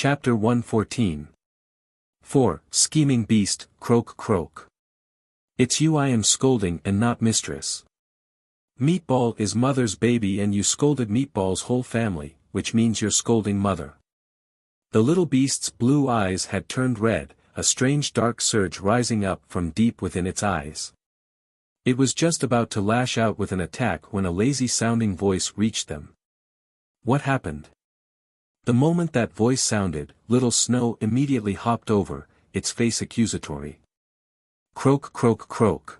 Chapter 114. 4. Scheming Beast, Croak Croak. It's you I am scolding and not mistress. Meatball is mother's baby and you scolded Meatball's whole family, which means you're scolding mother. The little beast's blue eyes had turned red, a strange dark surge rising up from deep within its eyes. It was just about to lash out with an attack when a lazy-sounding voice reached them. What happened? The moment that voice sounded, Little Snow immediately hopped over, its face accusatory. Croak croak croak.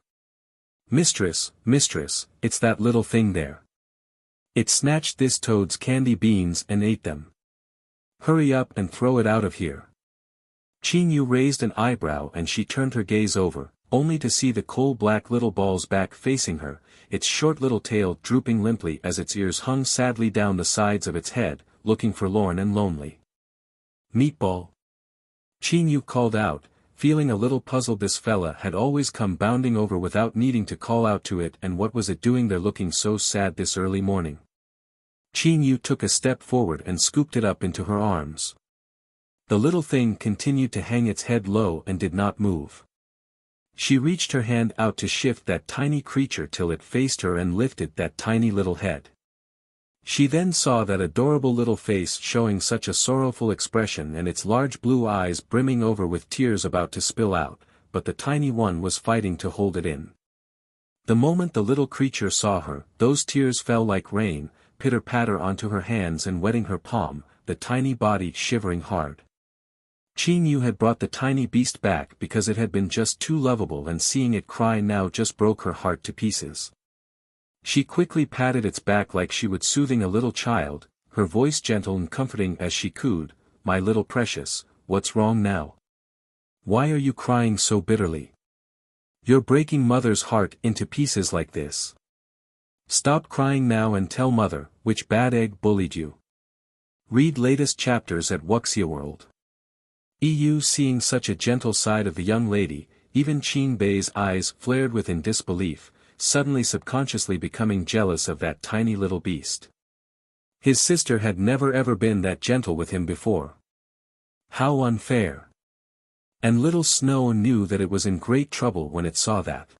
Mistress, mistress, it's that little thing there. It snatched this toad's candy beans and ate them. Hurry up and throw it out of here. Chinyu raised an eyebrow and she turned her gaze over, only to see the coal-black little ball's back facing her, its short little tail drooping limply as its ears hung sadly down the sides of its head, looking forlorn and lonely. Meatball. Chinyu called out, feeling a little puzzled. This fella had always come bounding over without needing to call out to it, and what was it doing there looking so sad this early morning? Chinyu took a step forward and scooped it up into her arms. The little thing continued to hang its head low and did not move. She reached her hand out to shift that tiny creature till it faced her and lifted that tiny little head. She then saw that adorable little face showing such a sorrowful expression and its large blue eyes brimming over with tears about to spill out, but the tiny one was fighting to hold it in. The moment the little creature saw her, those tears fell like rain, pitter-patter onto her hands and wetting her palm, the tiny body shivering hard. Chinyu had brought the tiny beast back because it had been just too lovable, and seeing it cry now just broke her heart to pieces. She quickly patted its back like she would soothing a little child, her voice gentle and comforting as she cooed, "My little precious, what's wrong now? Why are you crying so bitterly? You're breaking mother's heart into pieces like this. Stop crying now and tell mother, which bad egg bullied you." Read latest chapters at Wuxia World. Seeing such a gentle side of the young lady, even Qin Bei's eyes flared within disbelief, suddenly subconsciously becoming jealous of that tiny little beast. His sister had never ever been that gentle with him before. How unfair. And Little Snow knew that it was in great trouble when it saw that.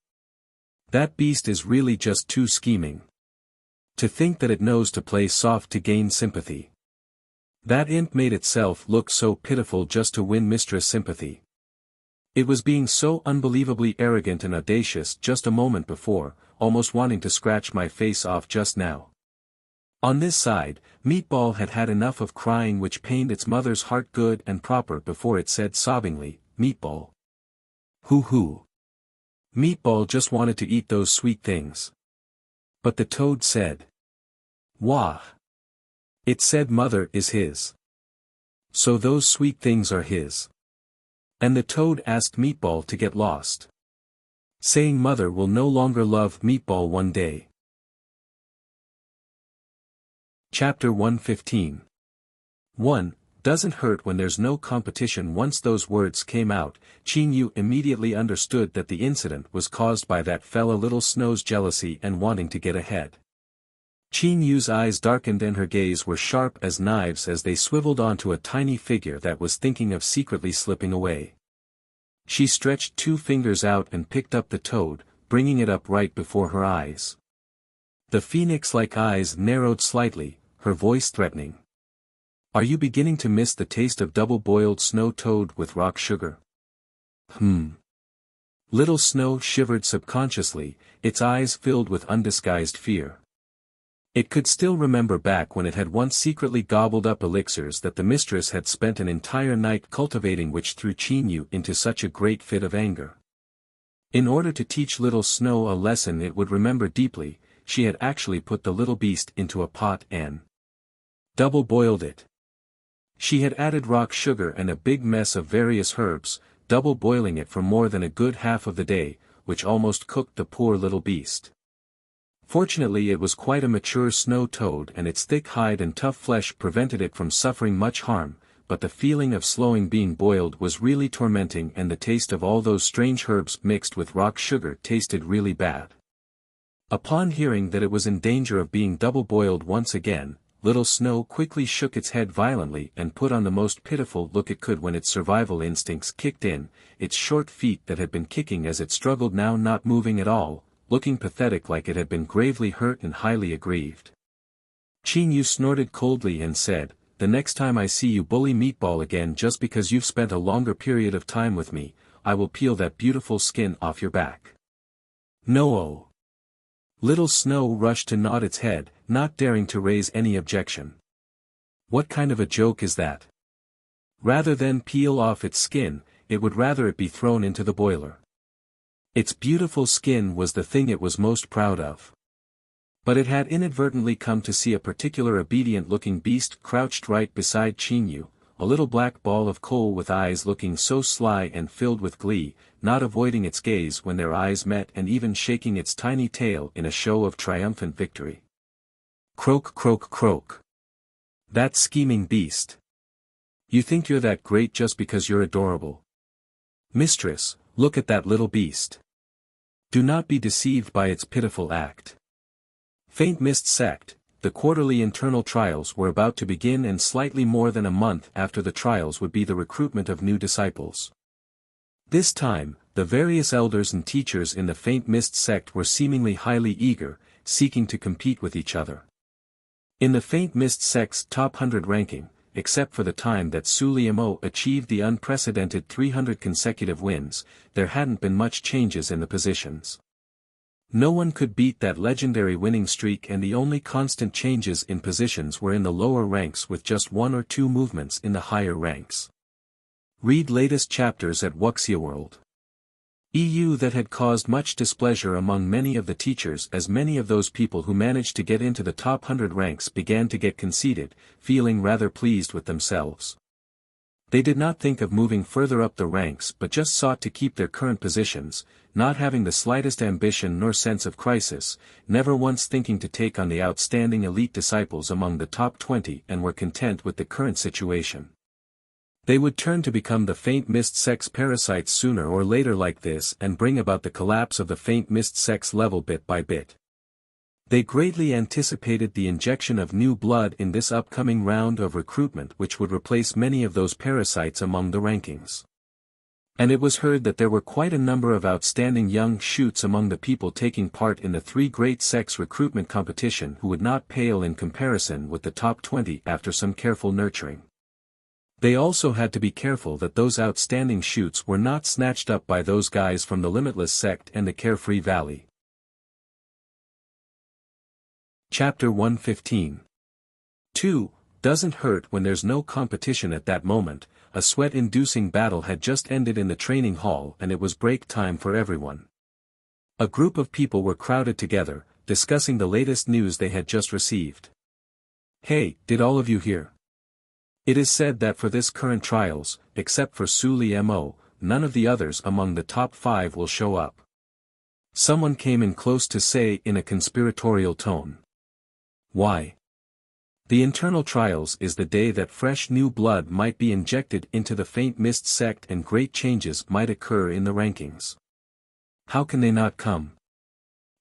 That beast is really just too scheming. To think that it knows to play soft to gain sympathy. That imp made itself look so pitiful just to win mistress sympathy. It was being so unbelievably arrogant and audacious just a moment before, almost wanting to scratch my face off just now. On this side, Meatball had had enough of crying, which pained its mother's heart good and proper, before it said sobbingly, "Meatball. Hoo-hoo. Meatball just wanted to eat those sweet things." But the toad said, "Wah." It said mother is his. So those sweet things are his. And the toad asked Meatball to get lost. Saying mother will no longer love Meatball one day. Chapter 115. 1. Doesn't hurt when there's no competition. Once those words came out, Chinyu immediately understood that the incident was caused by that fella Little Snow's jealousy and wanting to get ahead. Chinyu's eyes darkened and her gaze were sharp as knives as they swiveled onto a tiny figure that was thinking of secretly slipping away. She stretched 2 fingers out and picked up the toad, bringing it up right before her eyes. The phoenix-like eyes narrowed slightly, her voice threatening. "Are you beginning to miss the taste of double-boiled snow toad with rock sugar?" Little Snow shivered subconsciously, its eyes filled with undisguised fear. It could still remember back when it had once secretly gobbled up elixirs that the mistress had spent an entire night cultivating, which threw Chinyu into such a great fit of anger. In order to teach Little Snow a lesson it would remember deeply, she had actually put the little beast into a pot and double-boiled it. She had added rock sugar and a big mess of various herbs, double-boiling it for more than a good half of the day, which almost cooked the poor little beast. Fortunately it was quite a mature snow toad and its thick hide and tough flesh prevented it from suffering much harm, but the feeling of slowing being boiled was really tormenting, and the taste of all those strange herbs mixed with rock sugar tasted really bad. Upon hearing that it was in danger of being double-boiled once again, Little Snow quickly shook its head violently and put on the most pitiful look it could when its survival instincts kicked in, its short feet that had been kicking as it struggled now not moving at all, looking pathetic like it had been gravely hurt and highly aggrieved. Chinyu snorted coldly and said, "The next time I see you bully Meatball again just because you've spent a longer period of time with me, I will peel that beautiful skin off your back." No. Little Snow rushed to nod its head, not daring to raise any objection. What kind of a joke is that? Rather than peel off its skin, it would rather it be thrown into the boiler. Its beautiful skin was the thing it was most proud of. But it had inadvertently come to see a particular obedient-looking beast crouched right beside Chinyu, a little black ball of coal with eyes looking so sly and filled with glee, not avoiding its gaze when their eyes met and even shaking its tiny tail in a show of triumphant victory. Croak, croak, croak. That scheming beast. You think you're that great just because you're adorable. Mistress, look at that little beast. Do not be deceived by its pitiful act. Faint Mist Sect, the quarterly internal trials were about to begin, and slightly more than a month after the trials would be the recruitment of new disciples. This time, the various elders and teachers in the Faint Mist Sect were seemingly highly eager, seeking to compete with each other. In the Faint Mist Sect's top 100 ranking, except for the time that Su Liamo achieved the unprecedented 300 consecutive wins, there hadn't been much changes in the positions. No one could beat that legendary winning streak, and the only constant changes in positions were in the lower ranks with just 1 or 2 movements in the higher ranks. Read latest chapters at Wuxia World. EU that had caused much displeasure among many of the teachers, as many of those people who managed to get into the top 100 ranks began to get conceited, feeling rather pleased with themselves. They did not think of moving further up the ranks but just sought to keep their current positions, not having the slightest ambition nor sense of crisis, never once thinking to take on the outstanding elite disciples among the top 20, and were content with the current situation. They would turn to become the Faint Mist Sect's parasites sooner or later like this and bring about the collapse of the Faint Mist Sect's level bit by bit. They greatly anticipated the injection of new blood in this upcoming round of recruitment, which would replace many of those parasites among the rankings. And it was heard that there were quite a number of outstanding young shoots among the people taking part in the 3 great sects recruitment competition who would not pale in comparison with the top 20 after some careful nurturing. They also had to be careful that those outstanding shoots were not snatched up by those guys from the Limitless Sect and the Carefree Valley. Chapter 115. 2. Doesn't hurt when there's no competition at that moment. A sweat-inducing battle had just ended in the training hall and it was break time for everyone. A group of people were crowded together, discussing the latest news they had just received. Hey, did all of you hear? It is said that for this current trials, except for Su Liamo, none of the others among the top 5 will show up. Someone came in close to say in a conspiratorial tone. Why? The internal trials is the day that fresh new blood might be injected into the Faint Mist Sect and great changes might occur in the rankings. How can they not come?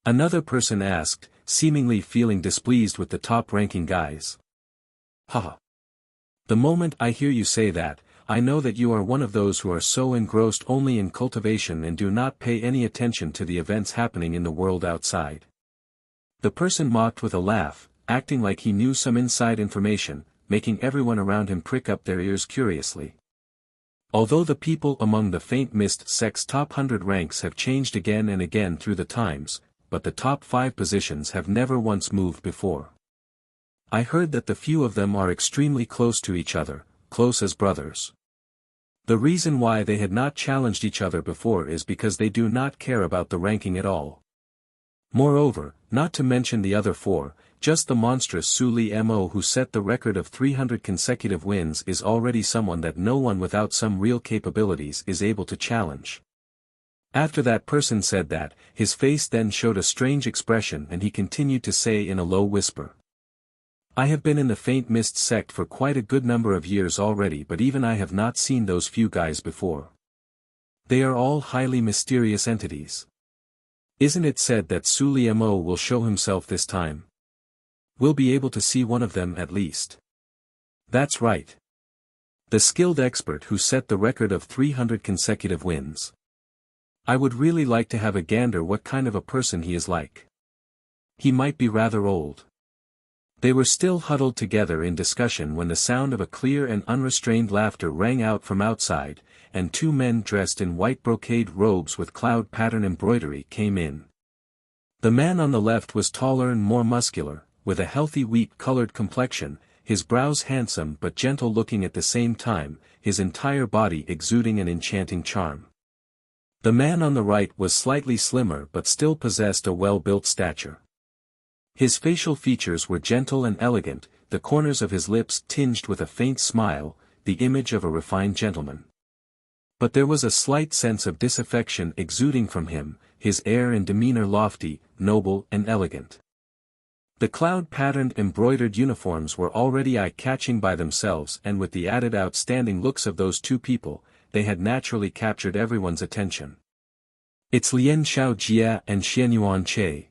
Another person asked, seemingly feeling displeased with the top-ranking guys. Haha. The moment I hear you say that, I know that you are one of those who are so engrossed only in cultivation and do not pay any attention to the events happening in the world outside. The person mocked with a laugh, acting like he knew some inside information, making everyone around him prick up their ears curiously. Although the people among the Faint Mist Sect's top 100 ranks have changed again and again through the times, but the top 5 positions have never once moved before. I heard that the few of them are extremely close to each other, close as brothers. The reason why they had not challenged each other before is because they do not care about the ranking at all. Moreover, not to mention the other 4, just the monstrous Su Liamo who set the record of 300 consecutive wins is already someone that no one without some real capabilities is able to challenge. After that person said that, his face then showed a strange expression and he continued to say in a low whisper. I have been in the Faint Mist Sect for quite a good number of years already, but even I have not seen those few guys before. They are all highly mysterious entities. Isn't it said that Su Liamo will show himself this time? We'll be able to see one of them at least. That's right. The skilled expert who set the record of 300 consecutive wins. I would really like to have a gander what kind of a person he is like. He might be rather old. They were still huddled together in discussion when the sound of a clear and unrestrained laughter rang out from outside, and two men dressed in white brocade robes with cloud pattern embroidery came in. The man on the left was taller and more muscular, with a healthy wheat-colored complexion, his brows handsome but gentle-looking at the same time, his entire body exuding an enchanting charm. The man on the right was slightly slimmer but still possessed a well-built stature. His facial features were gentle and elegant, the corners of his lips tinged with a faint smile, the image of a refined gentleman. But there was a slight sense of disaffection exuding from him, his air and demeanor lofty, noble and elegant. The cloud-patterned embroidered uniforms were already eye-catching by themselves, and with the added outstanding looks of those two people, they had naturally captured everyone's attention. It's Lian Xiaojia and Xianyuan Che.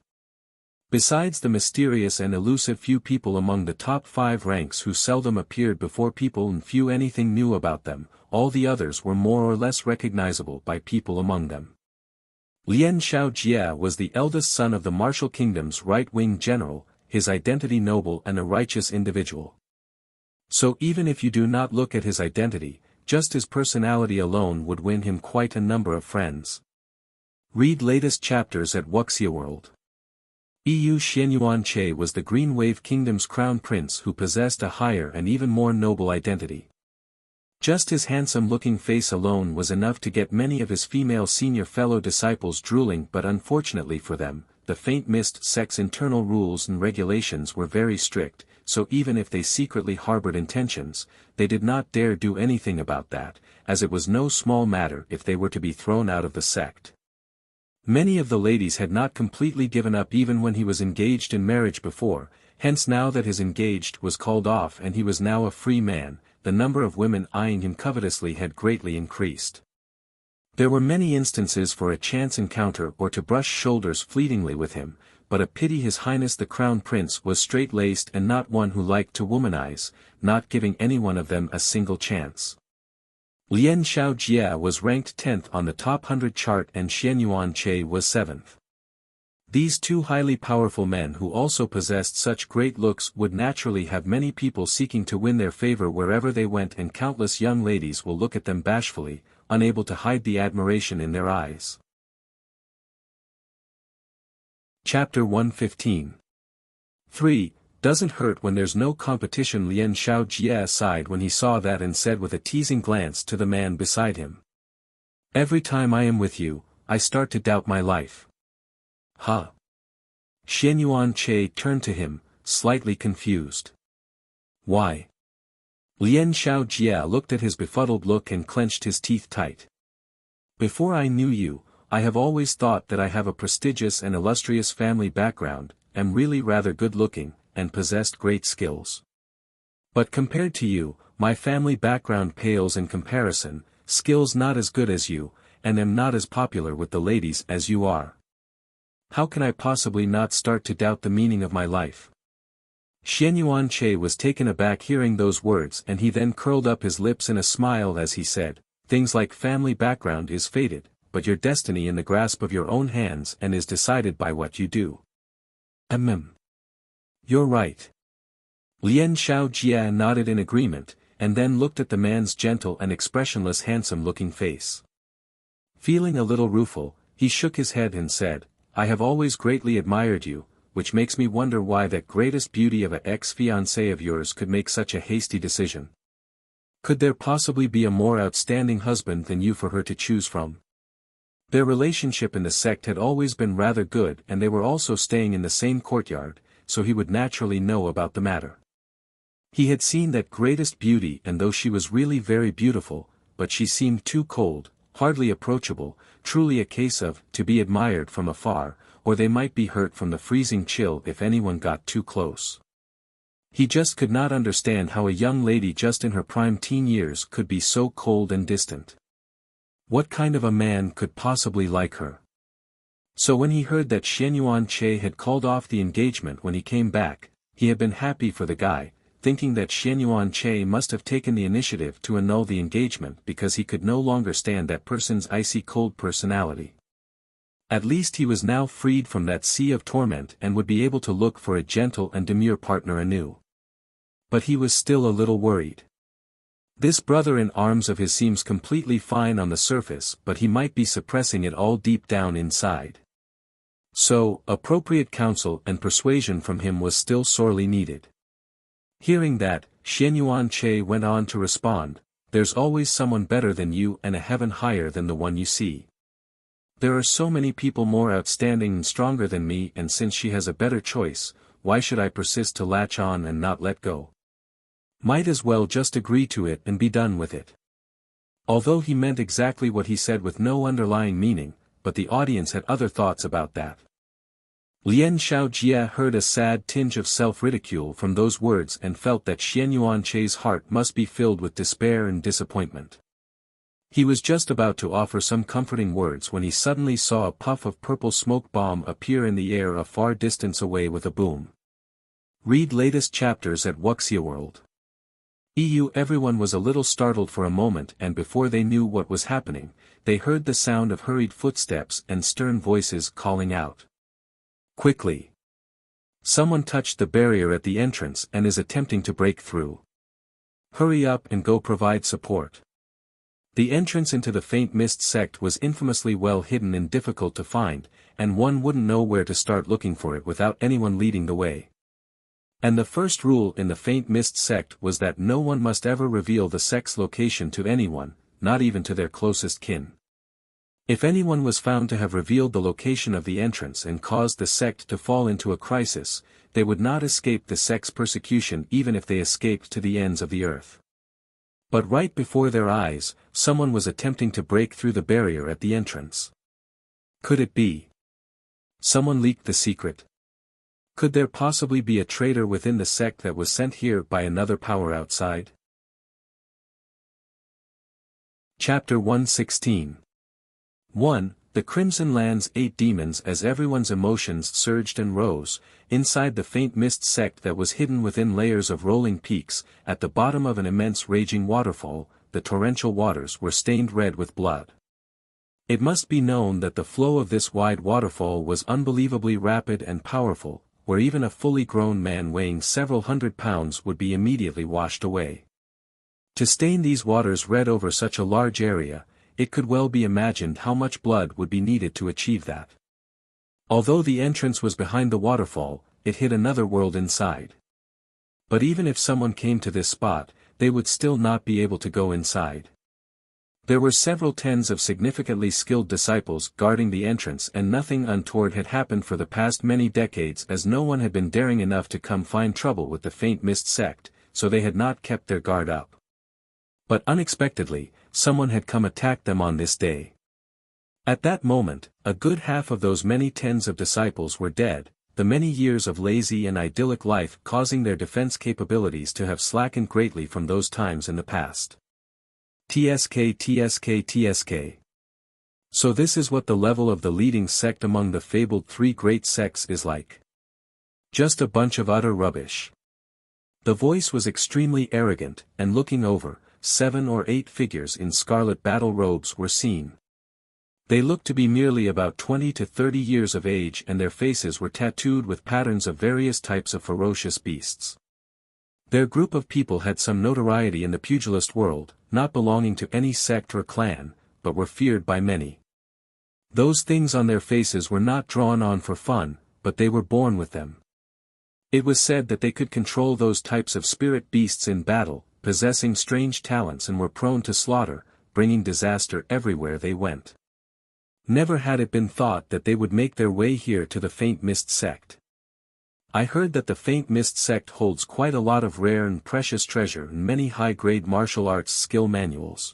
Besides the mysterious and elusive few people among the top 5 ranks who seldom appeared before people and few anything knew about them, all the others were more or less recognizable by people among them. Lian Xiaojia was the eldest son of the Martial Kingdom's right-wing general, his identity noble and a righteous individual. So even if you do not look at his identity, just his personality alone would win him quite a number of friends. Read latest chapters at Wuxia World. Xianyuan Che was the Green Wave Kingdom's crown prince who possessed a higher and even more noble identity. Just his handsome-looking face alone was enough to get many of his female senior fellow disciples drooling, but unfortunately for them, the Faint Mist Sect's internal rules and regulations were very strict, so even if they secretly harbored intentions, they did not dare do anything about that, as it was no small matter if they were to be thrown out of the sect. Many of the ladies had not completely given up even when he was engaged in marriage before, hence now that his engaged was called off and he was now a free man, the number of women eyeing him covetously had greatly increased. There were many instances for a chance encounter or to brush shoulders fleetingly with him, but a pity His Highness the Crown Prince was straight-laced and not one who liked to womanize, not giving any one of them a single chance. Lian Xiaojia was ranked 10th on the top 100 chart and Xianyuan Che was 7th. These two highly powerful men who also possessed such great looks would naturally have many people seeking to win their favor wherever they went, and countless young ladies will look at them bashfully, unable to hide the admiration in their eyes. Chapter 115. 3. Doesn't hurt when there's no competition. Lian Xiaojia sighed when he saw that and said with a teasing glance to the man beside him. Every time I am with you, I start to doubt my life. Huh? Xianyuan Che turned to him, slightly confused. Why? Lian Xiaojia looked at his befuddled look and clenched his teeth tight. Before I knew you, I have always thought that I have a prestigious and illustrious family background, am really rather good-looking, and possessed great skills. But compared to you, my family background pales in comparison, skills not as good as you, and am not as popular with the ladies as you are. How can I possibly not start to doubt the meaning of my life? Xianyuan Che was taken aback hearing those words, and he then curled up his lips in a smile as he said, things like family background is fated, but your destiny in the grasp of your own hands and is decided by what you do. You're right. Lian Xiaojia nodded in agreement, and then looked at the man's gentle and expressionless handsome-looking face. Feeling a little rueful, he shook his head and said, I have always greatly admired you, which makes me wonder why that greatest beauty of an ex-fiancé of yours could make such a hasty decision. Could there possibly be a more outstanding husband than you for her to choose from? Their relationship in the sect had always been rather good, and they were also staying in the same courtyard, so he would naturally know about the matter. He had seen that greatest beauty, and though she was really very beautiful, but she seemed too cold, hardly approachable, truly a case of, to be admired from afar, or they might be hurt from the freezing chill if anyone got too close. He just could not understand how a young lady just in her prime teen years could be so cold and distant. What kind of a man could possibly like her? So when he heard that Xianyuan Che had called off the engagement when he came back, He had been happy for the guy, thinking that Xianyuan Che must have taken the initiative to annul the engagement because he could no longer stand that person's icy cold personality. At least he was now freed from that sea of torment and would be able to look for a gentle and demure partner anew. But he was still a little worried. This brother-in-arms of his seems completely fine on the surface, but he might be suppressing it all deep down inside. So, appropriate counsel and persuasion from him was still sorely needed. Hearing that, Xianyuan Che went on to respond, "There's always someone better than you and a heaven higher than the one you see. There are so many people more outstanding and stronger than me, and since she has a better choice, why should I persist to latch on and not let go? Might as well just agree to it and be done with it." Although he meant exactly what he said with no underlying meaning, but the audience had other thoughts about that. Lian Xiaojie heard a sad tinge of self-ridicule from those words and felt that Xianyuan Che's heart must be filled with despair and disappointment. He was just about to offer some comforting words when he suddenly saw a puff of purple smoke bomb appear in the air a far distance away with a boom. Read latest chapters at Wuxia World. Everyone was a little startled for a moment, and before they knew what was happening, they heard the sound of hurried footsteps and stern voices calling out. "Quickly! Someone touched the barrier at the entrance and is attempting to break through. Hurry up and go provide support." The entrance into the Faint Mist Sect was infamously well hidden and difficult to find, and one wouldn't know where to start looking for it without anyone leading the way. And the first rule in the Faint Mist Sect was that no one must ever reveal the sect's location to anyone, not even to their closest kin. If anyone was found to have revealed the location of the entrance and caused the sect to fall into a crisis, they would not escape the sect's persecution even if they escaped to the ends of the earth. But right before their eyes, someone was attempting to break through the barrier at the entrance. Could it be? Someone leaked the secret? Could there possibly be a traitor within the sect that was sent here by another power outside? Chapter 116. 1. The Crimson Land's 8 demons. As everyone's emotions surged and rose, inside the Faint Mist Sect that was hidden within layers of rolling peaks, at the bottom of an immense raging waterfall, the torrential waters were stained red with blood. It must be known that the flow of this wide waterfall was unbelievably rapid and powerful, where even a fully grown man weighing several hundred pounds would be immediately washed away. To stain these waters red over such a large area, it could well be imagined how much blood would be needed to achieve that. Although the entrance was behind the waterfall, it hid another world inside. But even if someone came to this spot, they would still not be able to go inside. There were several tens of significantly skilled disciples guarding the entrance, and nothing untoward had happened for the past many decades, as no one had been daring enough to come find trouble with the Faint Mist Sect, so they had not kept their guard up. But unexpectedly, someone had come attack them on this day. At that moment, a good half of those many tens of disciples were dead, the many years of lazy and idyllic life causing their defense capabilities to have slackened greatly from those times in the past. TSK. So this is what the level of the leading sect among the fabled 3 great sects is like. Just a bunch of utter rubbish. The voice was extremely arrogant, and looking over, 7 or 8 figures in scarlet battle robes were seen. They looked to be merely about 20 to 30 years of age, and their faces were tattooed with patterns of various types of ferocious beasts. Their group of people had some notoriety in the pugilist world, not belonging to any sect or clan, but were feared by many. Those things on their faces were not drawn on for fun, but they were born with them. It was said that they could control those types of spirit beasts in battle, possessing strange talents, and were prone to slaughter, bringing disaster everywhere they went. Never had it been thought that they would make their way here to the Faint Mist Sect. I heard that the Faint Mist Sect holds quite a lot of rare and precious treasure and many high-grade martial arts skill manuals.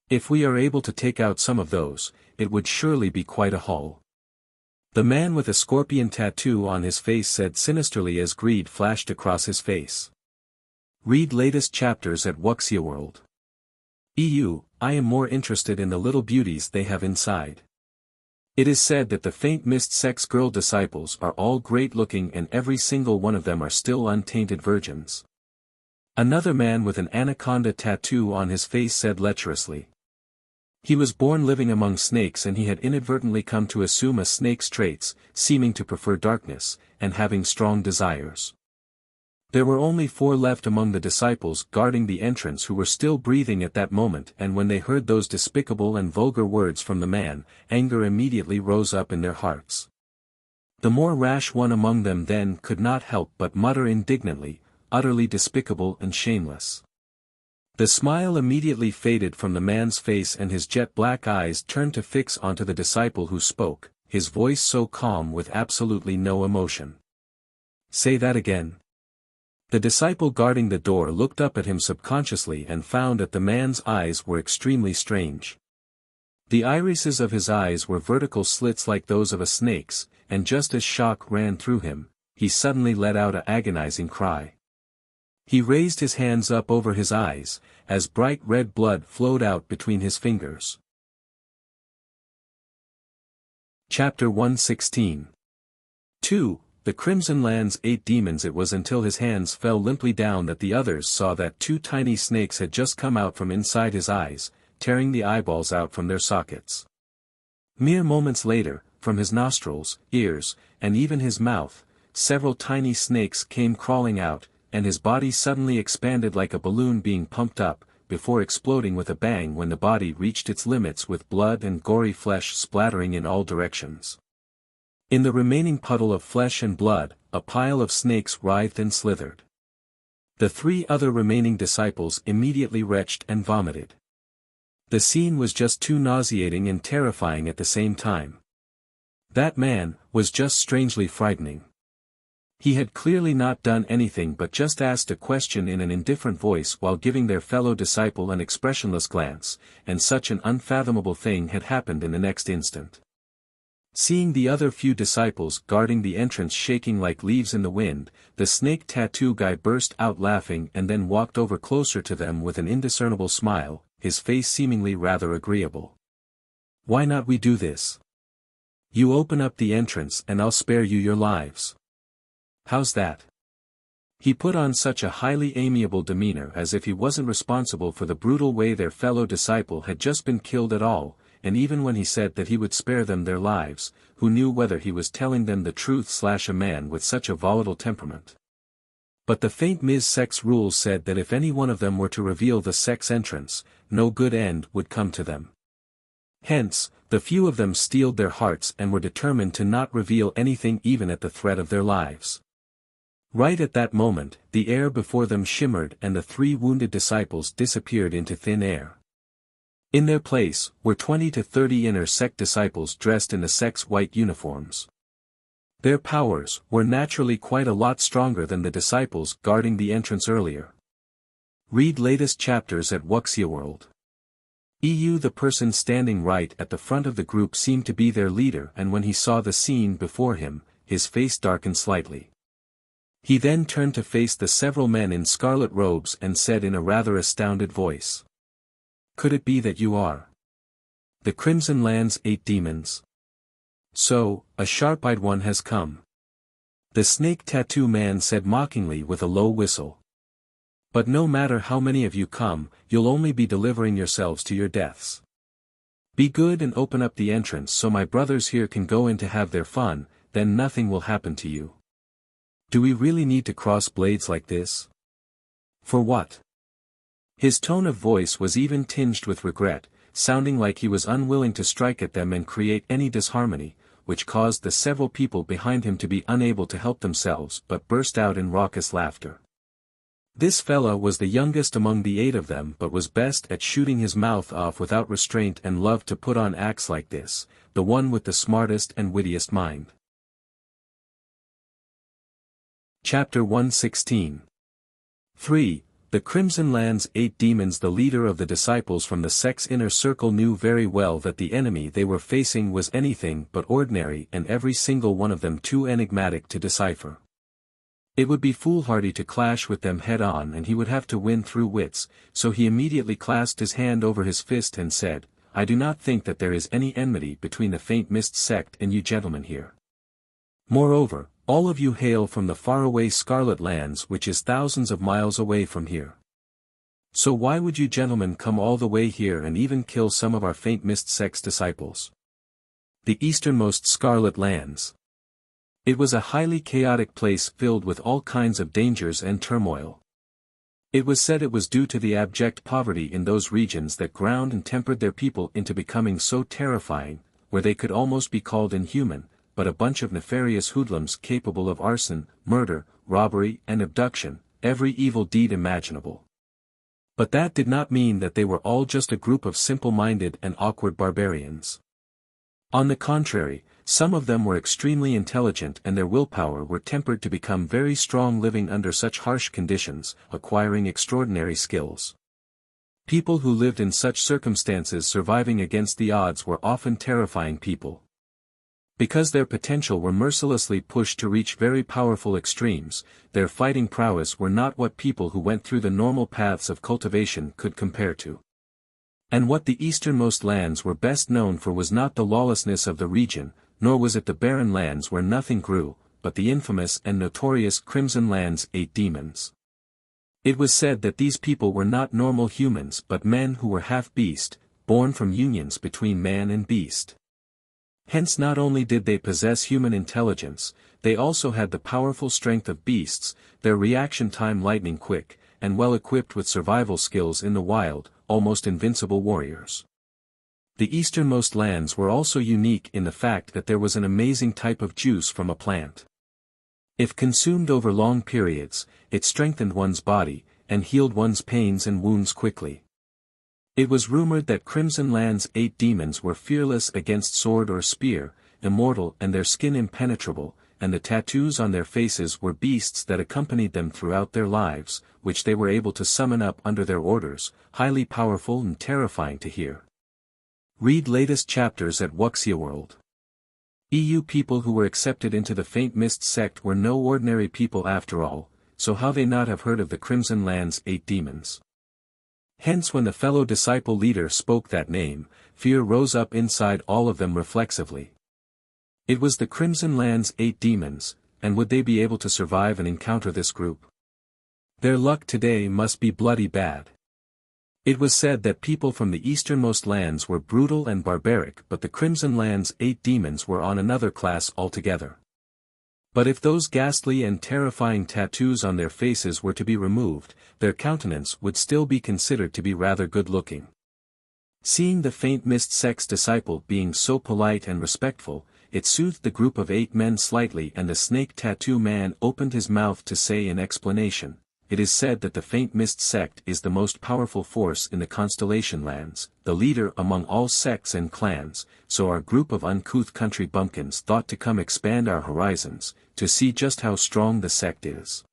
If we are able to take out some of those, it would surely be quite a haul. The man with a scorpion tattoo on his face said sinisterly as greed flashed across his face. Read latest chapters at Wuxia World. I am more interested in the little beauties they have inside. It is said that the faint mist Sect's girl disciples are all great-looking and every single one of them are still untainted virgins. Another man with an anaconda tattoo on his face said lecherously. He was born living among snakes and he had inadvertently come to assume a snake's traits, seeming to prefer darkness, and having strong desires. There were only 4 left among the disciples guarding the entrance who were still breathing at that moment, and when they heard those despicable and vulgar words from the man, anger immediately rose up in their hearts. The more rash one among them then could not help but mutter indignantly, "Utterly despicable and shameless." The smile immediately faded from the man's face and his jet-black eyes turned to fix onto the disciple who spoke, his voice so calm with absolutely no emotion. "Say that again." The disciple guarding the door looked up at him subconsciously and found that the man's eyes were extremely strange. The irises of his eyes were vertical slits like those of a snake's, and just as shock ran through him, he suddenly let out an agonizing cry. He raised his hands up over his eyes, as bright red blood flowed out between his fingers. Chapter 116. 2. The Crimson Land's 8 demons. It was until his hands fell limply down that the others saw that 2 tiny snakes had just come out from inside his eyes, tearing the eyeballs out from their sockets. Mere moments later, from his nostrils, ears, and even his mouth, several tiny snakes came crawling out, and his body suddenly expanded like a balloon being pumped up, before exploding with a bang when the body reached its limits with blood and gory flesh splattering in all directions. In the remaining puddle of flesh and blood, a pile of snakes writhed and slithered. The 3 other remaining disciples immediately retched and vomited. The scene was just too nauseating and terrifying at the same time. That man was just strangely frightening. He had clearly not done anything but just asked a question in an indifferent voice while giving their fellow disciple an expressionless glance, and such an unfathomable thing had happened in the next instant. Seeing the other few disciples guarding the entrance shaking like leaves in the wind, the snake tattoo guy burst out laughing and then walked over closer to them with an indiscernible smile, his face seemingly rather agreeable. "Why not we do this? You open up the entrance and I'll spare you your lives. How's that?" He put on such a highly amiable demeanor as if he wasn't responsible for the brutal way their fellow disciple had just been killed at all, and even when he said that he would spare them their lives, who knew whether he was telling them the truth / a man with such a volatile temperament. But the faint Ms. Sect's rules said that if any one of them were to reveal the Sect's entrance, no good end would come to them. Hence, the few of them steeled their hearts and were determined to not reveal anything even at the threat of their lives. Right at that moment, the air before them shimmered and the 3 wounded disciples disappeared into thin air. In their place, were 20 to 30 inner Sect disciples dressed in the Sect's white uniforms. Their powers were naturally quite a lot stronger than the disciples guarding the entrance earlier. Read latest chapters at Wuxia World. The person standing right at the front of the group seemed to be their leader, and when he saw the scene before him, his face darkened slightly. He then turned to face the several men in scarlet robes and said in a rather astounded voice. "Could it be that you are the Crimson Land's 8 demons? So, a sharp-eyed one has come." The snake tattoo man said mockingly with a low whistle. "But no matter how many of you come, you'll only be delivering yourselves to your deaths. Be good and open up the entrance so my brothers here can go in to have their fun, then nothing will happen to you. Do we really need to cross blades like this? For what?" His tone of voice was even tinged with regret, sounding like he was unwilling to strike at them and create any disharmony, which caused the several people behind him to be unable to help themselves but burst out in raucous laughter. This fella was the youngest among the 8 of them but was best at shooting his mouth off without restraint and loved to put on acts like this, the one with the smartest and wittiest mind. Chapter 116. 3. The Crimson Land's 8 demons. The leader of the disciples from the Sect's inner circle knew very well that the enemy they were facing was anything but ordinary and every single one of them too enigmatic to decipher. It would be foolhardy to clash with them head-on and he would have to win through wits, so he immediately clasped his hand over his fist and said, I do not think that there is any enmity between the Faint Mist sect and you gentlemen here. Moreover, all of you hail from the faraway Scarlet Lands which is thousands of miles away from here. So why would you gentlemen come all the way here and even kill some of our Faint Mist sect's disciples? The easternmost Scarlet Lands. It was a highly chaotic place filled with all kinds of dangers and turmoil. It was said it was due to the abject poverty in those regions that ground and tempered their people into becoming so terrifying, where they could almost be called inhuman, but a bunch of nefarious hoodlums capable of arson, murder, robbery and abduction, every evil deed imaginable. But that did not mean that they were all just a group of simple-minded and awkward barbarians. On the contrary, some of them were extremely intelligent and their willpower were tempered to become very strong living under such harsh conditions, acquiring extraordinary skills. People who lived in such circumstances surviving against the odds were often terrifying people. Because their potential were mercilessly pushed to reach very powerful extremes, their fighting prowess were not what people who went through the normal paths of cultivation could compare to. And what the easternmost lands were best known for was not the lawlessness of the region, nor was it the barren lands where nothing grew, but the infamous and notorious Crimson Lands 8 demons. It was said that these people were not normal humans but men who were half beast, born from unions between man and beast. Hence not only did they possess human intelligence, they also had the powerful strength of beasts, their reaction time lightning quick, and well equipped with survival skills in the wild, almost invincible warriors. The easternmost lands were also unique in the fact that there was an amazing type of juice from a plant. If consumed over long periods, it strengthened one's body, and healed one's pains and wounds quickly. It was rumored that Crimson Land's 8 demons were fearless against sword or spear, immortal and their skin impenetrable, and the tattoos on their faces were beasts that accompanied them throughout their lives, which they were able to summon up under their orders, highly powerful and terrifying to hear. Read latest chapters at Wuxia World. EU people who were accepted into the Faint Mist sect were no ordinary people after all, so how they not have heard of the Crimson Land's 8 demons? Hence when the fellow disciple leader spoke that name, fear rose up inside all of them reflexively. It was the Crimson Land's 8 demons, and would they be able to survive and encounter this group? Their luck today must be bloody bad. It was said that people from the easternmost lands were brutal and barbaric but the Crimson Land's 8 demons were on another class altogether. But if those ghastly and terrifying tattoos on their faces were to be removed, their countenance would still be considered to be rather good-looking. Seeing the Faint Mist sect's disciple being so polite and respectful, it soothed the group of 8 men slightly and the snake tattoo man opened his mouth to say in explanation, "It is said that the Faint Mist sect is the most powerful force in the Constellation Lands, the leader among all sects and clans, so our group of uncouth country bumpkins thought to come expand our horizons, to see just how strong the sect is.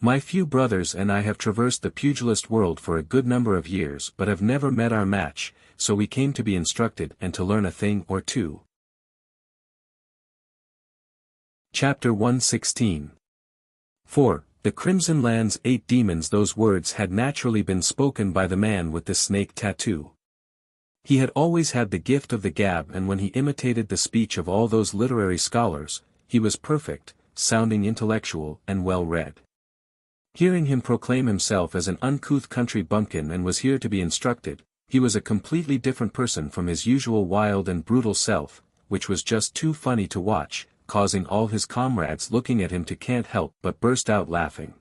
My few brothers and I have traversed the pugilist world for a good number of years but have never met our match, so we came to be instructed and to learn a thing or two." Chapter 116. 4. The Crimson Land's 8 demons. Those words had naturally been spoken by the man with the snake tattoo. He had always had the gift of the gab and when he imitated the speech of all those literary scholars, he was perfect, sounding intellectual and well-read. Hearing him proclaim himself as an uncouth country bumpkin and was here to be instructed, he was a completely different person from his usual wild and brutal self, which was just too funny to watch, causing all his comrades looking at him to can't help but burst out laughing.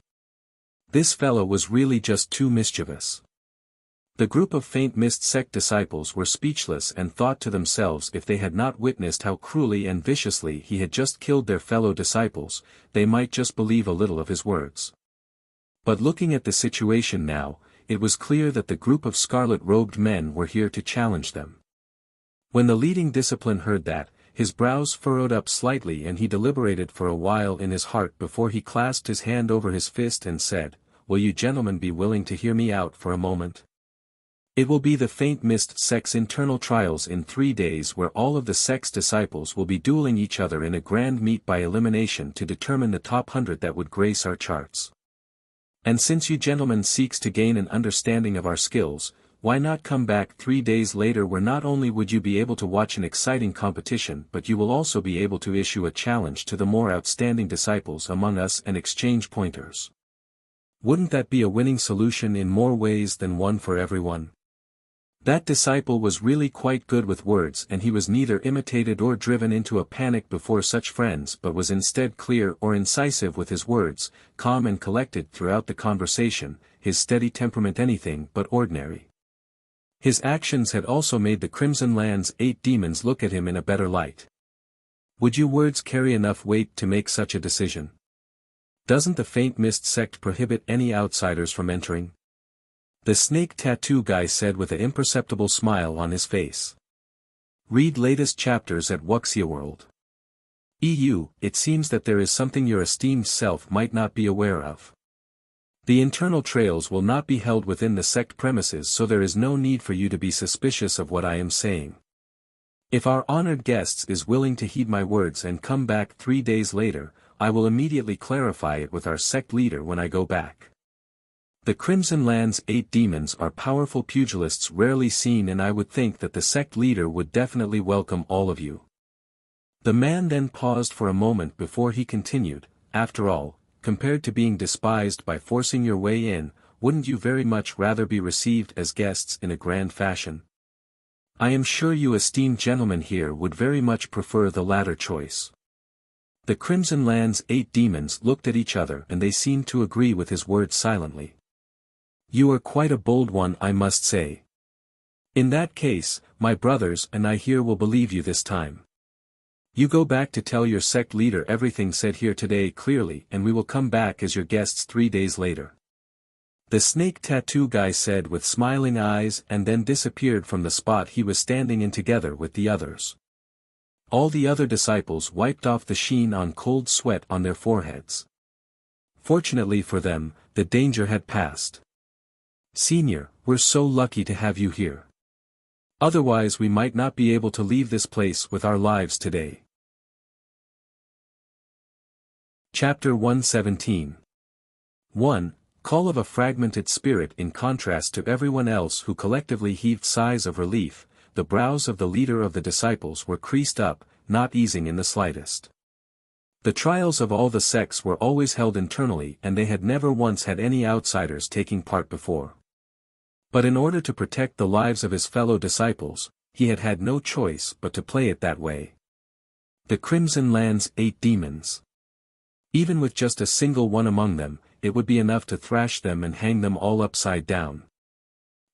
This fellow was really just too mischievous. The group of Faint Mist sect disciples were speechless and thought to themselves if they had not witnessed how cruelly and viciously he had just killed their fellow disciples, they might just believe a little of his words. But looking at the situation now, it was clear that the group of scarlet-robed men were here to challenge them. When the leading discipline heard that, his brows furrowed up slightly and he deliberated for a while in his heart before he clasped his hand over his fist and said, "Will you gentlemen be willing to hear me out for a moment? It will be the Faint Mist sect's internal trials in 3 days where all of the sect's disciples will be dueling each other in a grand meet by elimination to determine the top 100 that would grace our charts. And since you gentlemen seeks to gain an understanding of our skills, why not come back 3 days later, where not only would you be able to watch an exciting competition, but you will also be able to issue a challenge to the more outstanding disciples among us and exchange pointers. Wouldn't that be a winning solution in more ways than one for everyone? That disciple was really quite good with words, and he was neither imitated or driven into a panic before such friends, but was instead clear or incisive with his words, calm and collected throughout the conversation, his steady temperament anything but ordinary. His actions had also made the Crimson Land's 8 demons look at him in a better light. Would your words carry enough weight to make such a decision? Doesn't the Faint Mist Sect prohibit any outsiders from entering? The snake tattoo guy said with an imperceptible smile on his face. Read latest chapters at Wuxia World. EU. It seems that there is something your esteemed self might not be aware of. The internal trails will not be held within the sect premises, so there is no need for you to be suspicious of what I am saying. If our honored guests is willing to heed my words and come back 3 days later, I will immediately clarify it with our sect leader when I go back. The Crimson Land's 8 demons are powerful pugilists rarely seen, and I would think that the sect leader would definitely welcome all of you. The man then paused for a moment before he continued, after all, compared to being despised by forcing your way in, wouldn't you very much rather be received as guests in a grand fashion? I am sure you esteemed gentlemen here would very much prefer the latter choice. The Crimson Land's 8 demons looked at each other, and they seemed to agree with his words silently. You are quite a bold one, I must say. In that case, my brothers and I here will believe you this time. You go back to tell your sect leader everything said here today clearly, and we will come back as your guests 3 days later. The snake tattoo guy said with smiling eyes, and then disappeared from the spot he was standing in together with the others. All the other disciples wiped off the sheen on cold sweat on their foreheads. Fortunately for them, the danger had passed. Senior, we're so lucky to have you here. Otherwise we might not be able to leave this place with our lives today. Chapter 117. 1. Call of a fragmented spirit. In contrast to everyone else who collectively heaved sighs of relief, the brows of the leader of the disciples were creased up, not easing in the slightest. The trials of all the sects were always held internally, and they had never once had any outsiders taking part before. But in order to protect the lives of his fellow disciples, he had had no choice but to play it that way. The Crimson Land's 8 demons. Even with just a single one among them, it would be enough to thrash them and hang them all upside down.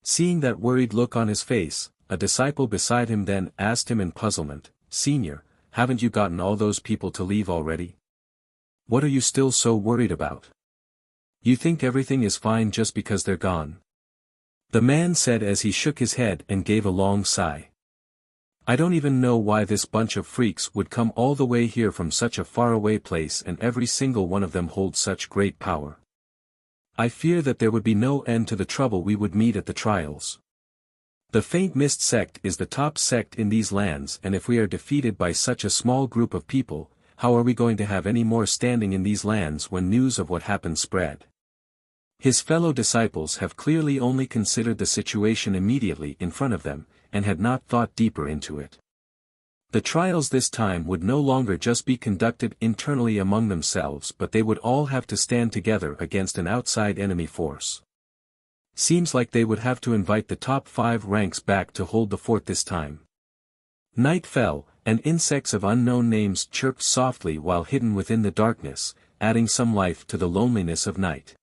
Seeing that worried look on his face, a disciple beside him then asked him in puzzlement, Senior, haven't you gotten all those people to leave already? What are you still so worried about? You think everything is fine just because they're gone? The man said as he shook his head and gave a long sigh. I don't even know why this bunch of freaks would come all the way here from such a faraway place, and every single one of them holds such great power. I fear that there would be no end to the trouble we would meet at the trials. The Faint Mist Sect is the top sect in these lands, and if we are defeated by such a small group of people, how are we going to have any more standing in these lands when news of what happened spread? His fellow disciples have clearly only considered the situation immediately in front of them, and had not thought deeper into it. The trials this time would no longer just be conducted internally among themselves, but they would all have to stand together against an outside enemy force. Seems like they would have to invite the top 5 ranks back to hold the fort this time. Night fell, and insects of unknown names chirped softly while hidden within the darkness, adding some life to the loneliness of night.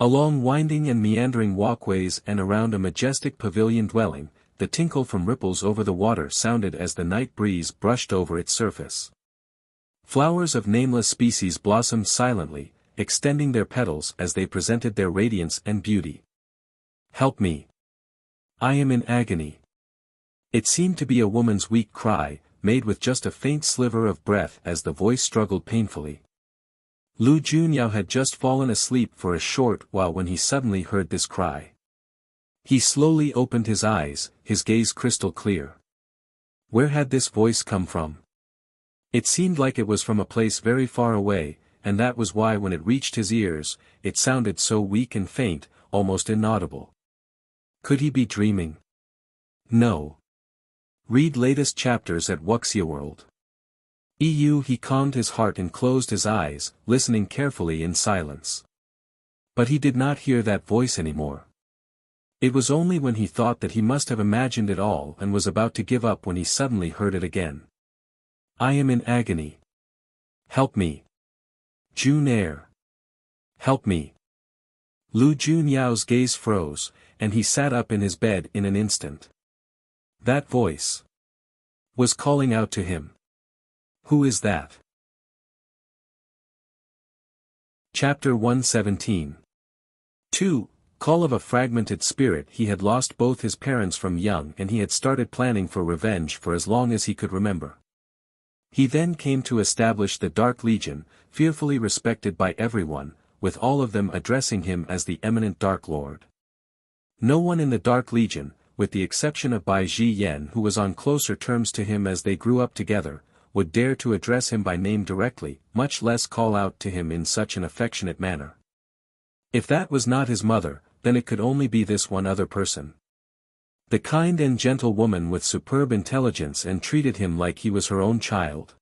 Along winding and meandering walkways and around a majestic pavilion dwelling, the tinkle from ripples over the water sounded as the night breeze brushed over its surface. Flowers of nameless species blossomed silently, extending their petals as they presented their radiance and beauty. Help me. I am in agony. It seemed to be a woman's weak cry, made with just a faint sliver of breath as the voice struggled painfully. Lu Junyao had just fallen asleep for a short while when he suddenly heard this cry. He slowly opened his eyes, his gaze crystal clear. Where had this voice come from? It seemed like it was from a place very far away, and that was why when it reached his ears, it sounded so weak and faint, almost inaudible. Could he be dreaming? No. Read latest chapters at Wuxia World. He calmed his heart and closed his eyes, listening carefully in silence. But he did not hear that voice anymore. It was only when he thought that he must have imagined it all and was about to give up when he suddenly heard it again. I am in agony. Help me. Jun Air. Help me. Lu Junyao's gaze froze, and he sat up in his bed in an instant. That voice was calling out to him. Who is that? Chapter 117. 2. Call of a fragmented spirit. He had lost both his parents from young and he had started planning for revenge for as long as he could remember. He then came to establish the Dark Legion, fearfully respected by everyone, with all of them addressing him as the eminent Dark Lord. No one in the Dark Legion, with the exception of Bai Zhiyan who was on closer terms to him as they grew up together, would dare to address him by name directly, much less call out to him in such an affectionate manner. If that was not his mother, then it could only be this one other person. The kind and gentle woman with superb intelligence and treated him like he was her own child.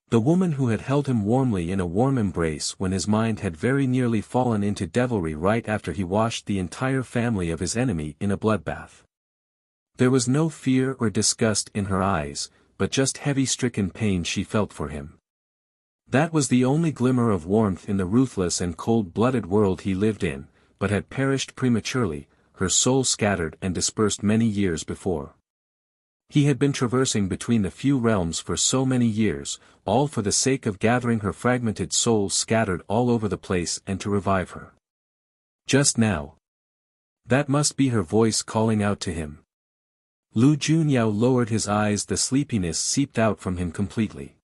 The woman who had held him warmly in a warm embrace when his mind had very nearly fallen into devilry right after he washed the entire family of his enemy in a bloodbath. There was no fear or disgust in her eyes, but just heavy-stricken pain she felt for him. That was the only glimmer of warmth in the ruthless and cold-blooded world he lived in, but had perished prematurely, her soul scattered and dispersed many years before. He had been traversing between the few realms for so many years, all for the sake of gathering her fragmented soul scattered all over the place and to revive her. Just now. That must be her voice calling out to him. Lu Junyao lowered his eyes. The sleepiness seeped out from him completely.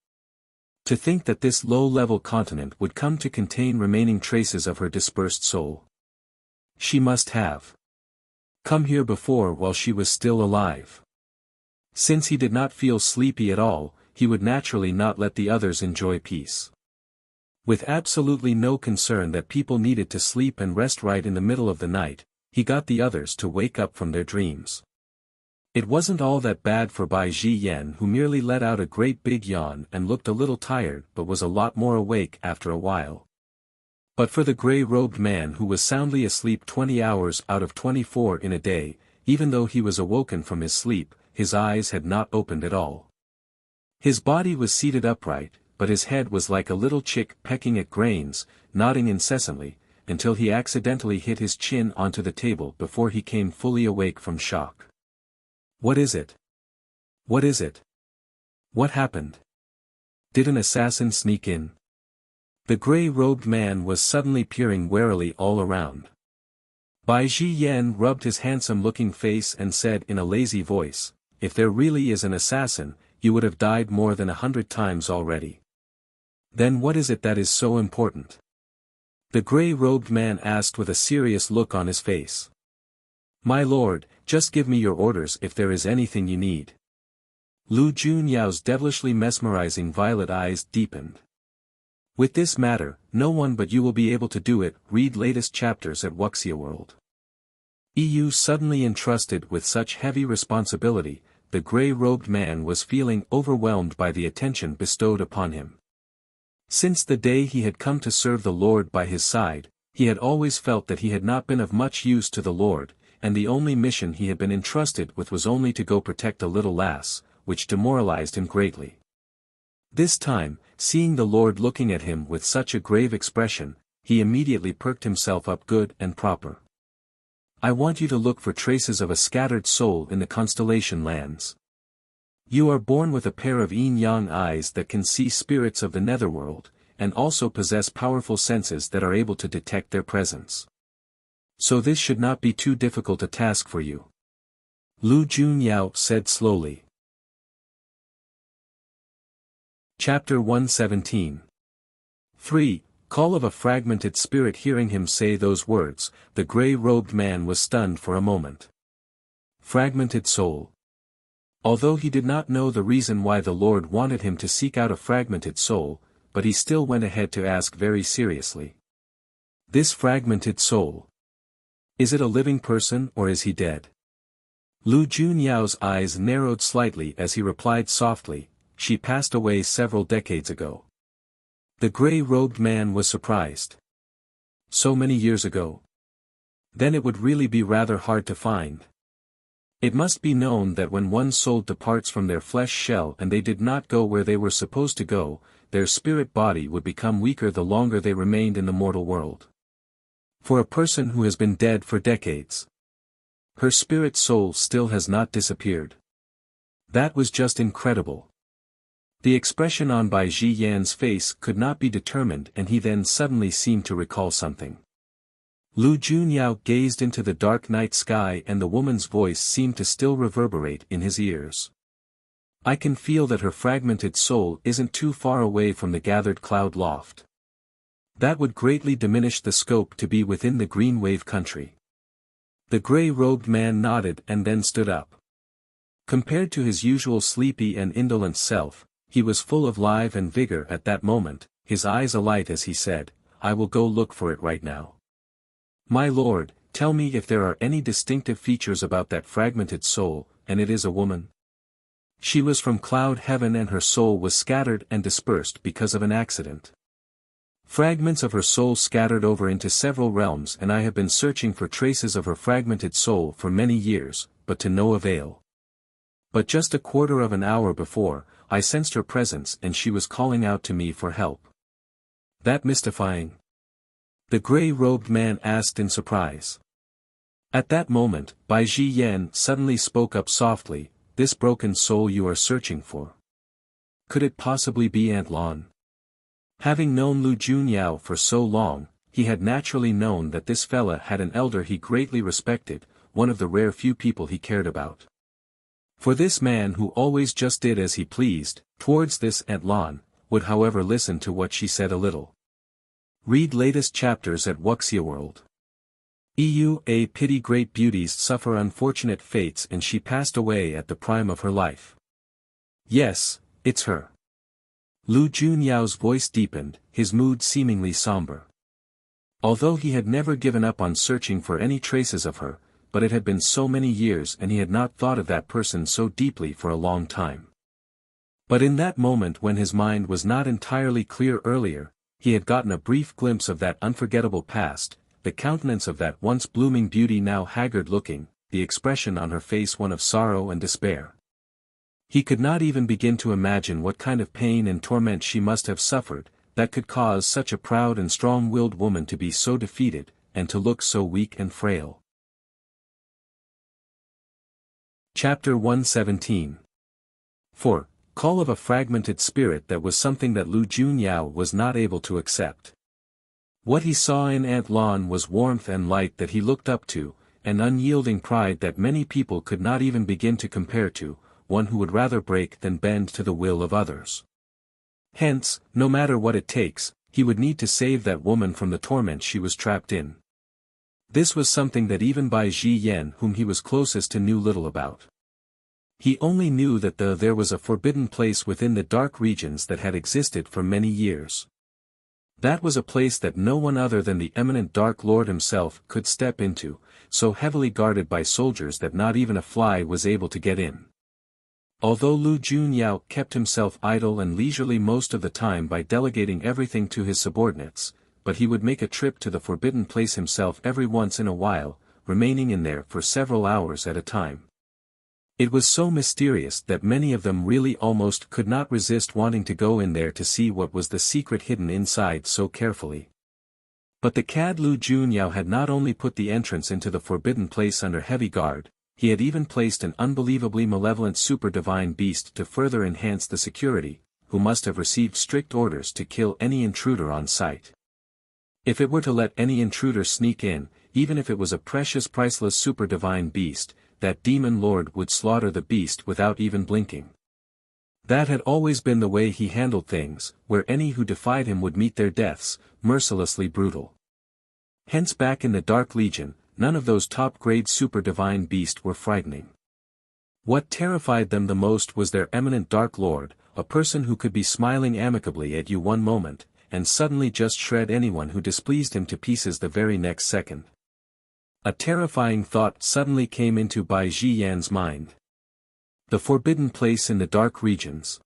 To think that this low-level continent would come to contain remaining traces of her dispersed soul. She must have come here before while she was still alive. Since he did not feel sleepy at all, he would naturally not let the others enjoy peace. With absolutely no concern that people needed to sleep and rest right in the middle of the night, he got the others to wake up from their dreams. It wasn't all that bad for Bai Zhiyan who merely let out a great big yawn and looked a little tired but was a lot more awake after a while. But for the gray-robed man who was soundly asleep 20 hours out of 24 in a day, even though he was awoken from his sleep, his eyes had not opened at all. His body was seated upright, but his head was like a little chick pecking at grains, nodding incessantly, until he accidentally hit his chin onto the table before he came fully awake from shock. What is it? What is it? What happened? Did an assassin sneak in? The gray-robed man was suddenly peering warily all around. Bai Zhiyan rubbed his handsome-looking face and said in a lazy voice, "If there really is an assassin, you would have died more than 100 times already." Then what is it that is so important? The gray-robed man asked with a serious look on his face. "My lord, just give me your orders if there is anything you need." Lu Junyao's devilishly mesmerizing violet eyes deepened. With this matter, no one but you will be able to do it. Read latest chapters at Wuxia World. Suddenly entrusted with such heavy responsibility, the gray-robed man was feeling overwhelmed by the attention bestowed upon him. Since the day he had come to serve the Lord by his side, he had always felt that he had not been of much use to the Lord, and the only mission he had been entrusted with was only to go protect a little lass, which demoralized him greatly. This time, seeing the Lord looking at him with such a grave expression, he immediately perked himself up good and proper. "I want you to look for traces of a scattered soul in the constellation lands. You are born with a pair of yin-yang eyes that can see spirits of the netherworld, and also possess powerful senses that are able to detect their presence. So this should not be too difficult a task for you," Lu Junyao said slowly. Chapter 117. 3. Call of a fragmented spirit. Hearing him say those words, the gray-robed man was stunned for a moment. Fragmented soul. Although he did not know the reason why the Lord wanted him to seek out a fragmented soul, but he still went ahead to ask very seriously. This fragmented soul. Is it a living person or is he dead? Lu Junyao's eyes narrowed slightly as he replied softly, she passed away several decades ago. The gray-robed man was surprised. So many years ago? Then it would really be rather hard to find. It must be known that when one's soul departs from their flesh shell and they did not go where they were supposed to go, their spirit body would become weaker the longer they remained in the mortal world. For a person who has been dead for decades, her spirit soul still has not disappeared. That was just incredible. The expression on Bai Ji Yan's face could not be determined, and he then suddenly seemed to recall something. Lu Junyao gazed into the dark night sky, and the woman's voice seemed to still reverberate in his ears. I can feel that her fragmented soul isn't too far away from the gathered cloud loft. That would greatly diminish the scope to be within the green wave country. The gray-robed man nodded and then stood up. Compared to his usual sleepy and indolent self, he was full of life and vigor at that moment, his eyes alight as he said, I will go look for it right now. My lord, tell me if there are any distinctive features about that fragmented soul, and it is a woman. She was from cloud heaven and her soul was scattered and dispersed because of an accident. Fragments of her soul scattered over into several realms, and I have been searching for traces of her fragmented soul for many years, but to no avail. But just a quarter of an hour before, I sensed her presence and she was calling out to me for help. That mystifying? The gray-robed man asked in surprise. At that moment, Bai Ji Yan suddenly spoke up softly, this broken soul you are searching for. Could it possibly be Aunt Lan? Having known Lu Junyao for so long, he had naturally known that this fella had an elder he greatly respected, one of the rare few people he cared about. For this man who always just did as he pleased, towards this Aunt Lan, would however listen to what she said a little. Read latest chapters at Wuxia World. A pity great beauties suffer unfortunate fates and she passed away at the prime of her life. Yes, it's her. Lu Junyao's voice deepened, his mood seemingly somber. Although he had never given up on searching for any traces of her, but it had been so many years and he had not thought of that person so deeply for a long time. But in that moment when his mind was not entirely clear earlier, he had gotten a brief glimpse of that unforgettable past, the countenance of that once blooming beauty now haggard-looking, the expression on her face one of sorrow and despair. He could not even begin to imagine what kind of pain and torment she must have suffered, that could cause such a proud and strong-willed woman to be so defeated, and to look so weak and frail. Chapter 117. 4. Call of a fragmented spirit. That was something that Lu Junyao was not able to accept. What he saw in Aunt Lan was warmth and light that he looked up to, an unyielding pride that many people could not even begin to compare to, one who would rather break than bend to the will of others. Hence, no matter what it takes, he would need to save that woman from the torment she was trapped in. This was something that even Bai Ji Yan, whom he was closest to, knew little about. He only knew that there was a forbidden place within the dark regions that had existed for many years. That was a place that no one other than the eminent Dark Lord himself could step into, so heavily guarded by soldiers that not even a fly was able to get in. Although Lu Junyao kept himself idle and leisurely most of the time by delegating everything to his subordinates, but he would make a trip to the forbidden place himself every once in a while, remaining in there for several hours at a time. It was so mysterious that many of them really almost could not resist wanting to go in there to see what was the secret hidden inside so carefully. But the cad Lu Junyao had not only put the entrance into the forbidden place under heavy guard, he had even placed an unbelievably malevolent super-divine beast to further enhance the security, who must have received strict orders to kill any intruder on sight. If it were to let any intruder sneak in, even if it was a precious priceless super-divine beast, that demon lord would slaughter the beast without even blinking. That had always been the way he handled things, where any who defied him would meet their deaths, mercilessly brutal. Hence back in the Dark Legion, none of those top-grade super-divine beasts were frightening. What terrified them the most was their eminent Dark Lord, a person who could be smiling amicably at you one moment, and suddenly just shred anyone who displeased him to pieces the very next second. A terrifying thought suddenly came into Bai Ziyan's mind. The forbidden place in the dark regions.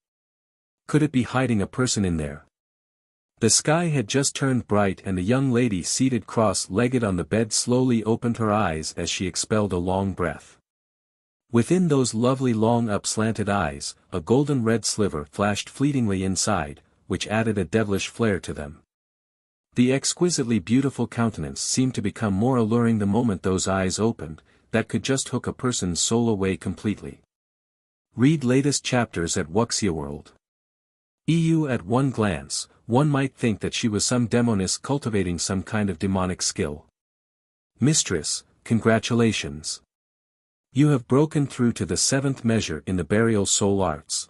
Could it be hiding a person in there? The sky had just turned bright and the young lady seated cross-legged on the bed slowly opened her eyes as she expelled a long breath. Within those lovely long upslanted eyes, a golden red sliver flashed fleetingly inside, which added a devilish flair to them. The exquisitely beautiful countenance seemed to become more alluring the moment those eyes opened, that could just hook a person's soul away completely. Read latest chapters at Wuxia World. EU. At one glance, one might think that she was some demoness cultivating some kind of demonic skill. Mistress, congratulations. You have broken through to the 7th measure in the burial soul arts.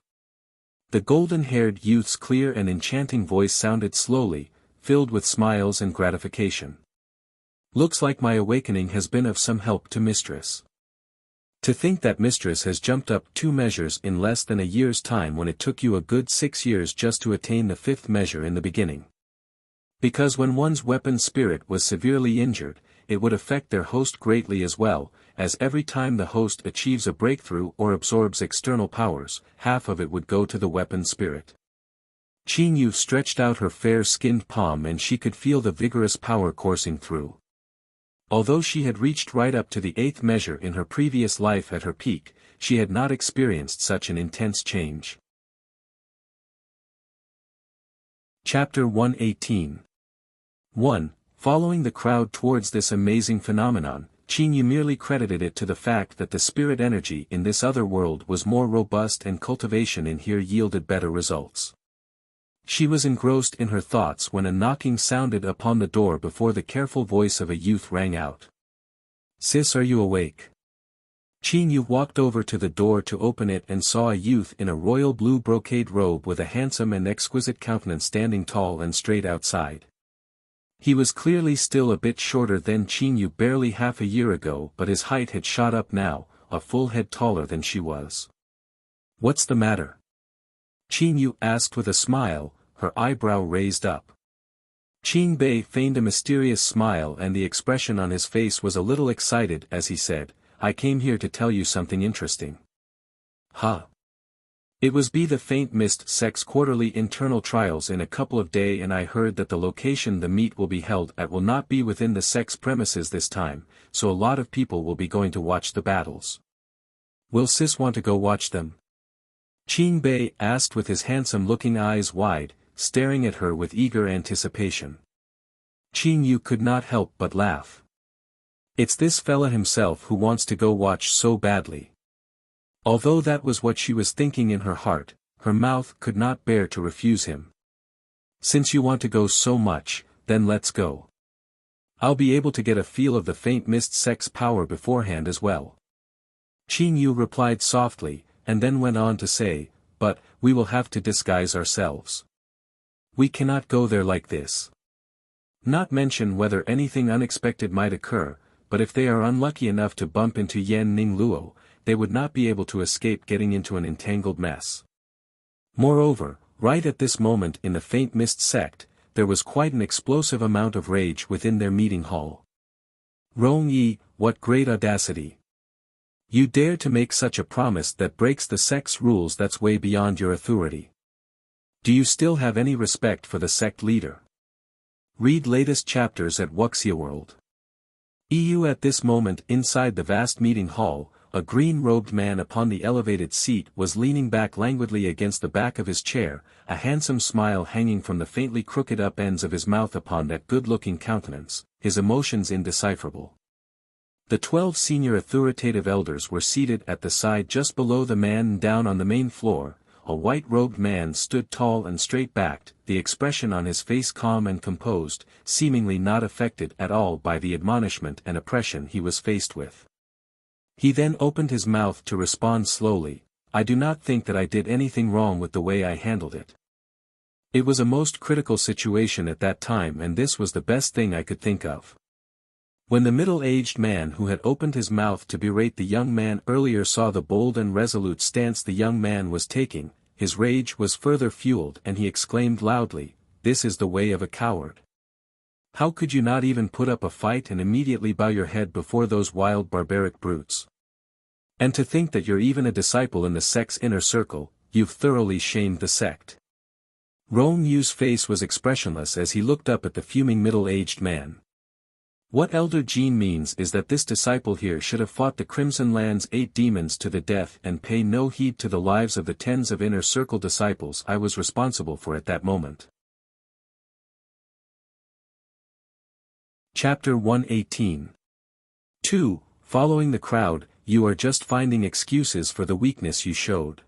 The golden-haired youth's clear and enchanting voice sounded slowly, filled with smiles and gratification. Looks like my awakening has been of some help to Mistress. To think that Mistress has jumped up 2 measures in less than a year's time when it took you a good 6 years just to attain the 5th measure in the beginning. Because when one's weapon spirit was severely injured, it would affect their host greatly as well, as every time the host achieves a breakthrough or absorbs external powers, half of it would go to the weapon spirit. Qin Yu stretched out her fair-skinned palm and she could feel the vigorous power coursing through. Although she had reached right up to the 8th measure in her previous life at her peak, she had not experienced such an intense change. Chapter 118. 1. Following the crowd towards this amazing phenomenon, Qin Yu merely credited it to the fact that the spirit energy in this other world was more robust and cultivation in here yielded better results. She was engrossed in her thoughts when a knocking sounded upon the door before the careful voice of a youth rang out. Sis, are you awake? Qin Yu walked over to the door to open it and saw a youth in a royal blue brocade robe with a handsome and exquisite countenance standing tall and straight outside. He was clearly still a bit shorter than Qin Yu barely half a year ago, but his height had shot up now, a full head taller than she was. What's the matter? Qin Yu asked with a smile, her eyebrow raised up. Qin Bei feigned a mysterious smile and the expression on his face was a little excited as he said, I came here to tell you something interesting. Huh? It was the Faint Mist Sect's quarterly internal trials in a couple of days and I heard that the location the meet will be held at will not be within the Sect's premises this time, so a lot of people will be going to watch the battles. Will sis want to go watch them? Qin Bei asked with his handsome-looking eyes wide, staring at her with eager anticipation. Qin Yu could not help but laugh. It's this fella himself who wants to go watch so badly. Although that was what she was thinking in her heart, her mouth could not bear to refuse him. Since you want to go so much, then let's go. I'll be able to get a feel of the Faint Mist Sect's power beforehand as well. Qin Yu replied softly, and then went on to say, but, we will have to disguise ourselves. We cannot go there like this. Not mention whether anything unexpected might occur, but if they are unlucky enough to bump into Yan Ning Luo, they would not be able to escape getting into an entangled mess. Moreover, right at this moment in the Faint Mist Sect, there was quite an explosive amount of rage within their meeting hall. Rong Yi, what great audacity! You dare to make such a promise that breaks the sect's rules that's way beyond your authority. Do you still have any respect for the sect leader? Read latest chapters at Wuxia World. EU. At this moment inside the vast meeting hall, a green-robed man upon the elevated seat was leaning back languidly against the back of his chair, a handsome smile hanging from the faintly crooked up ends of his mouth upon that good-looking countenance, his emotions indecipherable. The 12 senior authoritative elders were seated at the side just below the man and down on the main floor. A white-robed man stood tall and straight-backed, the expression on his face calm and composed, seemingly not affected at all by the admonishment and oppression he was faced with. He then opened his mouth to respond slowly, I do not think that I did anything wrong with the way I handled it. It was a most critical situation at that time and this was the best thing I could think of. When the middle-aged man who had opened his mouth to berate the young man earlier saw the bold and resolute stance the young man was taking, his rage was further fueled and he exclaimed loudly, this is the way of a coward. How could you not even put up a fight and immediately bow your head before those wild barbaric brutes? And to think that you're even a disciple in the sect's inner circle, you've thoroughly shamed the sect. Rong Yu's face was expressionless as he looked up at the fuming middle-aged man. What Elder Jean means is that this disciple here should have fought the Crimson Land's 8 demons to the death and pay no heed to the lives of the tens of inner circle disciples I was responsible for at that moment. Chapter 118. 2. Following the crowd, you are just finding excuses for the weakness you showed.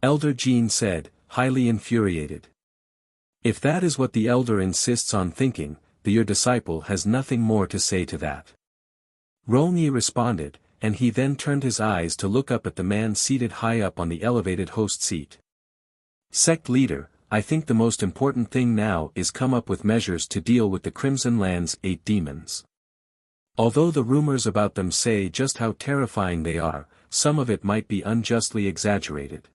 Elder Jean said, highly infuriated. If that is what the elder insists on thinking, your disciple has nothing more to say to that. Rong Yi responded, and he then turned his eyes to look up at the man seated high up on the elevated host seat. Sect leader, I think the most important thing now is come up with measures to deal with the Crimson Land's 8 demons. Although the rumors about them say just how terrifying they are, some of it might be unjustly exaggerated.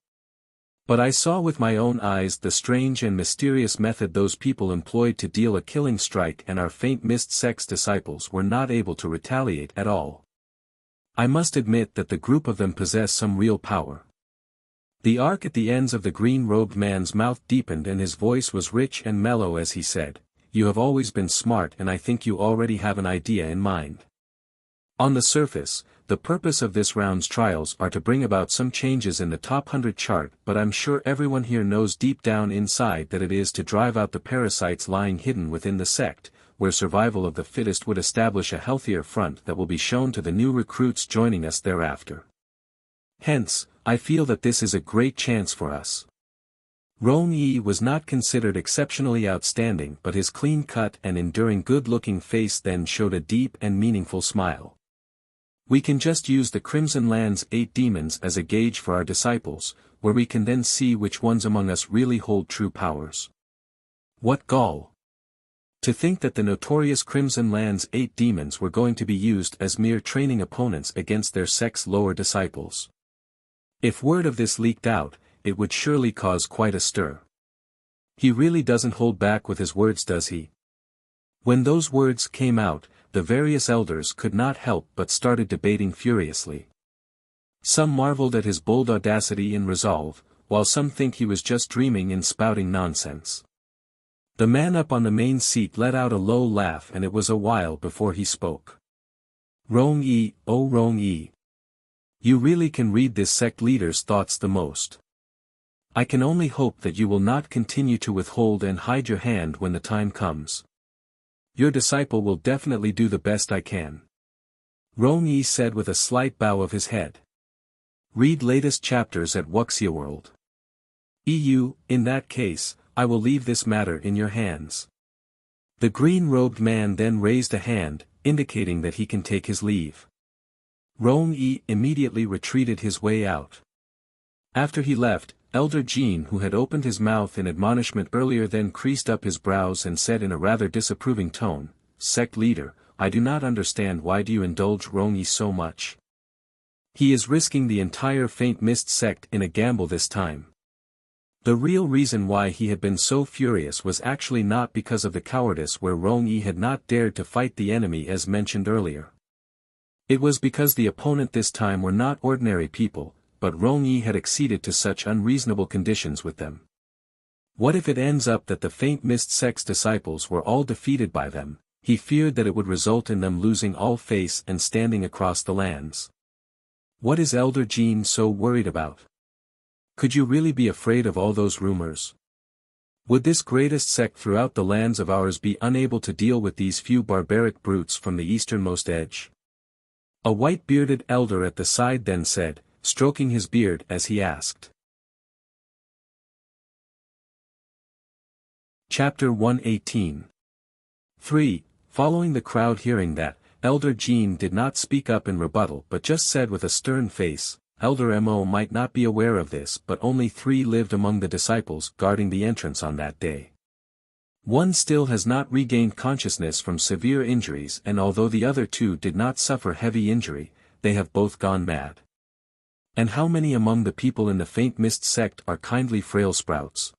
But I saw with my own eyes the strange and mysterious method those people employed to deal a killing strike, and our faint mist sect's disciples were not able to retaliate at all. I must admit that the group of them possess some real power. The arc at the ends of the green-robed man's mouth deepened and his voice was rich and mellow as he said, "You have always been smart and I think you already have an idea in mind. On the surface, the purpose of this round's trials are to bring about some changes in the top 100 chart, but I'm sure everyone here knows deep down inside that it is to drive out the parasites lying hidden within the sect, where survival of the fittest would establish a healthier front that will be shown to the new recruits joining us thereafter. Hence, I feel that this is a great chance for us." Rong Yi was not considered exceptionally outstanding, but his clean-cut and enduring good-looking face then showed a deep and meaningful smile. We can just use the Crimson Land's 8 demons as a gauge for our disciples, where we can then see which ones among us really hold true powers. What gall! To think that the notorious Crimson Land's 8 demons were going to be used as mere training opponents against their sect's lower disciples. If word of this leaked out, it would surely cause quite a stir. He really doesn't hold back with his words, does he? When those words came out, the various elders could not help but started debating furiously. Some marveled at his bold audacity and resolve, while some think he was just dreaming and spouting nonsense. The man up on the main seat let out a low laugh and it was a while before he spoke. "Rong Yi, oh Rong Yi. You really can read this sect leader's thoughts the most. I can only hope that you will not continue to withhold and hide your hand when the time comes. Your disciple will definitely do the best I can." Rong Yi said with a slight bow of his head. Read latest chapters at Wuxia World. EU, in that case, I will leave this matter in your hands. The green-robed man then raised a hand, indicating that he can take his leave. Rong Yi immediately retreated his way out. After he left, Elder Jean, who had opened his mouth in admonishment earlier, then creased up his brows and said in a rather disapproving tone, "Sect leader, I do not understand why do you indulge Rong Yi so much? He is risking the entire Faint Mist sect in a gamble this time." The real reason why he had been so furious was actually not because of the cowardice where Rong Yi had not dared to fight the enemy as mentioned earlier. It was because the opponent this time were not ordinary people, but Rong Yi had acceded to such unreasonable conditions with them. What if it ends up that the Faint Mist sect's disciples were all defeated by them? He feared that it would result in them losing all face and standing across the lands. What is Elder Jean so worried about? Could you really be afraid of all those rumors? Would this greatest sect throughout the lands of ours be unable to deal with these few barbaric brutes from the easternmost edge? A white-bearded elder at the side then said, stroking his beard as he asked. Chapter 118. 3. Following the crowd hearing that, Elder Jean did not speak up in rebuttal but just said with a stern face, Elder Mo might not be aware of this but only 3 lived among the disciples guarding the entrance on that day. One still has not regained consciousness from severe injuries, and although the other 2 did not suffer heavy injury, they have both gone mad. And how many among the people in the Faint Mist sect are kindly frail sprouts?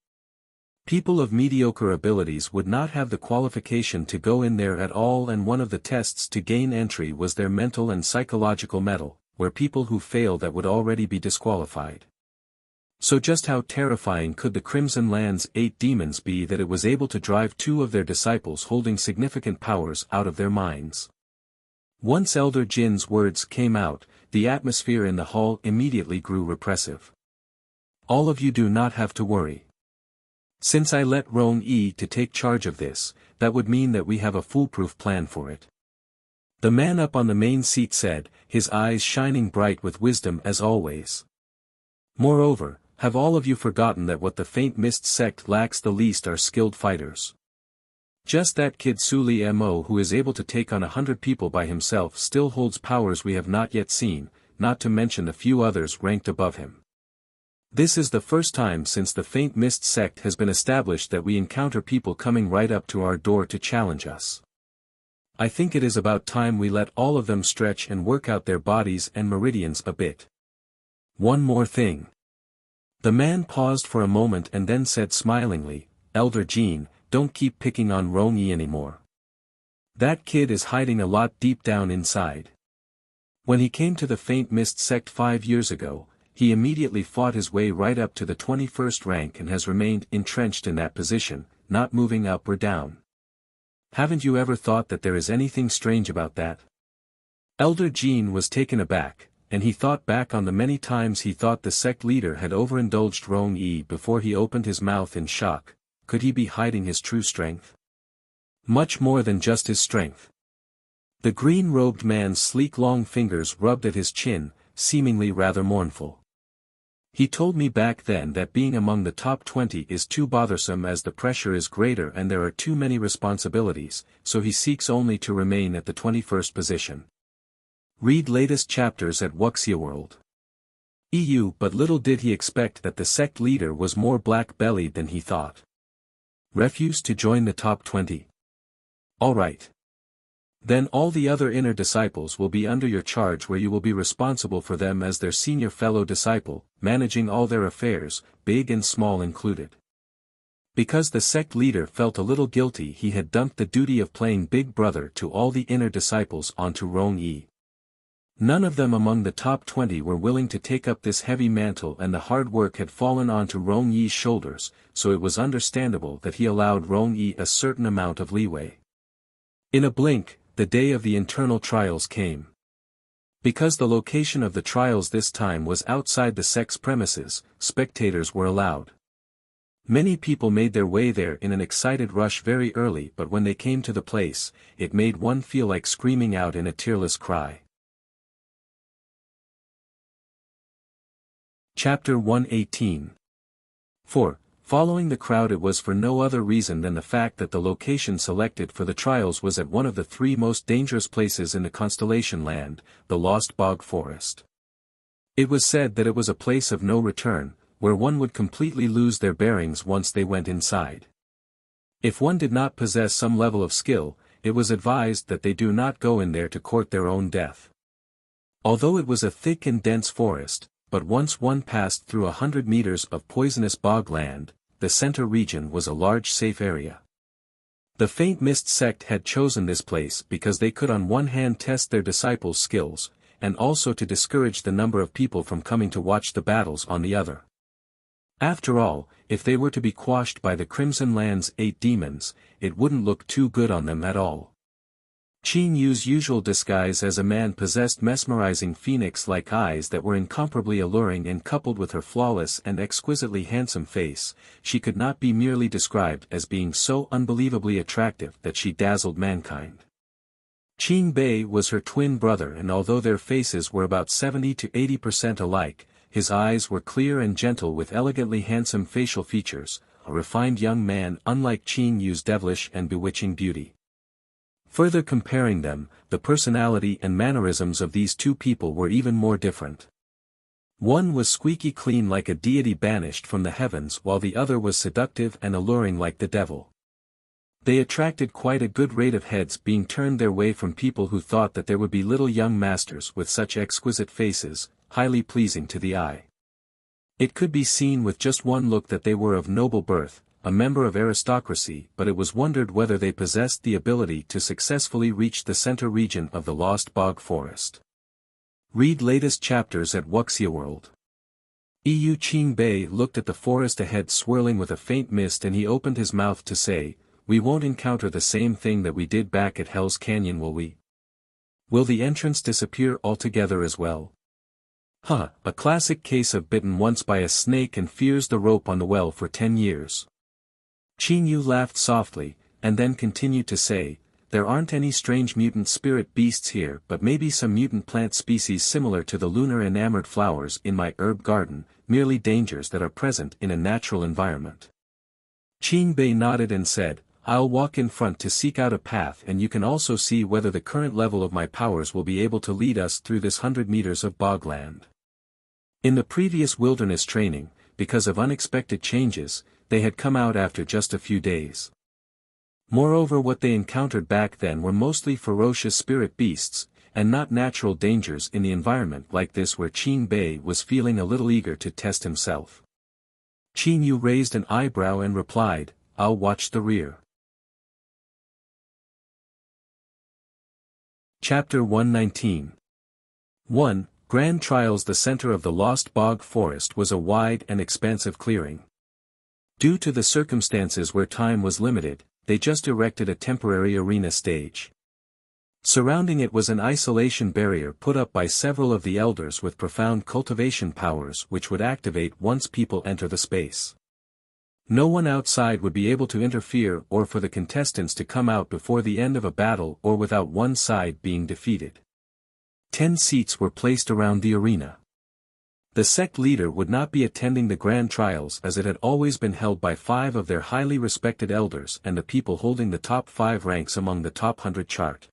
People of mediocre abilities would not have the qualification to go in there at all, and one of the tests to gain entry was their mental and psychological mettle, where people who failed that would already be disqualified. So just how terrifying could the Crimson Land's 8 demons be that it was able to drive 2 of their disciples holding significant powers out of their minds? Once Elder Jin's words came out, the atmosphere in the hall immediately grew repressive. All of you do not have to worry. Since I let Roan E to take charge of this, that would mean that we have a foolproof plan for it. The man up on the main seat said, his eyes shining bright with wisdom as always. Moreover, have all of you forgotten that what the Faint Mist sect lacks the least are skilled fighters? Just that kid Suli Mo, who is able to take on 100 people by himself, still holds powers we have not yet seen, not to mention the few others ranked above him. This is the first time since the Faint Mist sect has been established that we encounter people coming right up to our door to challenge us. I think it is about time we let all of them stretch and work out their bodies and meridians a bit. One more thing. The man paused for a moment and then said smilingly, Elder Jin, don't keep picking on Roan E anymore. That kid is hiding a lot deep down inside. When he came to the Faint Mist sect 5 years ago, he immediately fought his way right up to the 21st rank and has remained entrenched in that position, not moving up or down. Haven't you ever thought that there is anything strange about that? Elder Jin was taken aback, and he thought back on the many times he thought the sect leader had overindulged Roan E before he opened his mouth in shock. Could he be hiding his true strength? Much more than just his strength. The green-robed man's sleek long fingers rubbed at his chin, seemingly rather mournful. He told me back then that being among the top 20 is too bothersome as the pressure is greater and there are too many responsibilities, so he seeks only to remain at the 21st position. Read latest chapters at Wuxia World. EU. But little did he expect that the sect leader was more black-bellied than he thought. Refuse to join the top 20. Alright. Then all the other inner disciples will be under your charge, where you will be responsible for them as their senior fellow disciple, managing all their affairs, big and small included. Because the sect leader felt a little guilty, he had dumped the duty of playing big brother to all the inner disciples onto Roan E. None of them among the top 20 were willing to take up this heavy mantle, and the hard work had fallen onto Roan Yi's shoulders, so it was understandable that he allowed Roan Yi a certain amount of leeway. In a blink, the day of the internal trials came. Because the location of the trials this time was outside the sect's premises, spectators were allowed. Many people made their way there in an excited rush very early, but when they came to the place, it made one feel like screaming out in a tearless cry. Chapter 118. 4. Following the crowd, it was for no other reason than the fact that the location selected for the trials was at one of the 3 most dangerous places in the Constellation Land, the Lost Bog Forest. It was said that it was a place of no return, where one would completely lose their bearings once they went inside. If one did not possess some level of skill, it was advised that they do not go in there to court their own death. Although it was a thick and dense forest, but once one passed through 100 meters of poisonous bog land, the center region was a large safe area. The Faint Mist sect had chosen this place because they could on one hand test their disciples' skills, and also to discourage the number of people from coming to watch the battles on the other. After all, if they were to be quashed by the Crimson Land's 8 demons, it wouldn't look too good on them at all. Qin Yu's usual disguise as a man possessed mesmerizing phoenix-like eyes that were incomparably alluring, and coupled with her flawless and exquisitely handsome face, she could not be merely described as being so unbelievably attractive that she dazzled mankind. Qin Bei was her twin brother, and although their faces were about 70 to 80% alike, his eyes were clear and gentle with elegantly handsome facial features, a refined young man unlike Qin Yu's devilish and bewitching beauty. Further comparing them, the personality and mannerisms of these 2 people were even more different. One was squeaky clean like a deity banished from the heavens, while the other was seductive and alluring like the devil. They attracted quite a good rate of heads being turned their way from people who thought that there would be little young masters with such exquisite faces, highly pleasing to the eye. It could be seen with just one look that they were of noble birth, a member of aristocracy, but it was wondered whether they possessed the ability to successfully reach the center region of the Lost Bog Forest. Read latest chapters at Wuxia World. Yu Qingbei looked at the forest ahead swirling with a faint mist, and he opened his mouth to say, "We won't encounter the same thing that we did back at Hell's Canyon, will we? Will the entrance disappear altogether as well?" Huh, a classic case of bitten once by a snake and fears the rope on the well for 10 years. Qin Yu laughed softly, and then continued to say, "There aren't any strange mutant spirit beasts here, but maybe some mutant plant species similar to the lunar enamored flowers in my herb garden, merely dangers that are present in a natural environment." Qin Bei nodded and said, "I'll walk in front to seek out a path, and you can also see whether the current level of my powers will be able to lead us through this 100 meters of bogland." In the previous wilderness training, because of unexpected changes, they had come out after just a few days. Moreover, what they encountered back then were mostly ferocious spirit beasts, and not natural dangers in the environment like this where Qin Bei was feeling a little eager to test himself. Qin Yu raised an eyebrow and replied, "I'll watch the rear." Chapter 119. 1. Grand Trials. The center of the Lost Bog Forest was a wide and expansive clearing. Due to the circumstances where time was limited, they just erected a temporary arena stage. Surrounding it was an isolation barrier put up by several of the elders with profound cultivation powers which would activate once people enter the space. No one outside would be able to interfere or for the contestants to come out before the end of a battle or without one side being defeated. 10 seats were placed around the arena. The sect leader would not be attending the grand trials as it had always been held by 5 of their highly respected elders and the people holding the top 5 ranks among the top 100 chart.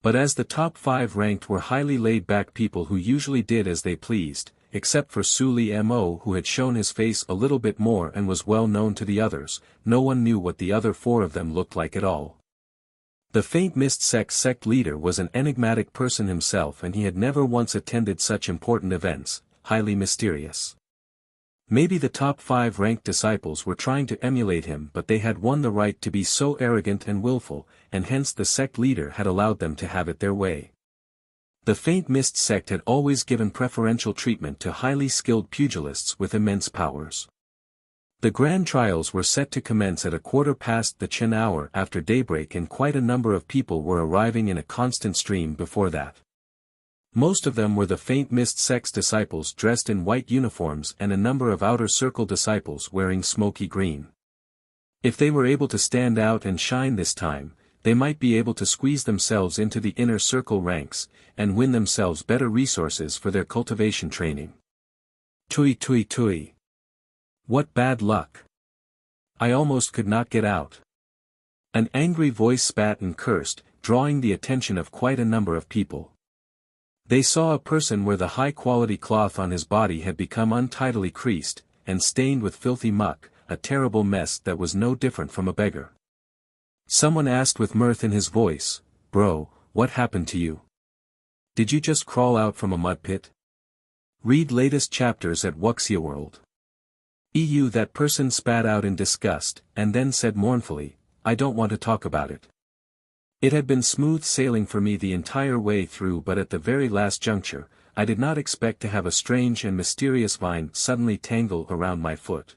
But as the top 5 ranked were highly laid-back people who usually did as they pleased, except for Suli Mo who had shown his face a little bit more and was well known to the others, no one knew what the other 4 of them looked like at all. The Faint Mist sect leader was an enigmatic person himself, and he had never once attended such important events, highly mysterious. Maybe the top 5 ranked disciples were trying to emulate him, but they had won the right to be so arrogant and willful, and hence the sect leader had allowed them to have it their way. The Faint Mist sect had always given preferential treatment to highly skilled pugilists with immense powers. The grand trials were set to commence at 1/4 the Chen hour after daybreak, and quite a number of people were arriving in a constant stream before that. Most of them were the Faint Mist sect's disciples dressed in white uniforms and a number of outer circle disciples wearing smoky green. If they were able to stand out and shine this time, they might be able to squeeze themselves into the inner circle ranks, and win themselves better resources for their cultivation training. Tui tui tui. What bad luck. I almost could not get out. An angry voice spat and cursed, drawing the attention of quite a number of people. They saw a person where the high-quality cloth on his body had become untidily creased, and stained with filthy muck, a terrible mess that was no different from a beggar. Someone asked with mirth in his voice, "Bro, what happened to you? Did you just crawl out from a mud pit?" Read latest chapters at Wuxia World. That person spat out in disgust, and then said mournfully, "I don't want to talk about it. It had been smooth sailing for me the entire way through, but at the very last juncture, I did not expect to have a strange and mysterious vine suddenly tangle around my foot.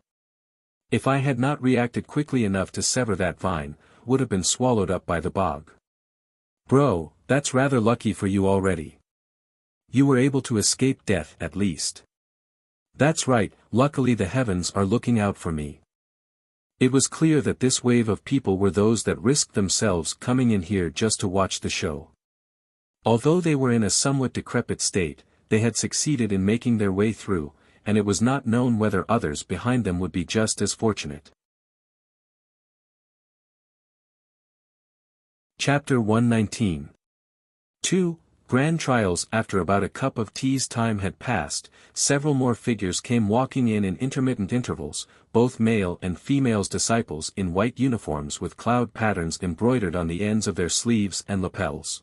If I had not reacted quickly enough to sever that vine, would have been swallowed up by the bog. Bro, that's rather lucky for you already. You were able to escape death at least." "That's right, luckily the heavens are looking out for me." It was clear that this wave of people were those that risked themselves coming in here just to watch the show. Although they were in a somewhat decrepit state, they had succeeded in making their way through, and it was not known whether others behind them would be just as fortunate. Chapter 119. 2. Grand Trials. After about a cup of tea's time had passed, several more figures came walking in intermittent intervals, both male and female disciples in white uniforms with cloud patterns embroidered on the ends of their sleeves and lapels.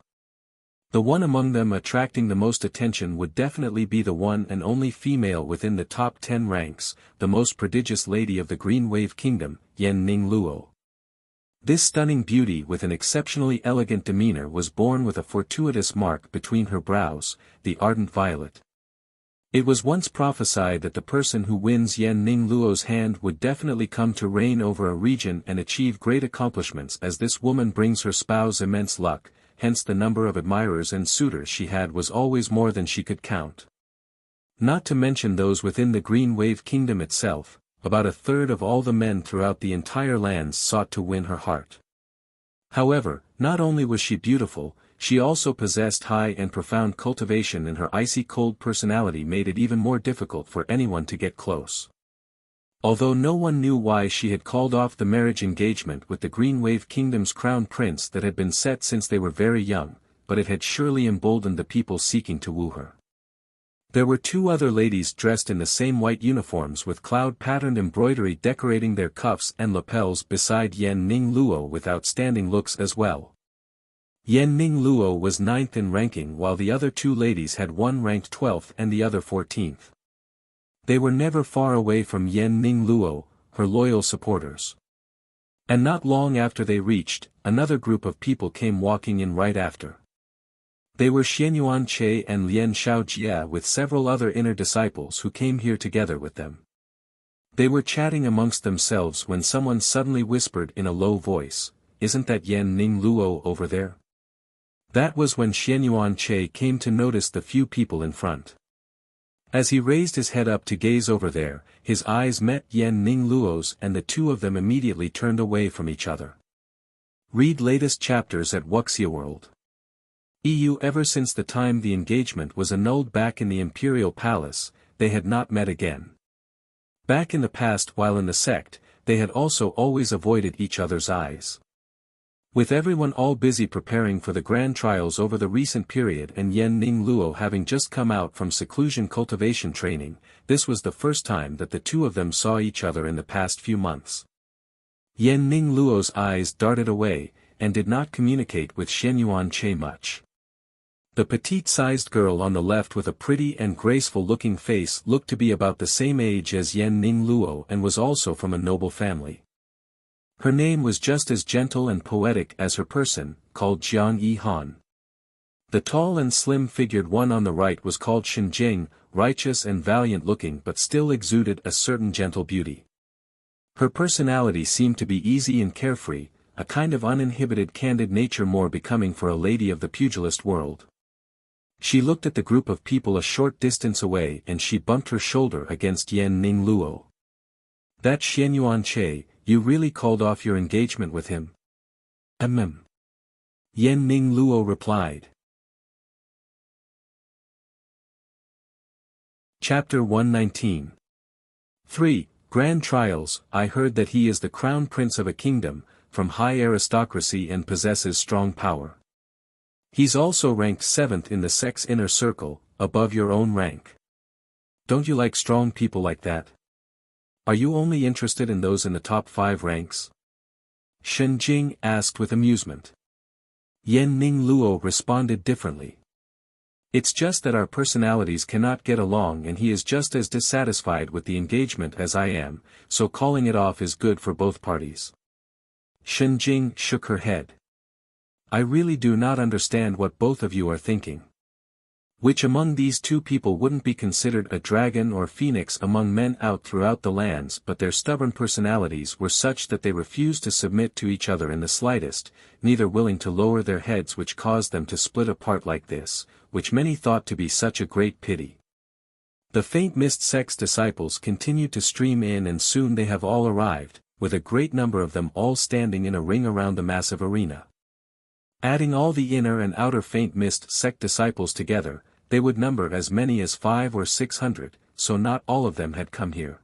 The one among them attracting the most attention would definitely be the one and only female within the top 10 ranks, the most prodigious lady of the Green Wave Kingdom, Yen Ning Luo. This stunning beauty with an exceptionally elegant demeanor was born with a fortuitous mark between her brows, the ardent violet. It was once prophesied that the person who wins Yen Ning Luo's hand would definitely come to reign over a region and achieve great accomplishments, as this woman brings her spouse immense luck, hence the number of admirers and suitors she had was always more than she could count. Not to mention those within the Green Wave Kingdom itself, about a third of all the men throughout the entire lands sought to win her heart. However, not only was she beautiful, she also possessed high and profound cultivation, and her icy cold personality made it even more difficult for anyone to get close. Although no one knew why she had called off the marriage engagement with the Green Wave Kingdom's crown prince that had been set since they were very young, but it had surely emboldened the people seeking to woo her. There were two other ladies dressed in the same white uniforms with cloud-patterned embroidery decorating their cuffs and lapels beside Yen Ning Luo with outstanding looks as well. Yen Ning Luo was 9th in ranking, while the other two ladies had one ranked 12th and the other 14th. They were never far away from Yen Ning Luo, her loyal supporters. And not long after they reached, another group of people came walking in right after. They were Xianyuan Che and Lian Shaojia with several other inner disciples who came here together with them. They were chatting amongst themselves when someone suddenly whispered in a low voice, "Isn't that Yen Ning Luo over there?" That was when Xianyuan Che came to notice the few people in front. As he raised his head up to gaze over there, his eyes met Yen Ning Luo's, and the two of them immediately turned away from each other. Read latest chapters at Wuxia World. EU. Ever since the time the engagement was annulled back in the Imperial Palace, they had not met again. Back in the past, while in the sect, they had also always avoided each other's eyes. With everyone all busy preparing for the grand trials over the recent period and Yen Ning Luo having just come out from seclusion cultivation training, this was the first time that the two of them saw each other in the past few months. Yen Ning Luo's eyes darted away, and did not communicate with Xianyuan Che much. The petite-sized girl on the left with a pretty and graceful-looking face looked to be about the same age as Yen Ning Luo and was also from a noble family. Her name was just as gentle and poetic as her person, called Jiang Yi Han. The tall and slim-figured one on the right was called Shenjing, righteous and valiant-looking but still exuded a certain gentle beauty. Her personality seemed to be easy and carefree, a kind of uninhibited candid nature more becoming for a lady of the pugilist world. She looked at the group of people a short distance away and she bumped her shoulder against Yen Ning Luo. "That Xianyuan Che, you really called off your engagement with him?" Yen Ning Luo replied. Chapter 119. 3. Grand Trials. I heard that he is the crown prince of a kingdom, from high aristocracy and possesses strong power. He's also ranked 7th in the sect's inner circle, above your own rank. Don't you like strong people like that? Are you only interested in those in the top 5 ranks? Shen Jing asked with amusement. Yen Ning Luo responded differently. It's just that our personalities cannot get along and he is just as dissatisfied with the engagement as I am, so calling it off is good for both parties. Shen Jing shook her head. I really do not understand what both of you are thinking. Which among these two people wouldn't be considered a dragon or phoenix among men out throughout the lands, but their stubborn personalities were such that they refused to submit to each other in the slightest, neither willing to lower their heads, which caused them to split apart like this, which many thought to be such a great pity. The faint mist sect's disciples continued to stream in and soon they have all arrived, with a great number of them all standing in a ring around the massive arena. Adding all the inner and outer faint mist sect disciples together, they would number as many as 500 or 600, so not all of them had come here.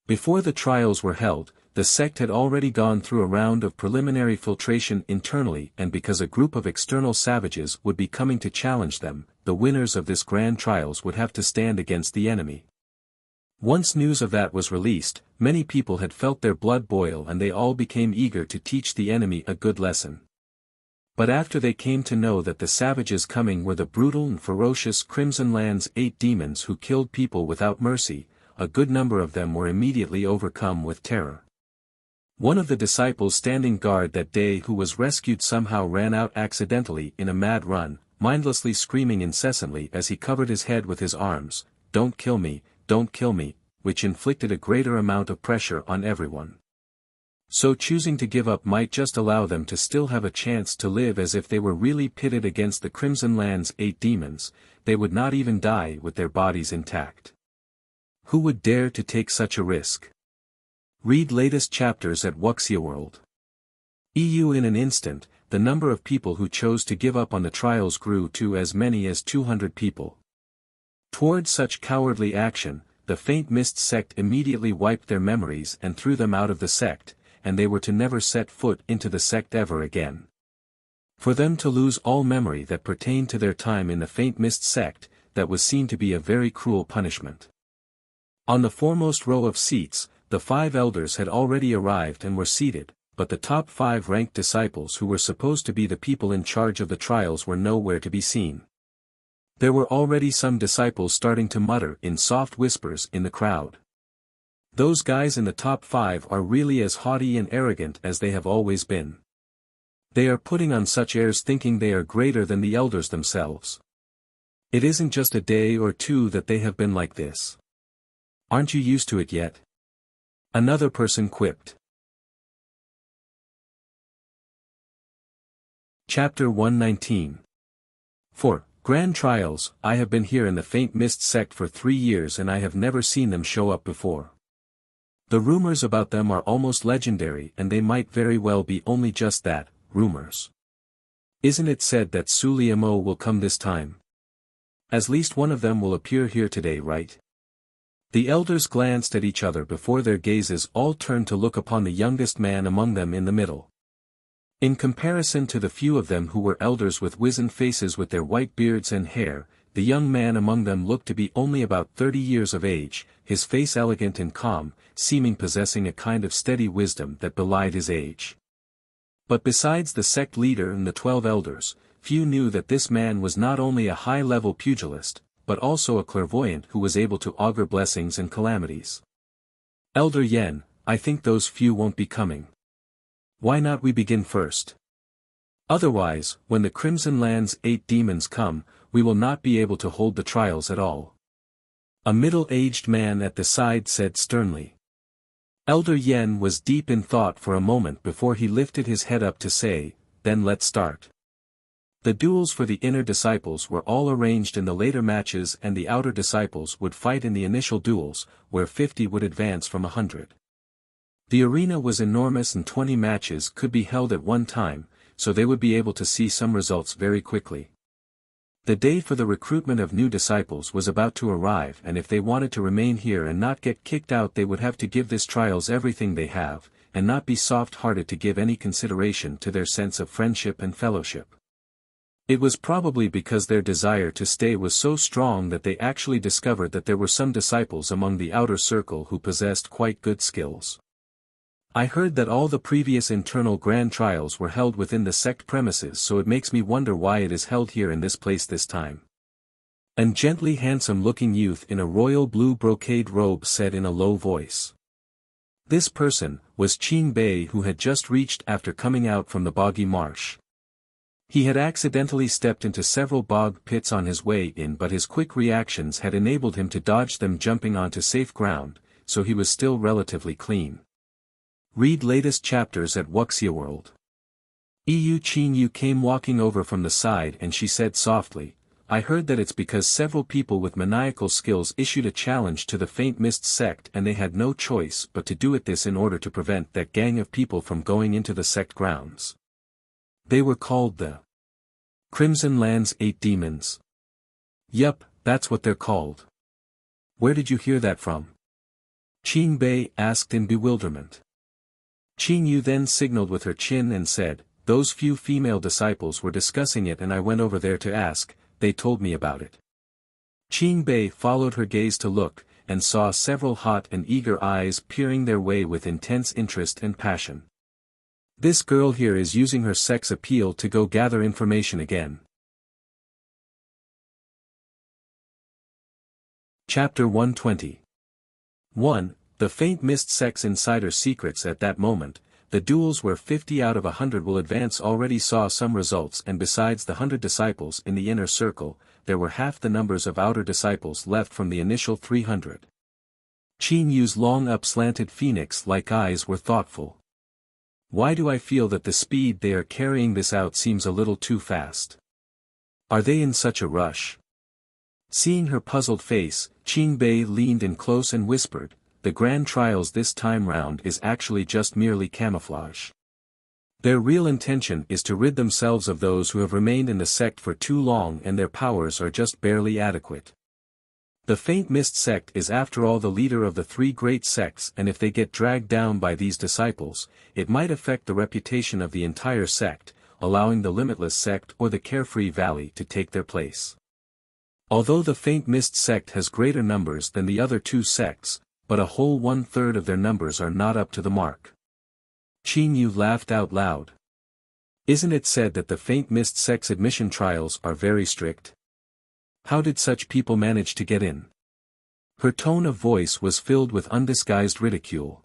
Before the trials were held, the sect had already gone through a round of preliminary filtration internally, and because a group of external savages would be coming to challenge them, the winners of this grand trials would have to stand against the enemy. Once news of that was released, many people had felt their blood boil and they all became eager to teach the enemy a good lesson. But after they came to know that the savages coming were the brutal and ferocious Crimson Land's 8 demons who killed people without mercy, a good number of them were immediately overcome with terror. One of the disciples standing guard that day who was rescued somehow ran out accidentally in a mad run, mindlessly screaming incessantly as he covered his head with his arms, "Don't kill me, don't kill me," which inflicted a greater amount of pressure on everyone. So choosing to give up might just allow them to still have a chance to live as if they were really pitted against the Crimson Land's 8 demons, they would not even die with their bodies intact. Who would dare to take such a risk? Read latest chapters at Wuxia World. EU. In an instant, the number of people who chose to give up on the trials grew to as many as 200 people. Toward such cowardly action, the Faint Mist sect immediately wiped their memories and threw them out of the sect, and they were to never set foot into the sect ever again. For them to lose all memory that pertained to their time in the Faint Mist sect, that was seen to be a very cruel punishment. On the foremost row of seats, the 5 elders had already arrived and were seated, but the top 5 ranked disciples who were supposed to be the people in charge of the trials were nowhere to be seen. There were already some disciples starting to mutter in soft whispers in the crowd. Those guys in the top 5 are really as haughty and arrogant as they have always been. They are putting on such airs thinking they are greater than the elders themselves. It isn't just a day or two that they have been like this. Aren't you used to it yet? Another person quipped. Chapter 119. For Grand Trials, I have been here in the Faint Mist sect for 3 years and I have never seen them show up before. The rumors about them are almost legendary and they might very well be only just that, rumors. Isn't it said that Suliamo will come this time? At least one of them will appear here today, right? The elders glanced at each other before their gazes all turned to look upon the youngest man among them in the middle. In comparison to the few of them who were elders with wizened faces with their white beards and hair, the young man among them looked to be only about 30 years of age, his face elegant and calm, seeming possessing a kind of steady wisdom that belied his age. But besides the sect leader and the 12 elders, few knew that this man was not only a high-level pugilist, but also a clairvoyant who was able to augur blessings and calamities. Elder Yen, I think those few won't be coming. Why not we begin first? Otherwise, when the Crimson Land's 8 demons come, we will not be able to hold the trials at all. A middle-aged man at the side said sternly. Elder Yen was deep in thought for a moment before he lifted his head up to say, "Then let's start." The duels for the inner disciples were all arranged in the later matches and the outer disciples would fight in the initial duels, where 50 would advance from 100. The arena was enormous and 20 matches could be held at one time, so they would be able to see some results very quickly. The day for the recruitment of new disciples was about to arrive and if they wanted to remain here and not get kicked out they would have to give this trials everything they have, and not be soft-hearted to give any consideration to their sense of friendship and fellowship. It was probably because their desire to stay was so strong that they actually discovered that there were some disciples among the outer circle who possessed quite good skills. I heard that all the previous internal grand trials were held within the sect premises, so it makes me wonder why it is held here in this place this time. An gently handsome-looking youth in a royal blue brocade robe said in a low voice. This person was Qing Bei, who had just reached after coming out from the boggy marsh. He had accidentally stepped into several bog pits on his way in, but his quick reactions had enabled him to dodge them jumping onto safe ground, so he was still relatively clean. Read latest chapters at Wuxia World. Qing Yu came walking over from the side and she said softly, I heard that it's because several people with maniacal skills issued a challenge to the Faint Mist sect and they had no choice but to do it this in order to prevent that gang of people from going into the sect grounds. They were called the Crimson Land's 8 demons. Yup, that's what they're called. Where did you hear that from? Qing Bei asked in bewilderment. Qing Yu then signaled with her chin and said, those few female disciples were discussing it and I went over there to ask, they told me about it. Qing Bei followed her gaze to look, and saw several hot and eager eyes peering their way with intense interest and passion. This girl here is using her sex appeal to go gather information again. Chapter 120. 1. The Faint Mist sect's insider secrets. At that moment, the duels where 50 out of 100 will advance already saw some results, and besides the 100 disciples in the inner circle, there were half the numbers of outer disciples left from the initial 300. Qin Yu's long up-slanted phoenix-like eyes were thoughtful. Why do I feel that the speed they are carrying this out seems a little too fast? Are they in such a rush? Seeing her puzzled face, Qin Bei leaned in close and whispered, "The grand trials this time round is actually just merely camouflage. Their real intention is to rid themselves of those who have remained in the sect for too long, and their powers are just barely adequate. The Faint Mist sect is after all the leader of the three great sects, and if they get dragged down by these disciples, it might affect the reputation of the entire sect, allowing the Limitless sect or the Carefree Valley to take their place. Although the Faint Mist sect has greater numbers than the other two sects, but a whole 1/3 of their numbers are not up to the mark." Qin Yu laughed out loud. "Isn't it said that the Faint Mist sect's admission trials are very strict? How did such people manage to get in?" Her tone of voice was filled with undisguised ridicule.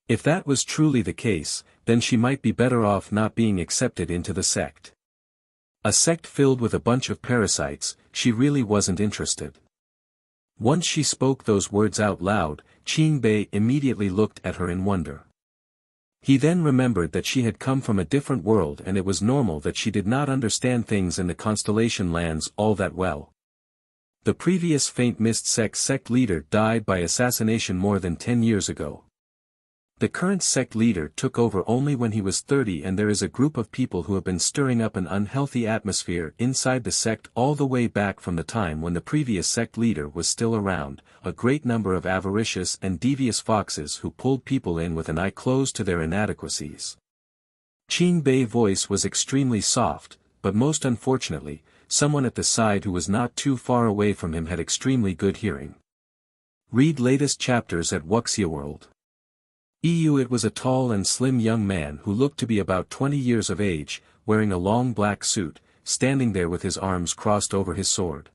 If that was truly the case, then she might be better off not being accepted into the sect. A sect filled with a bunch of parasites, she really wasn't interested. Once she spoke those words out loud, Qin Bei immediately looked at her in wonder. He then remembered that she had come from a different world, and it was normal that she did not understand things in the constellation lands all that well. The previous Faint Mist sect leader died by assassination more than 10 years ago. The current sect leader took over only when he was 30, and there is a group of people who have been stirring up an unhealthy atmosphere inside the sect all the way back from the time when the previous sect leader was still around, a great number of avaricious and devious foxes who pulled people in with an eye closed to their inadequacies. Qin Bei's voice was extremely soft, but most unfortunately, someone at the side who was not too far away from him had extremely good hearing. Read latest chapters at Wuxia World. It was a tall and slim young man who looked to be about 20 years of age, wearing a long black suit, standing there with his arms crossed over his sword.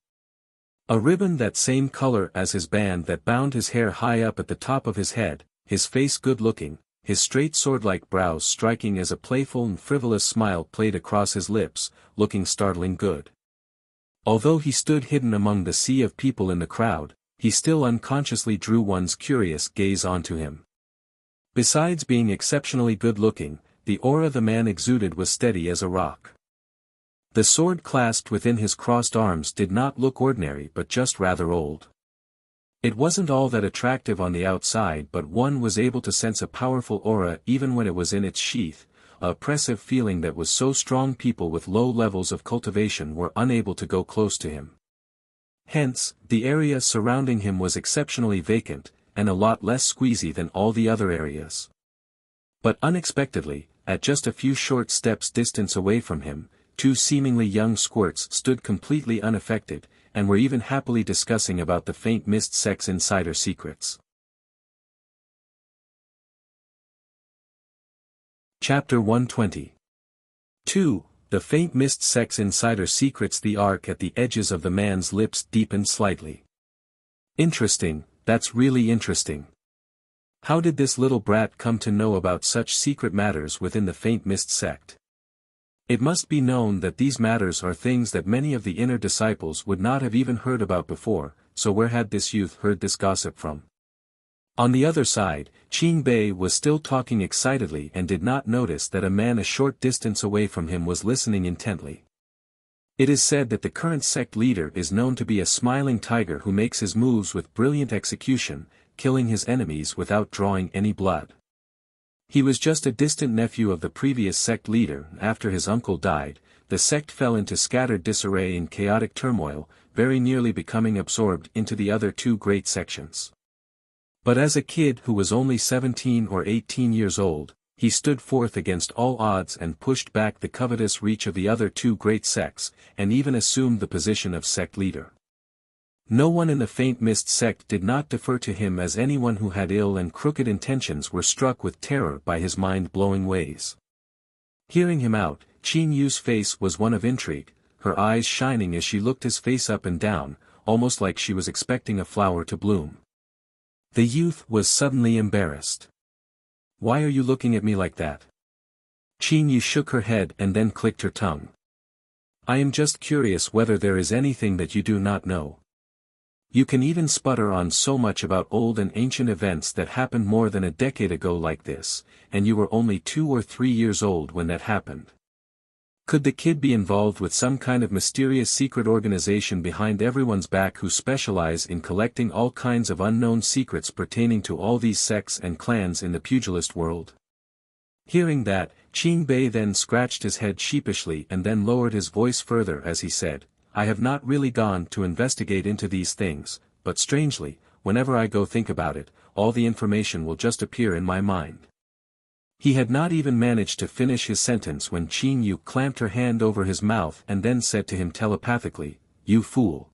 A ribbon that same color as his band that bound his hair high up at the top of his head, his face good-looking, his straight sword-like brows striking as a playful and frivolous smile played across his lips, looking startling good. Although he stood hidden among the sea of people in the crowd, he still unconsciously drew one's curious gaze onto him. Besides being exceptionally good-looking, the aura the man exuded was steady as a rock. The sword clasped within his crossed arms did not look ordinary but just rather old. It wasn't all that attractive on the outside, but one was able to sense a powerful aura even when it was in its sheath, a oppressive feeling that was so strong people with low levels of cultivation were unable to go close to him. Hence, the area surrounding him was exceptionally vacant, and a lot less squeezy than all the other areas. But unexpectedly, at just a few short steps distance away from him, two seemingly young squirts stood completely unaffected, and were even happily discussing about the Faint Mist sect's insider secrets. Chapter 120. 2. The Faint Mist sect's insider secrets. The arc at the edges of the man's lips deepened slightly. Interesting. That's really interesting. How did this little brat come to know about such secret matters within the Faint Mist sect? It must be known that these matters are things that many of the inner disciples would not have even heard about before, so where had this youth heard this gossip from? On the other side, Qin Bei was still talking excitedly and did not notice that a man a short distance away from him was listening intently. It is said that the current sect leader is known to be a smiling tiger who makes his moves with brilliant execution, killing his enemies without drawing any blood. He was just a distant nephew of the previous sect leader. After his uncle died, the sect fell into scattered disarray and chaotic turmoil, very nearly becoming absorbed into the other two great sections. But as a kid who was only 17 or 18 years old, he stood forth against all odds and pushed back the covetous reach of the other two great sects, and even assumed the position of sect leader. No one in the Faint Mist sect did not defer to him, as anyone who had ill and crooked intentions were struck with terror by his mind-blowing ways. Hearing him out, Qin Yu's face was one of intrigue, her eyes shining as she looked his face up and down, almost like she was expecting a flower to bloom. The youth was suddenly embarrassed. Why are you looking at me like that? Qin Yu shook her head and then clicked her tongue. I am just curious whether there is anything that you do not know. You can even sputter on so much about old and ancient events that happened more than a decade ago like this, and you were only 2 or 3 years old when that happened. Could the kid be involved with some kind of mysterious secret organization behind everyone's back who specialize in collecting all kinds of unknown secrets pertaining to all these sects and clans in the pugilist world? Hearing that, Qin Bei then scratched his head sheepishly and then lowered his voice further as he said, I have not really gone to investigate into these things, but strangely, whenever I go think about it, all the information will just appear in my mind. He had not even managed to finish his sentence when Qin Yu clamped her hand over his mouth and then said to him telepathically, You fool.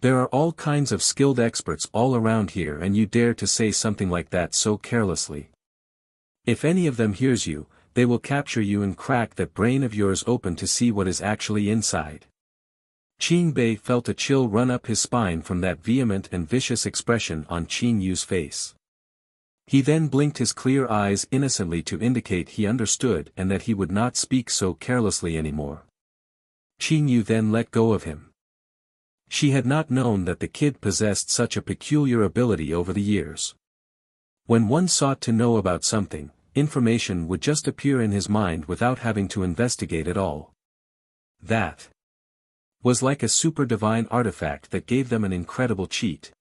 There are all kinds of skilled experts all around here and you dare to say something like that so carelessly. If any of them hears you, they will capture you and crack that brain of yours open to see what is actually inside. Qin Bei felt a chill run up his spine from that vehement and vicious expression on Qin Yu's face. He then blinked his clear eyes innocently to indicate he understood and that he would not speak so carelessly anymore. Qin Yu then let go of him. She had not known that the kid possessed such a peculiar ability over the years. When one sought to know about something, information would just appear in his mind without having to investigate at all. That was like a super divine artifact that gave them an incredible cheat.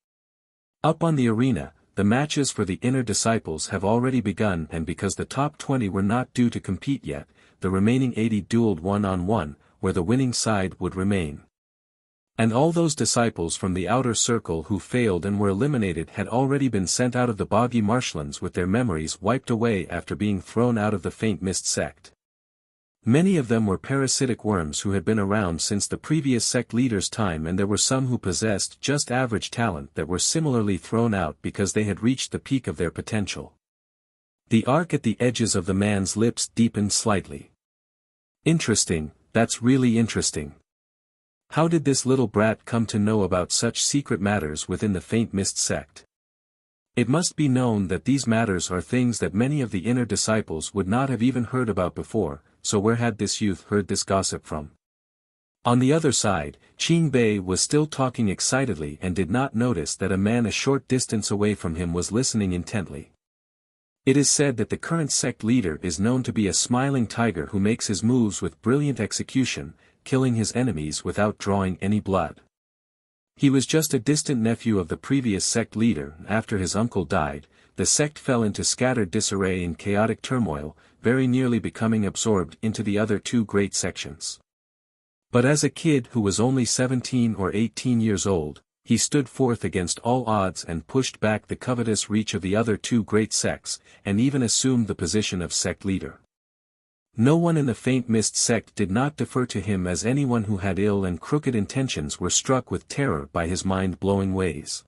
Up on the arena, the matches for the inner disciples have already begun, and because the top 20 were not due to compete yet, the remaining 80 dueled one-on-one, where the winning side would remain. And all those disciples from the outer circle who failed and were eliminated had already been sent out of the boggy marshlands with their memories wiped away after being thrown out of the Faint Mist sect. Many of them were parasitic worms who had been around since the previous sect leader's time, and there were some who possessed just average talent that were similarly thrown out because they had reached the peak of their potential. The arc at the edges of the man's lips deepened slightly. Interesting, that's really interesting. How did this little brat come to know about such secret matters within the Faint Mist sect? It must be known that these matters are things that many of the inner disciples would not have even heard about before, so where had this youth heard this gossip from? On the other side, Qin Bei was still talking excitedly and did not notice that a man a short distance away from him was listening intently. It is said that the current sect leader is known to be a smiling tiger who makes his moves with brilliant execution, killing his enemies without drawing any blood. He was just a distant nephew of the previous sect leader, and after his uncle died, the sect fell into scattered disarray and chaotic turmoil, very nearly becoming absorbed into the other 2 great sections. But as a kid who was only 17 or 18 years old, he stood forth against all odds and pushed back the covetous reach of the other 2 great sects, and even assumed the position of sect leader. No one in the Faint Mist sect did not defer to him, as anyone who had ill and crooked intentions were struck with terror by his mind-blowing ways.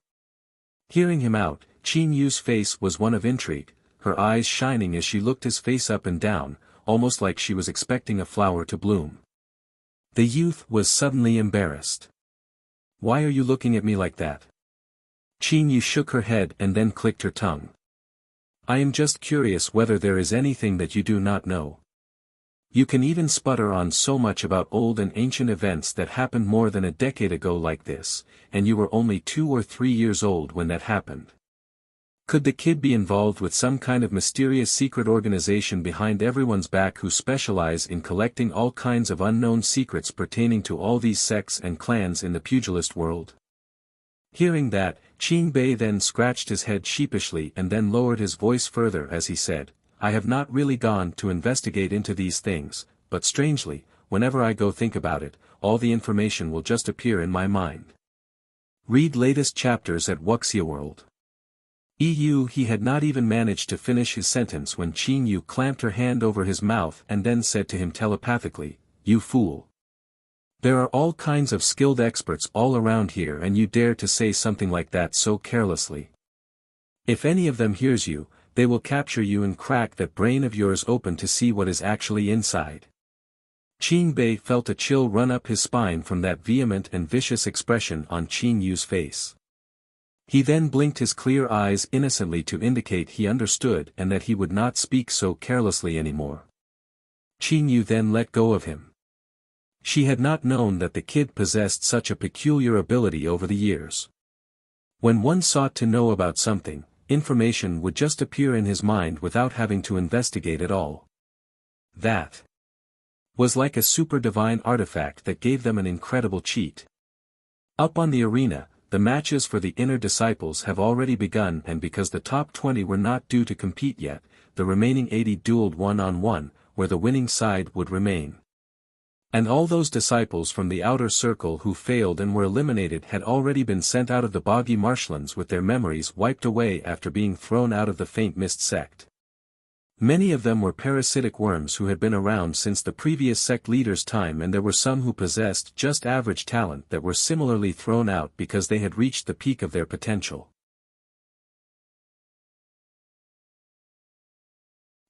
Hearing him out, Qin Yu's face was one of intrigue, her eyes shining as she looked his face up and down, almost like she was expecting a flower to bloom. The youth was suddenly embarrassed. Why are you looking at me like that? Qin Yu shook her head and then clicked her tongue. I am just curious whether there is anything that you do not know. You can even sputter on so much about old and ancient events that happened more than a decade ago like this, and you were only 2 or 3 years old when that happened. Could the kid be involved with some kind of mysterious secret organization behind everyone's back who specialize in collecting all kinds of unknown secrets pertaining to all these sects and clans in the pugilist world? Hearing that, Qin Bei then scratched his head sheepishly and then lowered his voice further as he said, I have not really gone to investigate into these things, but strangely, whenever I go think about it, all the information will just appear in my mind. Read latest chapters at Wuxia World. He had not even managed to finish his sentence when Qin Yu clamped her hand over his mouth and then said to him telepathically, You fool. There are all kinds of skilled experts all around here and you dare to say something like that so carelessly. If any of them hears you, they will capture you and crack that brain of yours open to see what is actually inside. Qin Bei felt a chill run up his spine from that vehement and vicious expression on Qin Yu's face. He then blinked his clear eyes innocently to indicate he understood and that he would not speak so carelessly anymore. Qin Yu then let go of him. She had not known that the kid possessed such a peculiar ability over the years. When one sought to know about something, information would just appear in his mind without having to investigate at all. That was like a super divine artifact that gave them an incredible cheat. Up on the arena, the matches for the inner disciples have already begun, and because the top 20 were not due to compete yet, the remaining 80 dueled one-on-one, where the winning side would remain. And all those disciples from the outer circle who failed and were eliminated had already been sent out of the boggy marshlands with their memories wiped away after being thrown out of the Faint Mist sect. Many of them were parasitic worms who had been around since the previous sect leader's time, and there were some who possessed just average talent that were similarly thrown out because they had reached the peak of their potential.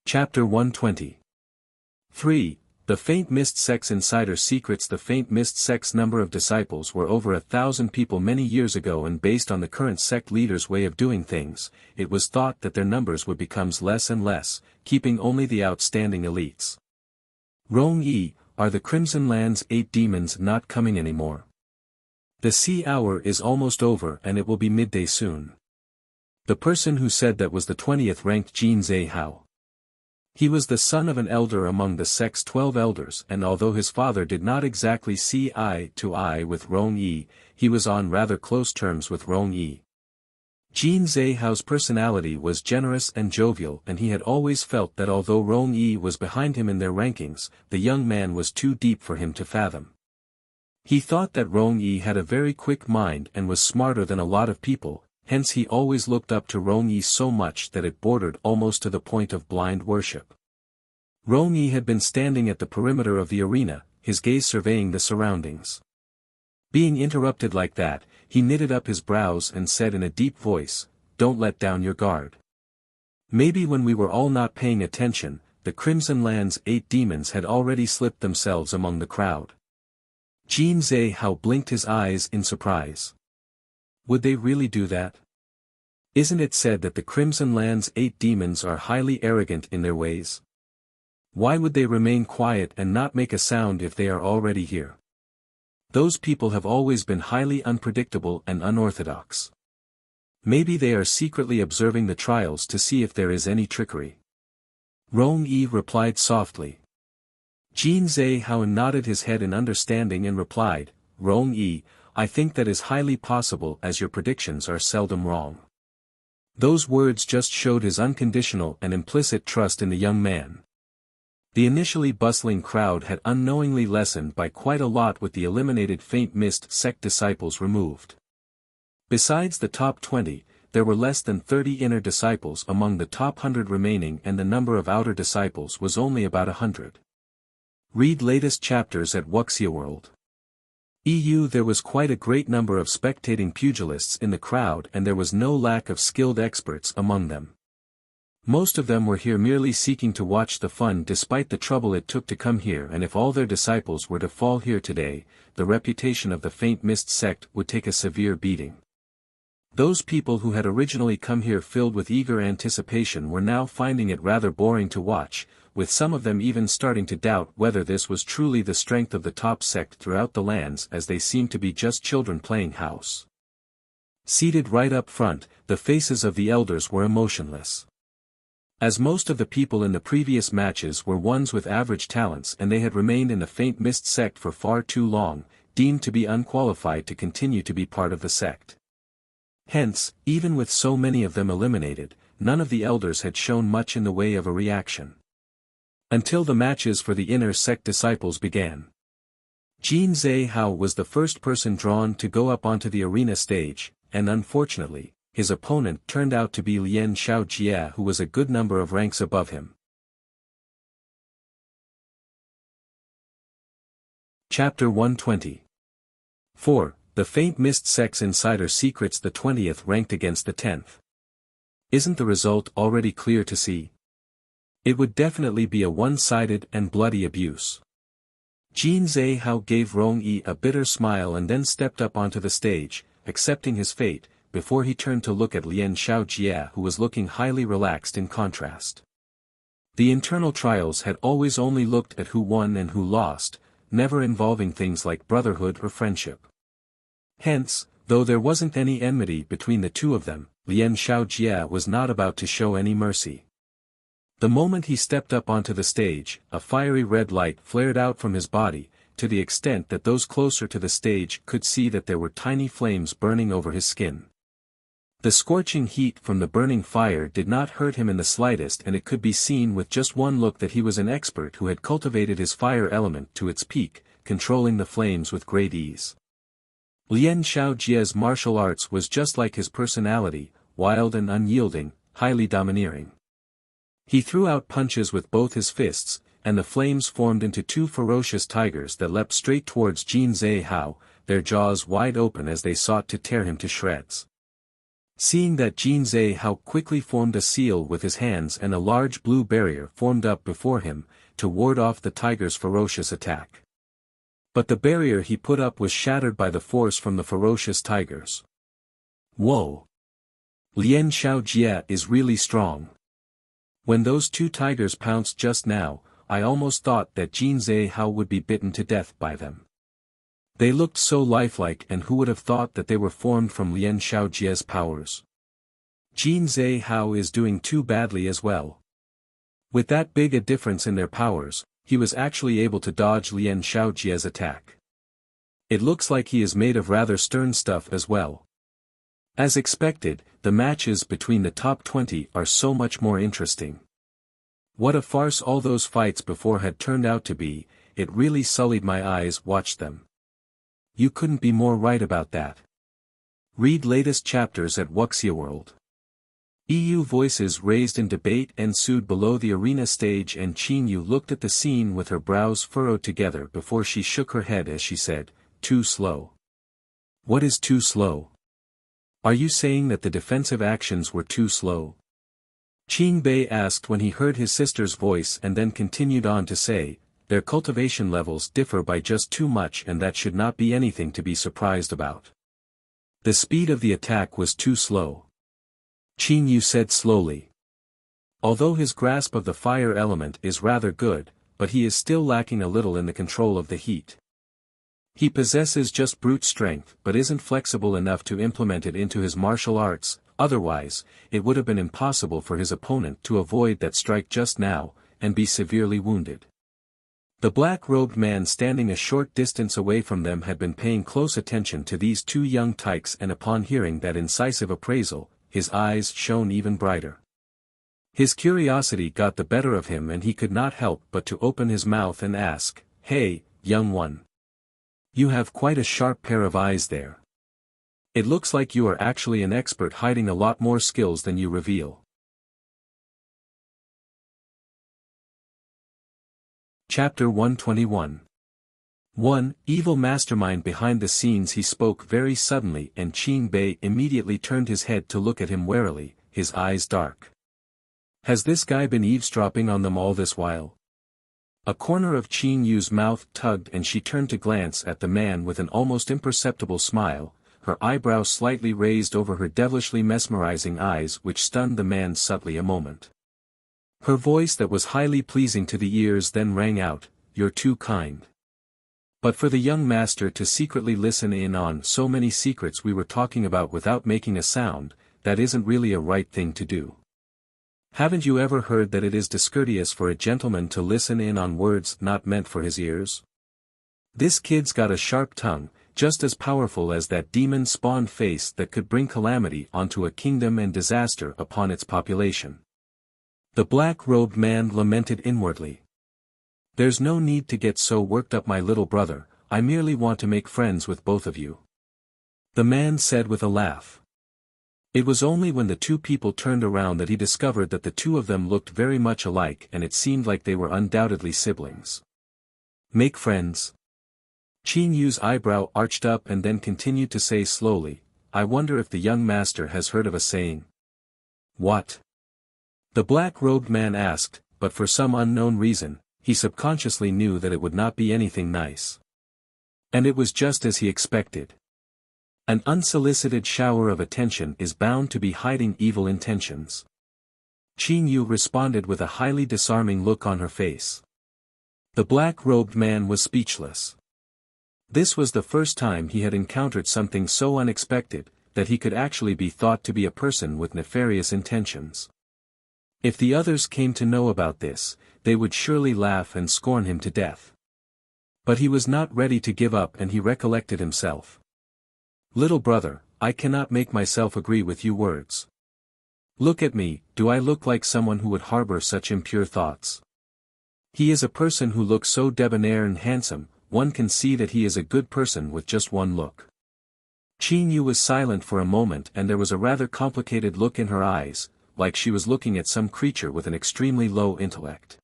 Chapter 120. 3. The Faint Mist Sect's Insider Secrets. The Faint Mist Sect's number of disciples were over 1,000 people many years ago, and based on the current sect leader's way of doing things, it was thought that their numbers would become less and less, keeping only the outstanding elites. Rong Yi, are the Crimson Land's 8 demons not coming anymore? The sea hour is almost over and it will be midday soon. The person who said that was the 20th ranked Jin Zhe Hao. He was the son of an elder among the sect's 12 elders, and although his father did not exactly see eye to eye with Rong Yi, he was on rather close terms with Rong Yi. Jin Zhe Hao's personality was generous and jovial, and he had always felt that although Rong Yi was behind him in their rankings, the young man was too deep for him to fathom. He thought that Rong Yi had a very quick mind and was smarter than a lot of people, hence he always looked up to Rong Yi so much that it bordered almost to the point of blind worship. Rong Yi had been standing at the perimeter of the arena, his gaze surveying the surroundings. Being interrupted like that, he knitted up his brows and said in a deep voice, "Don't let down your guard." Maybe when we were all not paying attention, the Crimson Land's 8 demons had already slipped themselves among the crowd. Jin Zhe Hao blinked his eyes in surprise. Would they really do that? Isn't it said that the Crimson Land's 8 demons are highly arrogant in their ways? Why would they remain quiet and not make a sound if they are already here? Those people have always been highly unpredictable and unorthodox. Maybe they are secretly observing the trials to see if there is any trickery. Rong Yi replied softly. Jin Zhe Hao nodded his head in understanding and replied, "Rong Yi, I think that is highly possible, as your predictions are seldom wrong." Those words just showed his unconditional and implicit trust in the young man. The initially bustling crowd had unknowingly lessened by quite a lot with the eliminated Faint Mist sect disciples removed. Besides the top 20, there were less than 30 inner disciples among the top 100 remaining, and the number of outer disciples was only about 100. Read latest chapters at Wuxia World. There was quite a great number of spectating pugilists in the crowd, and there was no lack of skilled experts among them. Most of them were here merely seeking to watch the fun despite the trouble it took to come here, and if all their disciples were to fall here today, the reputation of the Faint Mist sect would take a severe beating. Those people who had originally come here filled with eager anticipation were now finding it rather boring to watch, with some of them even starting to doubt whether this was truly the strength of the top sect throughout the lands, as they seemed to be just children playing house. Seated right up front, the faces of the elders were emotionless. As most of the people in the previous matches were ones with average talents, and they had remained in the Faint Mist sect for far too long, deemed to be unqualified to continue to be part of the sect. Hence, even with so many of them eliminated, none of the elders had shown much in the way of a reaction. Until the matches for the inner sect disciples began. Jin Zhe Hao was the first person drawn to go up onto the arena stage, and unfortunately, his opponent turned out to be Lian Xiaojia, who was a good number of ranks above him. Chapter 120. 4. The Faint Mist Sect's Insider Secrets. The 20th ranked against the 10th. Isn't the result already clear to see? It would definitely be a one-sided and bloody abuse. Jin Zhe Hao gave Rong Yi a bitter smile and then stepped up onto the stage, accepting his fate, before he turned to look at Lien Xiaojie, who was looking highly relaxed in contrast. The internal trials had always only looked at who won and who lost, never involving things like brotherhood or friendship. Hence, though there wasn't any enmity between the two of them, Lien Xiaojie was not about to show any mercy. The moment he stepped up onto the stage, a fiery red light flared out from his body, to the extent that those closer to the stage could see that there were tiny flames burning over his skin. The scorching heat from the burning fire did not hurt him in the slightest, and it could be seen with just one look that he was an expert who had cultivated his fire element to its peak, controlling the flames with great ease. Lien Xiaojie's martial arts was just like his personality, wild and unyielding, highly domineering. He threw out punches with both his fists, and the flames formed into two ferocious tigers that leapt straight towards Jin Zhihao, their jaws wide open as they sought to tear him to shreds. Seeing that Jin Zhihao quickly formed a seal with his hands, and a large blue barrier formed up before him, to ward off the tiger's ferocious attack. But the barrier he put up was shattered by the force from the ferocious tigers. Whoa! Lien Xiaojie is really strong. When those two tigers pounced just now, I almost thought that Jin Zhihao would be bitten to death by them. They looked so lifelike, and who would have thought that they were formed from Lien Xiaojie's powers? Jin Zhihao is doing too badly as well. With that big a difference in their powers, he was actually able to dodge Lien Xiaojie's attack. It looks like he is made of rather stern stuff as well. As expected, the matches between the top 20 are so much more interesting. What a farce all those fights before had turned out to be, it really sullied my eyes. Watch them. You couldn't be more right about that. Read latest chapters at Wuxia World. EU voices raised in debate ensued below the arena stage, and Qin Yu looked at the scene with her brows furrowed together before she shook her head as she said, "Too slow." What is too slow? Are you saying that the defensive actions were too slow? Qin Bei asked when he heard his sister's voice, and then continued on to say, their cultivation levels differ by just too much, and that should not be anything to be surprised about. The speed of the attack was too slow. Qin Yu said slowly. Although his grasp of the fire element is rather good, but he is still lacking a little in the control of the heat. He possesses just brute strength but isn't flexible enough to implement it into his martial arts, otherwise, it would have been impossible for his opponent to avoid that strike just now, and be severely wounded. The black-robed man standing a short distance away from them had been paying close attention to these two young tykes, and upon hearing that incisive appraisal, his eyes shone even brighter. His curiosity got the better of him, and he could not help but to open his mouth and ask, "Hey, young one. You have quite a sharp pair of eyes there. It looks like you are actually an expert, hiding a lot more skills than you reveal." Chapter 121. 1. Evil Mastermind. Behind the scenes he spoke very suddenly, and Qin Bei immediately turned his head to look at him warily, his eyes dark. Has this guy been eavesdropping on them all this while? A corner of Qin Yu's mouth tugged, and she turned to glance at the man with an almost imperceptible smile, her eyebrows slightly raised over her devilishly mesmerizing eyes, which stunned the man subtly a moment. Her voice that was highly pleasing to the ears then rang out, "You're too kind." But for the young master to secretly listen in on so many secrets we were talking about without making a sound, that isn't really a right thing to do. Haven't you ever heard that it is discourteous for a gentleman to listen in on words not meant for his ears? This kid's got a sharp tongue, just as powerful as that demon-spawned face that could bring calamity onto a kingdom and disaster upon its population. The black-robed man lamented inwardly. There's no need to get so worked up, my little brother, I merely want to make friends with both of you. The man said with a laugh. It was only when the two people turned around that he discovered that the two of them looked very much alike, and it seemed like they were undoubtedly siblings. Make friends? Qin Yu's eyebrow arched up and then continued to say slowly, I wonder if the young master has heard of a saying. What? The black-robed man asked, but for some unknown reason, he subconsciously knew that it would not be anything nice. And it was just as he expected. An unsolicited shower of attention is bound to be hiding evil intentions. Qin Yu responded with a highly disarming look on her face. The black-robed man was speechless. This was the first time he had encountered something so unexpected, that he could actually be thought to be a person with nefarious intentions. If the others came to know about this, they would surely laugh and scorn him to death. But he was not ready to give up, and he recollected himself. "Little brother, I cannot make myself agree with your words. Look at me, do I look like someone who would harbor such impure thoughts? He is a person who looks so debonair and handsome, one can see that he is a good person with just one look." Qin Yu was silent for a moment, and there was a rather complicated look in her eyes, like she was looking at some creature with an extremely low intellect.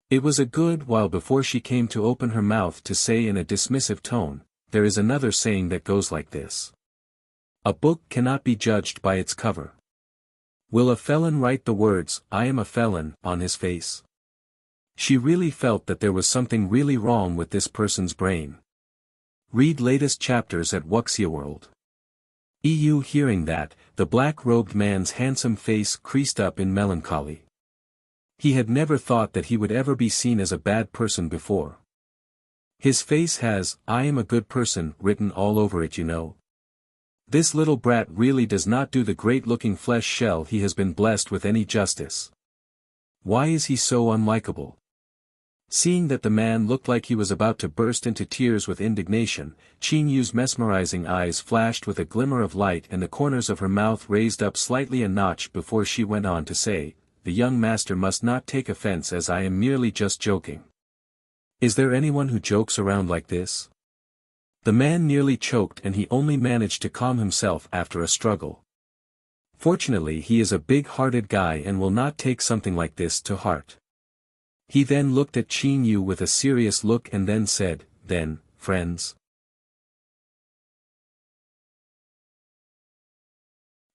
It was a good while before she came to open her mouth to say in a dismissive tone, "There is another saying that goes like this. A book cannot be judged by its cover. Will a felon write the words, 'I am a felon,' on his face?" She really felt that there was something really wrong with this person's brain. Read latest chapters at Wuxia World. EU. Hearing that, the black-robed man's handsome face creased up in melancholy. He had never thought that he would ever be seen as a bad person before. His face has, "I am a good person," written all over it, you know. This little brat really does not do the great-looking flesh shell he has been blessed with any justice. Why is he so unlikable? Seeing that the man looked like he was about to burst into tears with indignation, Qin Yu's mesmerizing eyes flashed with a glimmer of light and the corners of her mouth raised up slightly a notch before she went on to say, "The young master must not take offense, as I am merely just joking. Is there anyone who jokes around like this?" The man nearly choked, and he only managed to calm himself after a struggle. Fortunately, he is a big-hearted guy and will not take something like this to heart. He then looked at Qin Yu with a serious look and then said, "Then, friends."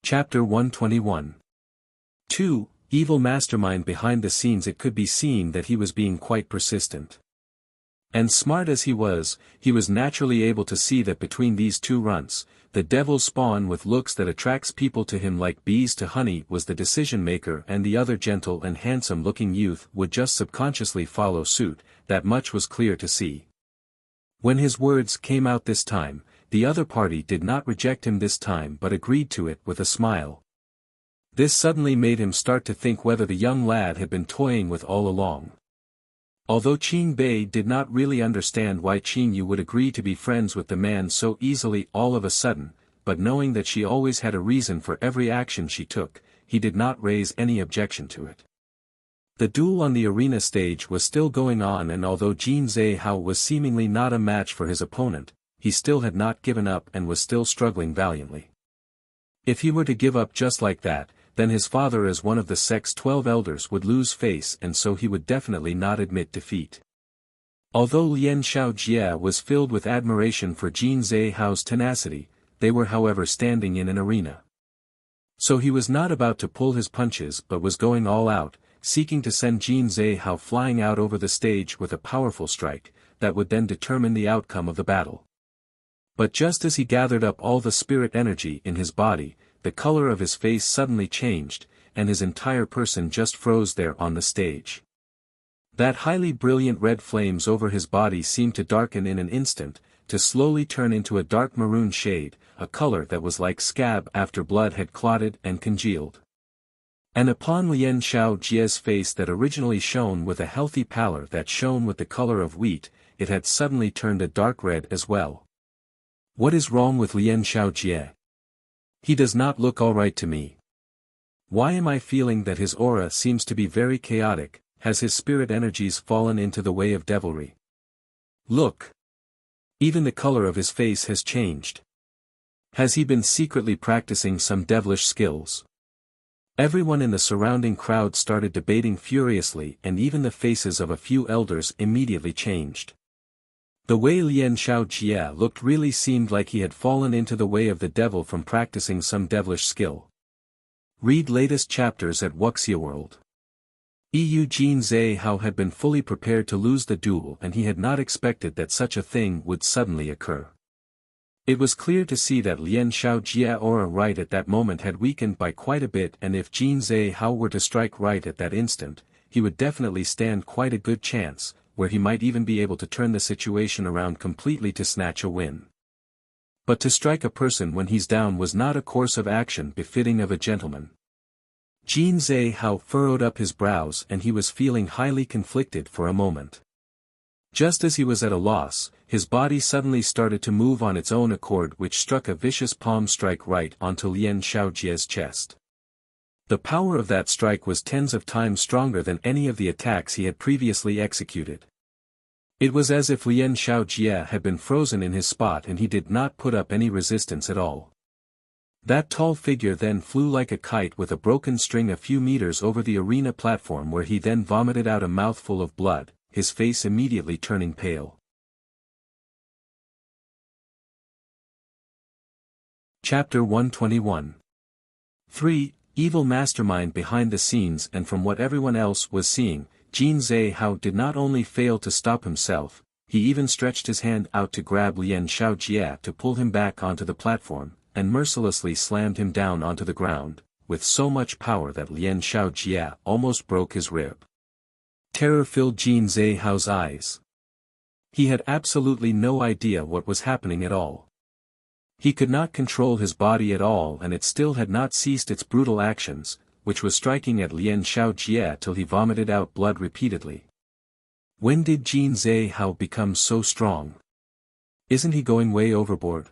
Chapter 121. 2. Evil Mastermind. Behind the scenes it could be seen that he was being quite persistent. And smart as he was naturally able to see that between these two runts, the devil's spawn with looks that attracts people to him like bees to honey was the decision-maker, and the other gentle and handsome-looking youth would just subconsciously follow suit. That much was clear to see. When his words came out this time, the other party did not reject him this time but agreed to it with a smile. This suddenly made him start to think whether the young lad had been toying with all along. Although Qin Bei did not really understand why Qin Yu would agree to be friends with the man so easily all of a sudden, but knowing that she always had a reason for every action she took, he did not raise any objection to it. The duel on the arena stage was still going on, and although Jin Zhe-hao was seemingly not a match for his opponent, he still had not given up and was still struggling valiantly. If he were to give up just like that, then his father as one of the Sect's 12 elders would lose face, and so he would definitely not admit defeat. Although Lien Xiaojie was filled with admiration for Jin Zhe-hao's tenacity, they were however standing in an arena. So he was not about to pull his punches but was going all out, seeking to send Jin Zhe-hao flying out over the stage with a powerful strike, that would then determine the outcome of the battle. But just as he gathered up all the spirit energy in his body, the color of his face suddenly changed, and his entire person just froze there on the stage. That highly brilliant red flames over his body seemed to darken in an instant, to slowly turn into a dark maroon shade, a color that was like scab after blood had clotted and congealed. And upon Lien Xiaojie's face that originally shone with a healthy pallor that shone with the color of wheat, it had suddenly turned a dark red as well. What is wrong with Lien Xiaojie? He does not look all right to me. Why am I feeling that his aura seems to be very chaotic? Has his spirit energies fallen into the way of devilry? Look! Even the color of his face has changed. Has he been secretly practicing some devilish skills? Everyone in the surrounding crowd started debating furiously, and even the faces of a few elders immediately changed. The way Lien Xiaojie looked really seemed like he had fallen into the way of the devil from practicing some devilish skill. Read latest chapters at Wuxia World. Jin Zhe-hao had been fully prepared to lose the duel, and he had not expected that such a thing would suddenly occur. It was clear to see that Lien Xiaojia's aura right at that moment had weakened by quite a bit, and if Jin Zhe Hao were to strike right at that instant, he would definitely stand quite a good chance, where he might even be able to turn the situation around completely to snatch a win. But to strike a person when he's down was not a course of action befitting of a gentleman. Jin Zhe Hao furrowed up his brows and he was feeling highly conflicted for a moment. Just as he was at a loss, his body suddenly started to move on its own accord, which struck a vicious palm strike right onto Lien Xiaojia's chest. The power of that strike was tens of times stronger than any of the attacks he had previously executed. It was as if Lien Xiaojia had been frozen in his spot and he did not put up any resistance at all. That tall figure then flew like a kite with a broken string a few meters over the arena platform, where he then vomited out a mouthful of blood, his face immediately turning pale. Chapter 121. 3. Evil Mastermind. Behind the scenes and from what everyone else was seeing, Jin Zhe Hao did not only fail to stop himself, he even stretched his hand out to grab Lien Xiaojia to pull him back onto the platform, and mercilessly slammed him down onto the ground, with so much power that Lien Xiaojia almost broke his rib. Terror filled Jin Zhe Hao's eyes. He had absolutely no idea what was happening at all. He could not control his body at all, and it still had not ceased its brutal actions, which was striking at Lien Xiaojia till he vomited out blood repeatedly. When did Jin Zhe Hao become so strong? Isn't he going way overboard?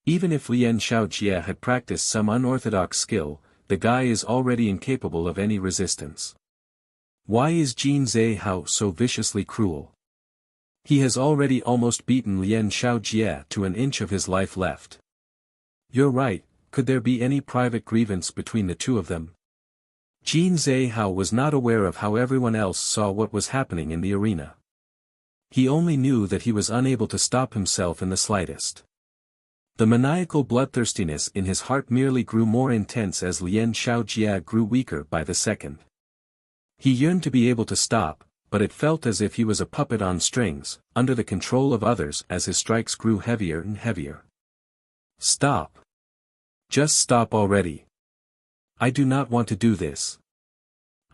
Even if Lien Xiaojia had practiced some unorthodox skill, the guy is already incapable of any resistance. Why is Jin Zhe Hao so viciously cruel? He has already almost beaten Lien Xiaojia to an inch of his life left. You're right, could there be any private grievance between the two of them? Jin Zhe Hao was not aware of how everyone else saw what was happening in the arena. He only knew that he was unable to stop himself in the slightest. The maniacal bloodthirstiness in his heart merely grew more intense as Lien Xiaojia grew weaker by the second. He yearned to be able to stop, but it felt as if he was a puppet on strings, under the control of others as his strikes grew heavier and heavier. Stop. Just stop already. I do not want to do this.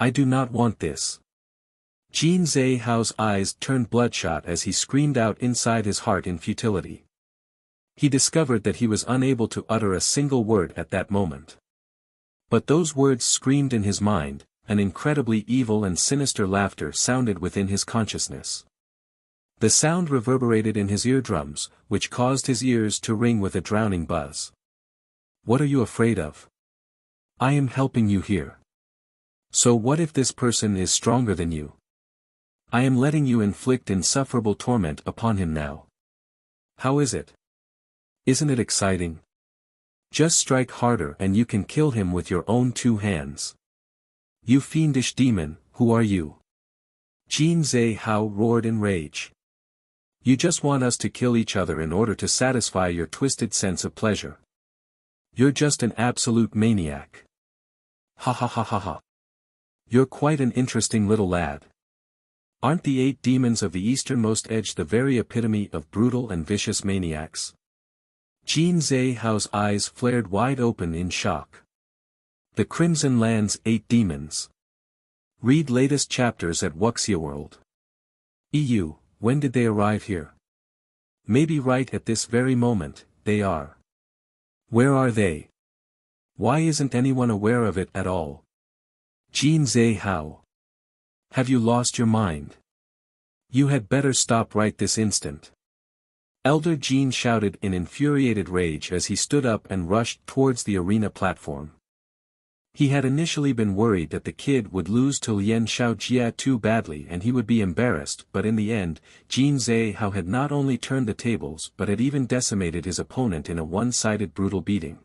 I do not want this. Jin Zhe Hao's eyes turned bloodshot as he screamed out inside his heart in futility. He discovered that he was unable to utter a single word at that moment. But those words screamed in his mind. An incredibly evil and sinister laughter sounded within his consciousness. The sound reverberated in his eardrums, which caused his ears to ring with a drowning buzz. What are you afraid of? I am helping you here. So what if this person is stronger than you? I am letting you inflict insufferable torment upon him now. How is it? Isn't it exciting? Just strike harder and you can kill him with your own two hands. You fiendish demon, who are you? Jin Zhe Hao roared in rage. You just want us to kill each other in order to satisfy your twisted sense of pleasure. You're just an absolute maniac. Ha ha ha ha ha. You're quite an interesting little lad. Aren't the 8 demons of the easternmost edge the very epitome of brutal and vicious maniacs? Jin Zhe Hao's eyes flared wide open in shock. The Crimson Land's 8 demons. Read latest chapters at Wuxia World. EU, when did they arrive here? Maybe right at this very moment, they are. Where are they? Why isn't anyone aware of it at all? Jin Zhe Hao. Have you lost your mind? You had better stop right this instant. Elder Jin shouted in infuriated rage as he stood up and rushed towards the arena platform. He had initially been worried that the kid would lose to Lien Xiaojia too badly and he would be embarrassed, but in the end, Jin Zhe Hao had not only turned the tables but had even decimated his opponent in a one-sided brutal beating.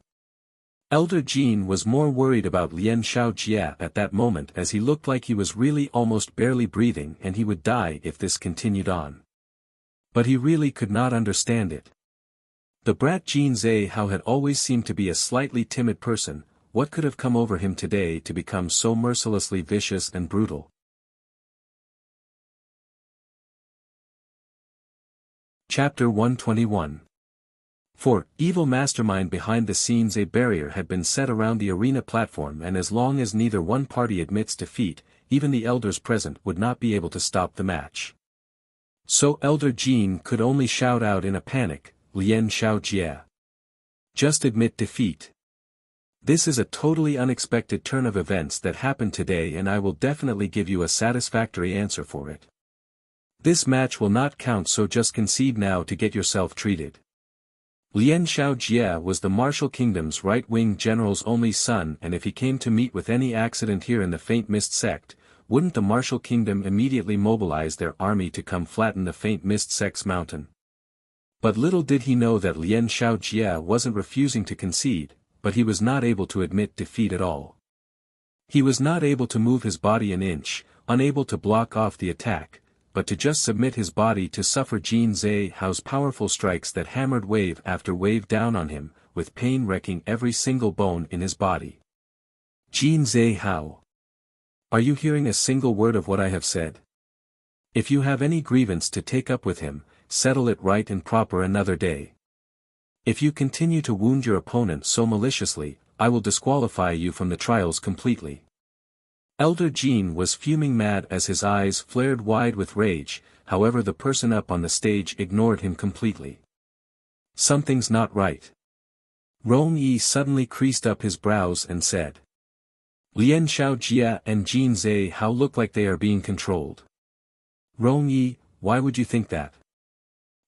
Elder Jin was more worried about Lien Xiaojia at that moment, as he looked like he was really almost barely breathing and he would die if this continued on. But he really could not understand it. The brat Jin Zhe Hao had always seemed to be a slightly timid person. What could have come over him today to become so mercilessly vicious and brutal? Chapter 121. For, evil mastermind behind the scenes, a barrier had been set around the arena platform, and as long as neither one party admits defeat, even the elders present would not be able to stop the match. So Elder Jean could only shout out in a panic, "Lian Xiaojie. Just admit defeat. This is a totally unexpected turn of events that happened today, and I will definitely give you a satisfactory answer for it. This match will not count, so just concede now to get yourself treated." Lian Xiaojie was the Martial Kingdom's right-wing general's only son, and if he came to meet with any accident here in the Faint Mist Sect, wouldn't the Martial Kingdom immediately mobilize their army to come flatten the Faint Mist Sect's mountain? But little did he know that Lian Xiaojie wasn't refusing to concede, but he was not able to admit defeat at all. He was not able to move his body an inch, unable to block off the attack, but to just submit his body to suffer Jin Zhe Hao's powerful strikes that hammered wave after wave down on him, with pain wrecking every single bone in his body. Jin Zhe Hao. Are you hearing a single word of what I have said? If you have any grievance to take up with him, settle it right and proper another day. If you continue to wound your opponent so maliciously, I will disqualify you from the trials completely. Elder Jean was fuming mad as his eyes flared wide with rage, however the person up on the stage ignored him completely. Something's not right. Rong Yi suddenly creased up his brows and said. Lian Xiaojie and Jin Zhe Hao look like they are being controlled. Rong Yi, why would you think that?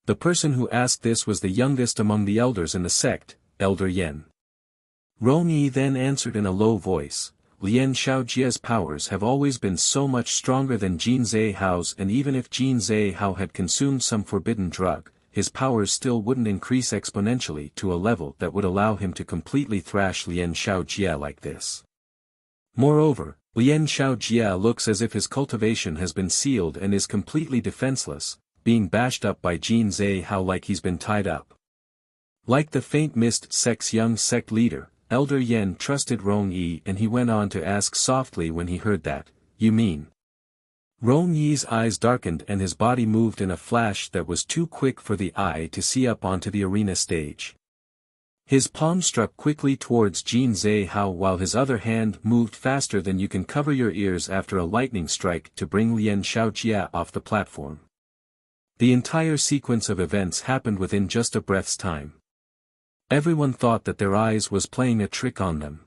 The person who asked this was the youngest among the elders in the sect, Elder Yen. Rong Yi then answered in a low voice. Lian Xiaojie's powers have always been so much stronger than Jin Zhe Hao's, and even if Jin Zhe Hao had consumed some forbidden drug, his powers still wouldn't increase exponentially to a level that would allow him to completely thrash Lian Xiaojie like this. Moreover, Lian Xiaojie looks as if his cultivation has been sealed and is completely defenseless, being bashed up by Jin Zhe Hao like he's been tied up. Like the Faint Mist Sect's young sect leader, Elder Yen trusted Rong Yi, and he went on to ask softly when he heard that, "You mean?" Rong Yi's eyes darkened and his body moved in a flash that was too quick for the eye to see up onto the arena stage. His palm struck quickly towards Jin Zhe Hao while his other hand moved faster than you can cover your ears after a lightning strike to bring Lian Xiaojie off the platform. The entire sequence of events happened within just a breath's time. Everyone thought that their eyes was playing a trick on them.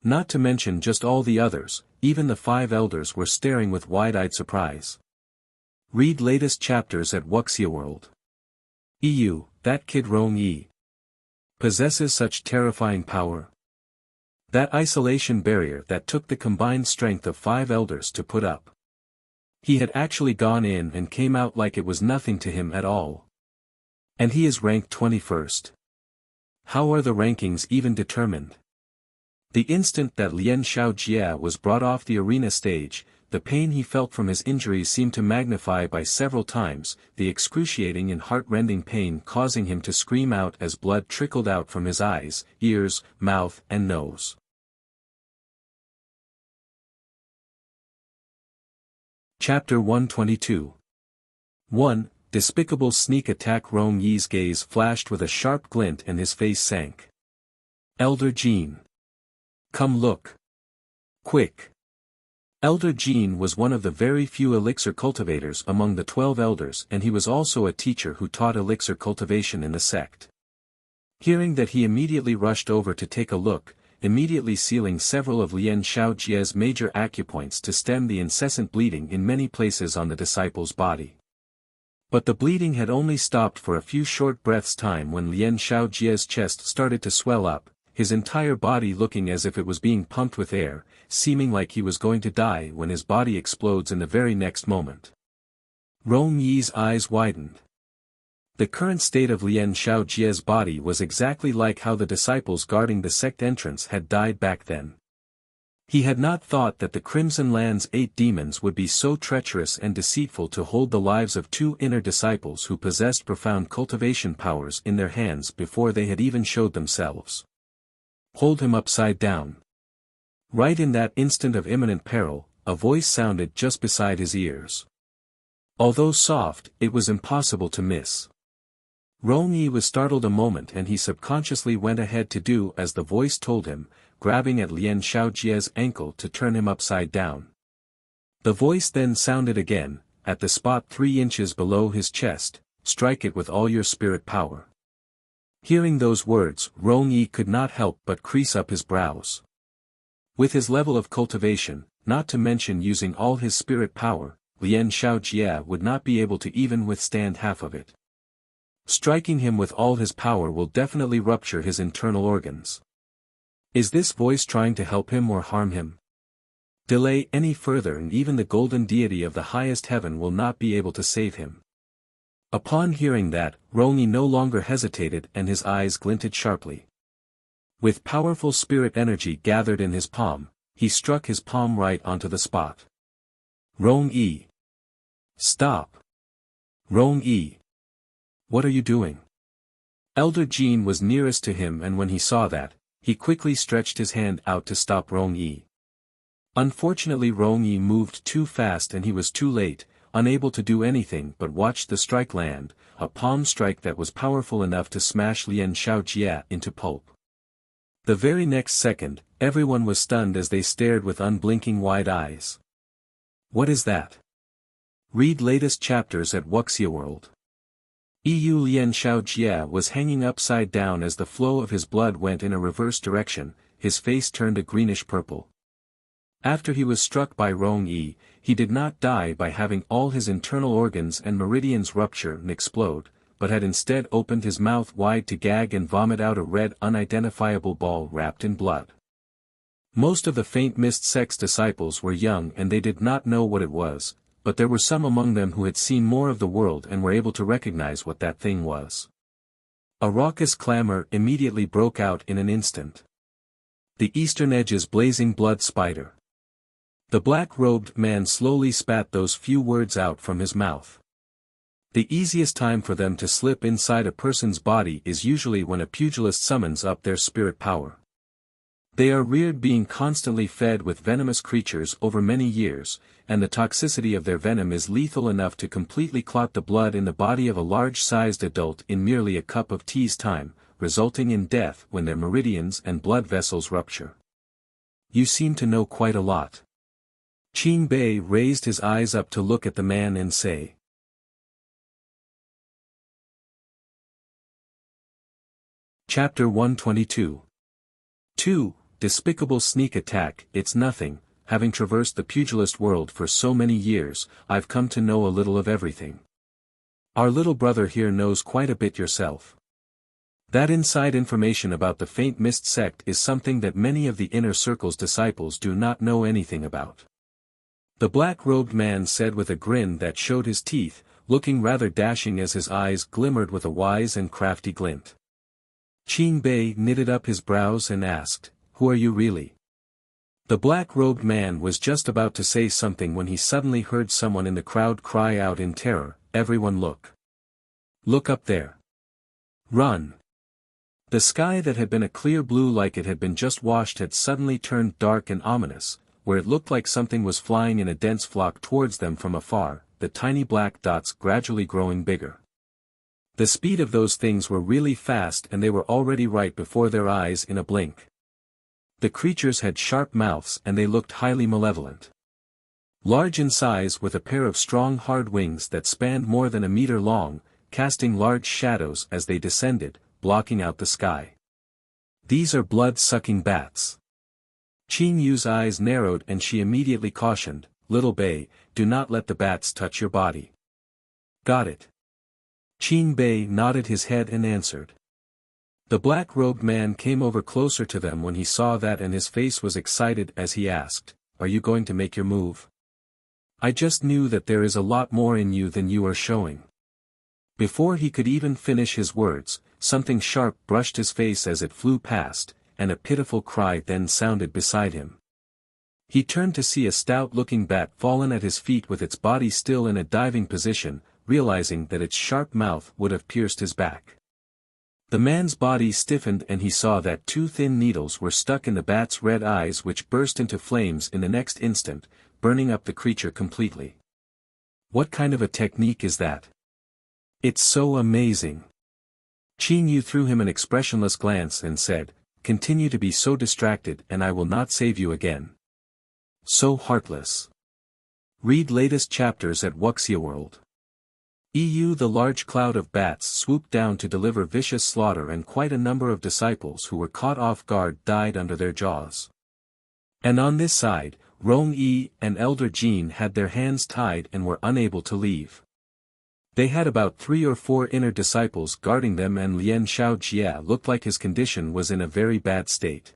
Not to mention just all the others, even the 5 elders were staring with wide-eyed surprise. Read latest chapters at Wuxia World. EU, that kid Rong Yi possesses such terrifying power. That isolation barrier that took the combined strength of 5 elders to put up. He had actually gone in and came out like it was nothing to him at all. And he is ranked 21st. How are the rankings even determined? The instant that Lian Xiaojie was brought off the arena stage, the pain he felt from his injuries seemed to magnify by several times, the excruciating and heart-rending pain causing him to scream out as blood trickled out from his eyes, ears, mouth, and nose. Chapter 122. 1. Despicable sneak attack. Rong Yi's gaze flashed with a sharp glint and his face sank. Elder Jean. Come look. Quick. Elder Jean was one of the very few elixir cultivators among the 12 elders, and he was also a teacher who taught elixir cultivation in the sect. Hearing that, he immediately rushed over to take a look, immediately sealing several of Lian Xiaojie's major acupoints to stem the incessant bleeding in many places on the disciple's body. But the bleeding had only stopped for a few short breaths' time when Lian Xiaojie's chest started to swell up, his entire body looking as if it was being pumped with air, seeming like he was going to die when his body explodes in the very next moment. Rong Yi's eyes widened. The current state of Lian Xiaojie's body was exactly like how the disciples guarding the sect entrance had died back then. He had not thought that the Crimson Land's 8 demons would be so treacherous and deceitful to hold the lives of 2 inner disciples who possessed profound cultivation powers in their hands before they had even showed themselves. Hold him upside down. Right in that instant of imminent peril, a voice sounded just beside his ears. Although soft, it was impossible to miss. Rong Yi was startled a moment and he subconsciously went ahead to do as the voice told him, grabbing at Lian Xiaojie's ankle to turn him upside down. The voice then sounded again, at the spot 3 inches below his chest, strike it with all your spirit power. Hearing those words, Rong Yi could not help but crease up his brows. With his level of cultivation, not to mention using all his spirit power, Lian Xiaojie would not be able to even withstand half of it. Striking him with all his power will definitely rupture his internal organs. Is this voice trying to help him or harm him? Delay any further and even the golden deity of the highest heaven will not be able to save him. Upon hearing that, Rong Yi no longer hesitated and his eyes glinted sharply. With powerful spirit energy gathered in his palm, he struck his palm right onto the spot. Rong Yi. Stop. Rong Yi. What are you doing? Elder Jin was nearest to him and when he saw that, he quickly stretched his hand out to stop Rong Yi. Unfortunately Rong Yi moved too fast and he was too late, unable to do anything but watch the strike land, a palm strike that was powerful enough to smash Lian Xiaojie into pulp. The very next second, everyone was stunned as they stared with unblinking wide eyes. What is that? Read latest chapters at Wuxia World. Lian Xiaojie was hanging upside down as the flow of his blood went in a reverse direction, his face turned a greenish purple. After he was struck by Rong Yi, he did not die by having all his internal organs and meridians rupture and explode, but had instead opened his mouth wide to gag and vomit out a red unidentifiable ball wrapped in blood. Most of the faint mist sect's disciples were young and they did not know what it was, but there were some among them who had seen more of the world and were able to recognize what that thing was. A raucous clamor immediately broke out in an instant. The Eastern Edge's blazing blood spider. The black-robed man slowly spat those few words out from his mouth. The easiest time for them to slip inside a person's body is usually when a pugilist summons up their spirit power. They are reared being constantly fed with venomous creatures over many years, and the toxicity of their venom is lethal enough to completely clot the blood in the body of a large-sized adult in merely a cup of tea's time, resulting in death when their meridians and blood vessels rupture. You seem to know quite a lot. Qin Bei raised his eyes up to look at the man and say. Chapter 122. 2. Despicable sneak attack. It's nothing, having traversed the pugilist world for so many years, I've come to know a little of everything. Our little brother here knows quite a bit yourself. That inside information about the faint mist sect is something that many of the inner circle's disciples do not know anything about. The black-robed man said with a grin that showed his teeth, looking rather dashing as his eyes glimmered with a wise and crafty glint. Qin Bei knitted up his brows and asked, "Who are you really?" The black-robed man was just about to say something when he suddenly heard someone in the crowd cry out in terror, "Everyone look! Look up there! Run!" The sky that had been a clear blue like it had been just washed had suddenly turned dark and ominous, where it looked like something was flying in a dense flock towards them from afar, the tiny black dots gradually growing bigger. The speed of those things were really fast and they were already right before their eyes in a blink. The creatures had sharp mouths and they looked highly malevolent. Large in size with a pair of strong hard wings that spanned more than a meter long, casting large shadows as they descended, blocking out the sky. These are blood-sucking bats. Qin Yu's eyes narrowed and she immediately cautioned, "Little Bei, do not let the bats touch your body." "Got it." Qin Bei nodded his head and answered. The black-robed man came over closer to them when he saw that and his face was excited as he asked, "Are you going to make your move? I just knew that there is a lot more in you than you are showing." Before he could even finish his words, something sharp brushed his face as it flew past, and a pitiful cry then sounded beside him. He turned to see a stout-looking bat fallen at his feet with its body still in a diving position, realizing that its sharp mouth would have pierced his back. The man's body stiffened and he saw that 2 thin needles were stuck in the bat's red eyes which burst into flames in the next instant, burning up the creature completely. What kind of a technique is that? It's so amazing. Qin Yu threw him an expressionless glance and said, "Continue to be so distracted and I will not save you again. So heartless." Read latest chapters at Wuxia World. The large cloud of bats swooped down to deliver vicious slaughter, and quite a number of disciples who were caught off guard died under their jaws. And on this side, Rong Yi and Elder Jean had their hands tied and were unable to leave. They had about 3 or 4 inner disciples guarding them, and Lien Xiaojia looked like his condition was in a very bad state.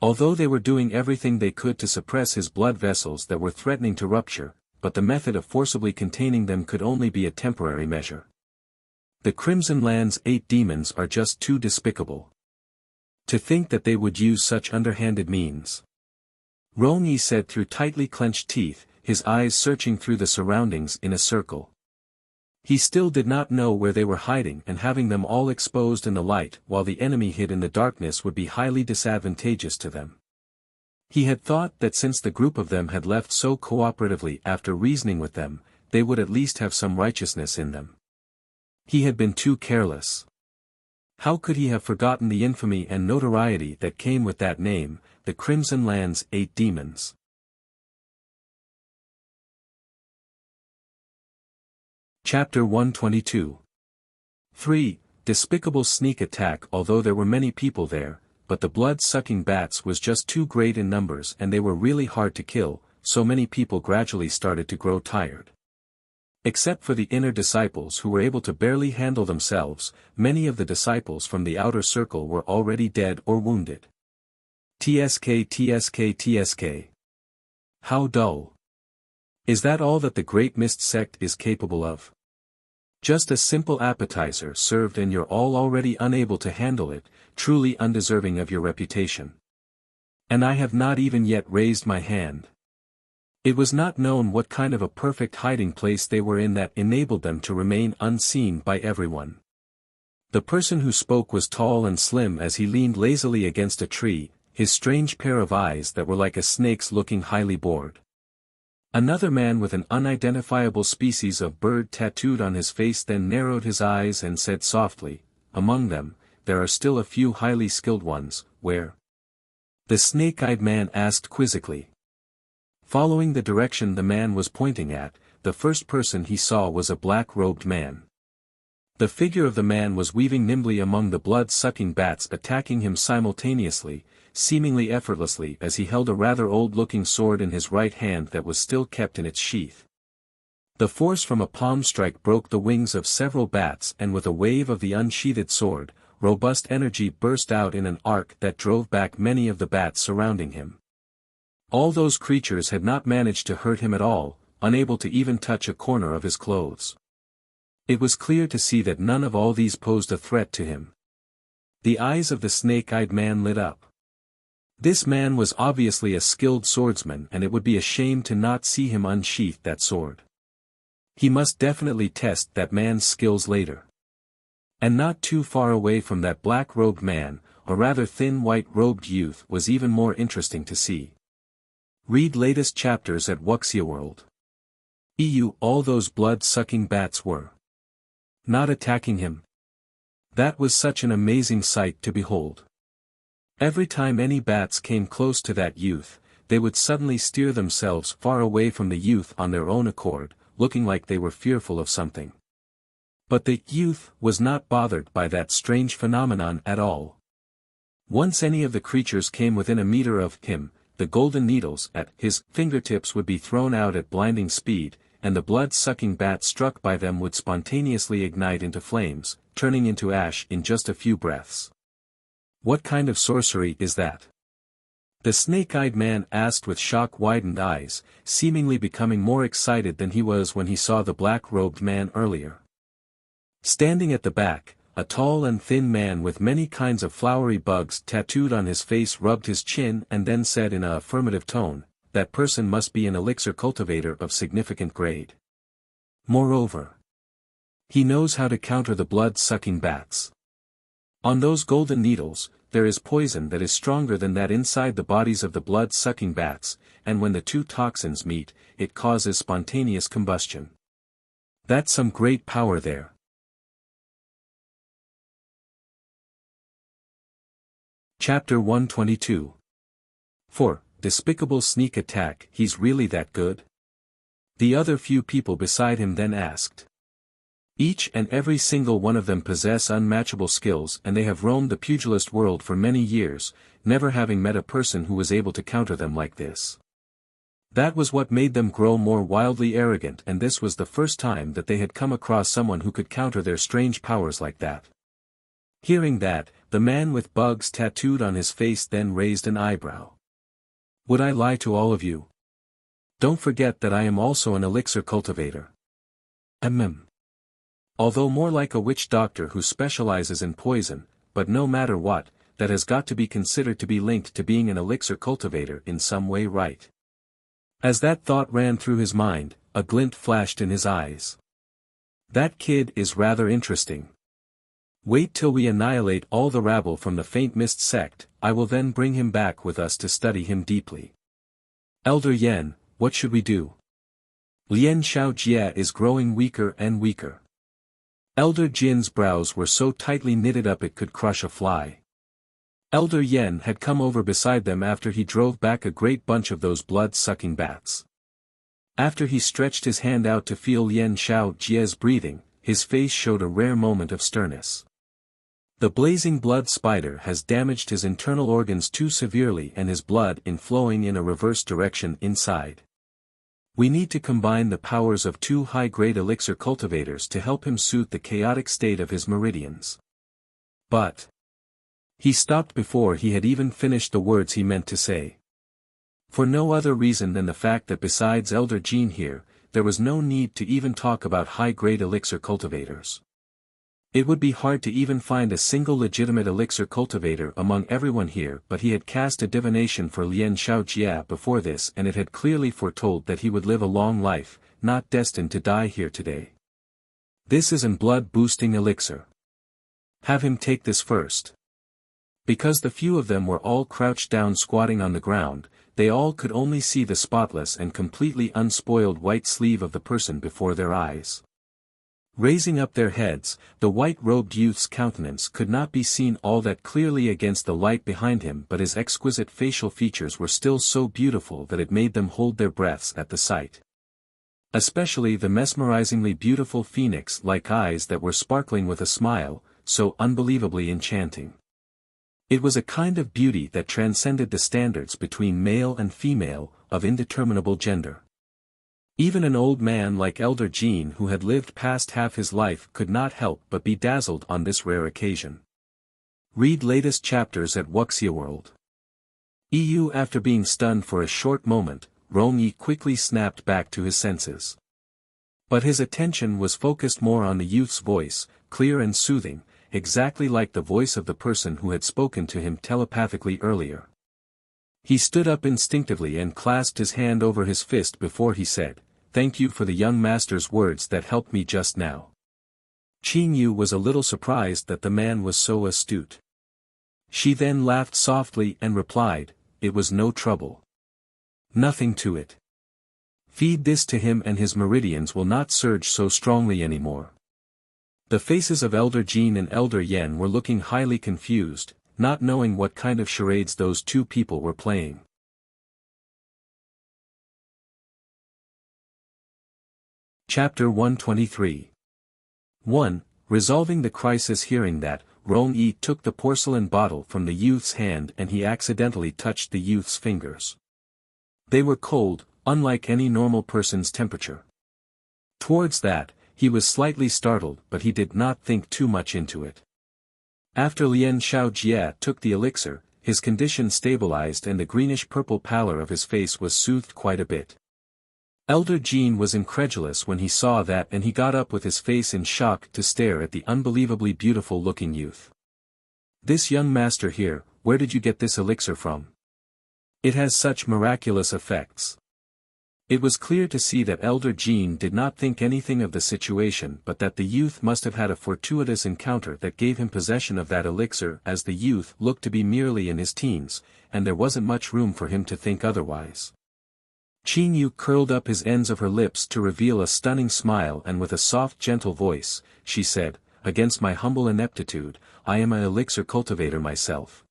Although they were doing everything they could to suppress his blood vessels that were threatening to rupture, but the method of forcibly containing them could only be a temporary measure. The Crimson Land's 8 demons are just too despicable. To think that they would use such underhanded means. Rong Yi said through tightly clenched teeth, his eyes searching through the surroundings in a circle. He still did not know where they were hiding, and having them all exposed in the light while the enemy hid in the darkness would be highly disadvantageous to them. He had thought that since the group of them had left so cooperatively after reasoning with them, they would at least have some righteousness in them. He had been too careless. How could he have forgotten the infamy and notoriety that came with that name, the Crimson Land's 8 demons? Chapter 122. 3. Despicable sneak attack. Although there were many people there, but the blood-sucking bats was just too great in numbers and they were really hard to kill, so many people gradually started to grow tired. Except for the inner disciples who were able to barely handle themselves, many of the disciples from the outer circle were already dead or wounded. TSK. How dull. Is that all that the Great Mist Sect is capable of? Just a simple appetizer served and you're all already unable to handle it, truly undeserving of your reputation. And I have not even yet raised my hand. It was not known what kind of a perfect hiding place they were in that enabled them to remain unseen by everyone. The person who spoke was tall and slim as he leaned lazily against a tree, his strange pair of eyes that were like a snake's looking highly bored. Another man with an unidentifiable species of bird tattooed on his face then narrowed his eyes and said softly, "Among them, there are still a few highly skilled ones, where?" The snake-eyed man asked quizzically. Following the direction the man was pointing at, the first person he saw was a black-robed man. The figure of the man was weaving nimbly among the blood-sucking bats, attacking him simultaneously, seemingly effortlessly, as he held a rather old-looking sword in his right hand that was still kept in its sheath. The force from a palm strike broke the wings of several bats, and with a wave of the unsheathed sword, robust energy burst out in an arc that drove back many of the bats surrounding him. All those creatures had not managed to hurt him at all, unable to even touch a corner of his clothes. It was clear to see that none of all these posed a threat to him. The eyes of the snake-eyed man lit up. This man was obviously a skilled swordsman, and it would be a shame to not see him unsheath that sword. He must definitely test that man's skills later. And not too far away from that black-robed man, a rather thin white-robed youth was even more interesting to see. Read latest chapters at Wuxia World. All those blood-sucking bats were not attacking him. That was such an amazing sight to behold. Every time any bats came close to that youth, they would suddenly steer themselves far away from the youth on their own accord, looking like they were fearful of something. But the youth was not bothered by that strange phenomenon at all. Once any of the creatures came within a meter of him, the golden needles at his fingertips would be thrown out at blinding speed, and the blood-sucking bat struck by them would spontaneously ignite into flames, turning into ash in just a few breaths. What kind of sorcery is that? The snake-eyed man asked with shock-widened eyes, seemingly becoming more excited than he was when he saw the black-robed man earlier. Standing at the back, a tall and thin man with many kinds of flowery bugs tattooed on his face rubbed his chin and then said in an affirmative tone, "That person must be an elixir cultivator of significant grade. Moreover, he knows how to counter the blood-sucking bats. On those golden needles, there is poison that is stronger than that inside the bodies of the blood-sucking bats, and when the two toxins meet, it causes spontaneous combustion. That's some great power there." Chapter 122. 4. Despicable sneak attack. He's really that good? The other few people beside him then asked. Each and every single one of them possess unmatchable skills, and they have roamed the pugilist world for many years, never having met a person who was able to counter them like this. That was what made them grow more wildly arrogant, and this was the first time that they had come across someone who could counter their strange powers like that. Hearing that, the man with bugs tattooed on his face then raised an eyebrow. Would I lie to all of you? Don't forget that I am also an elixir cultivator. Although more like a witch doctor who specializes in poison, but no matter what, that has got to be considered to be linked to being an elixir cultivator in some way, right? As that thought ran through his mind, a glint flashed in his eyes. That kid is rather interesting. Wait till we annihilate all the rabble from the Faint Mist Sect, I will then bring him back with us to study him deeply. Elder Yen, what should we do? Lian Xiaojie is growing weaker and weaker. Elder Jin's brows were so tightly knitted up it could crush a fly. Elder Yen had come over beside them after he drove back a great bunch of those blood-sucking bats. After he stretched his hand out to feel Lian Xiaojie's breathing, his face showed a rare moment of sternness. The blazing blood spider has damaged his internal organs too severely, and his blood is flowing in a reverse direction inside. We need to combine the powers of 2 high-grade elixir cultivators to help him soothe the chaotic state of his meridians. But he stopped before he had even finished the words he meant to say. For no other reason than the fact that besides Elder Jin here, there was no need to even talk about high-grade elixir cultivators. It would be hard to even find a single legitimate elixir cultivator among everyone here, but he had cast a divination for Lian Xiaojie before this, and it had clearly foretold that he would live a long life, not destined to die here today. This is an blood-boosting elixir. Have him take this first. Because the few of them were all crouched down squatting on the ground, they all could only see the spotless and completely unspoiled white sleeve of the person before their eyes. Raising up their heads, the white-robed youth's countenance could not be seen all that clearly against the light behind him, but his exquisite facial features were still so beautiful that it made them hold their breaths at the sight. Especially the mesmerizingly beautiful phoenix-like eyes that were sparkling with a smile, so unbelievably enchanting. It was a kind of beauty that transcended the standards between male and female, of indeterminable gender. Even an old man like Elder Jin, who had lived past half his life, could not help but be dazzled on this rare occasion. Read latest chapters at Wuxia World. EU. After being stunned for a short moment, Rong-yi quickly snapped back to his senses. But his attention was focused more on the youth's voice, clear and soothing, exactly like the voice of the person who had spoken to him telepathically earlier. He stood up instinctively and clasped his hand over his fist before he said, "Thank you for the young master's words that helped me just now." Qing Yu was a little surprised that the man was so astute. She then laughed softly and replied, "It was no trouble. Nothing to it. Feed this to him and his meridians will not surge so strongly anymore." The faces of Elder Jin and Elder Yen were looking highly confused, not knowing what kind of charades those two people were playing. Chapter 123. 1. Resolving the crisis. Hearing that, Rong-yi took the porcelain bottle from the youth's hand and he accidentally touched the youth's fingers. They were cold, unlike any normal person's temperature. Towards that, he was slightly startled, but he did not think too much into it. After Lian Xiaojie took the elixir, his condition stabilized and the greenish-purple pallor of his face was soothed quite a bit. Elder Jin was incredulous when he saw that, and he got up with his face in shock to stare at the unbelievably beautiful-looking youth. "This young master here, where did you get this elixir from? It has such miraculous effects." It was clear to see that Elder Jin did not think anything of the situation, but that the youth must have had a fortuitous encounter that gave him possession of that elixir, as the youth looked to be merely in his teens, and there wasn't much room for him to think otherwise. Qing Yu curled up his ends of her lips to reveal a stunning smile, and with a soft gentle voice, she said, "Against my humble ineptitude, I am an elixir cultivator myself.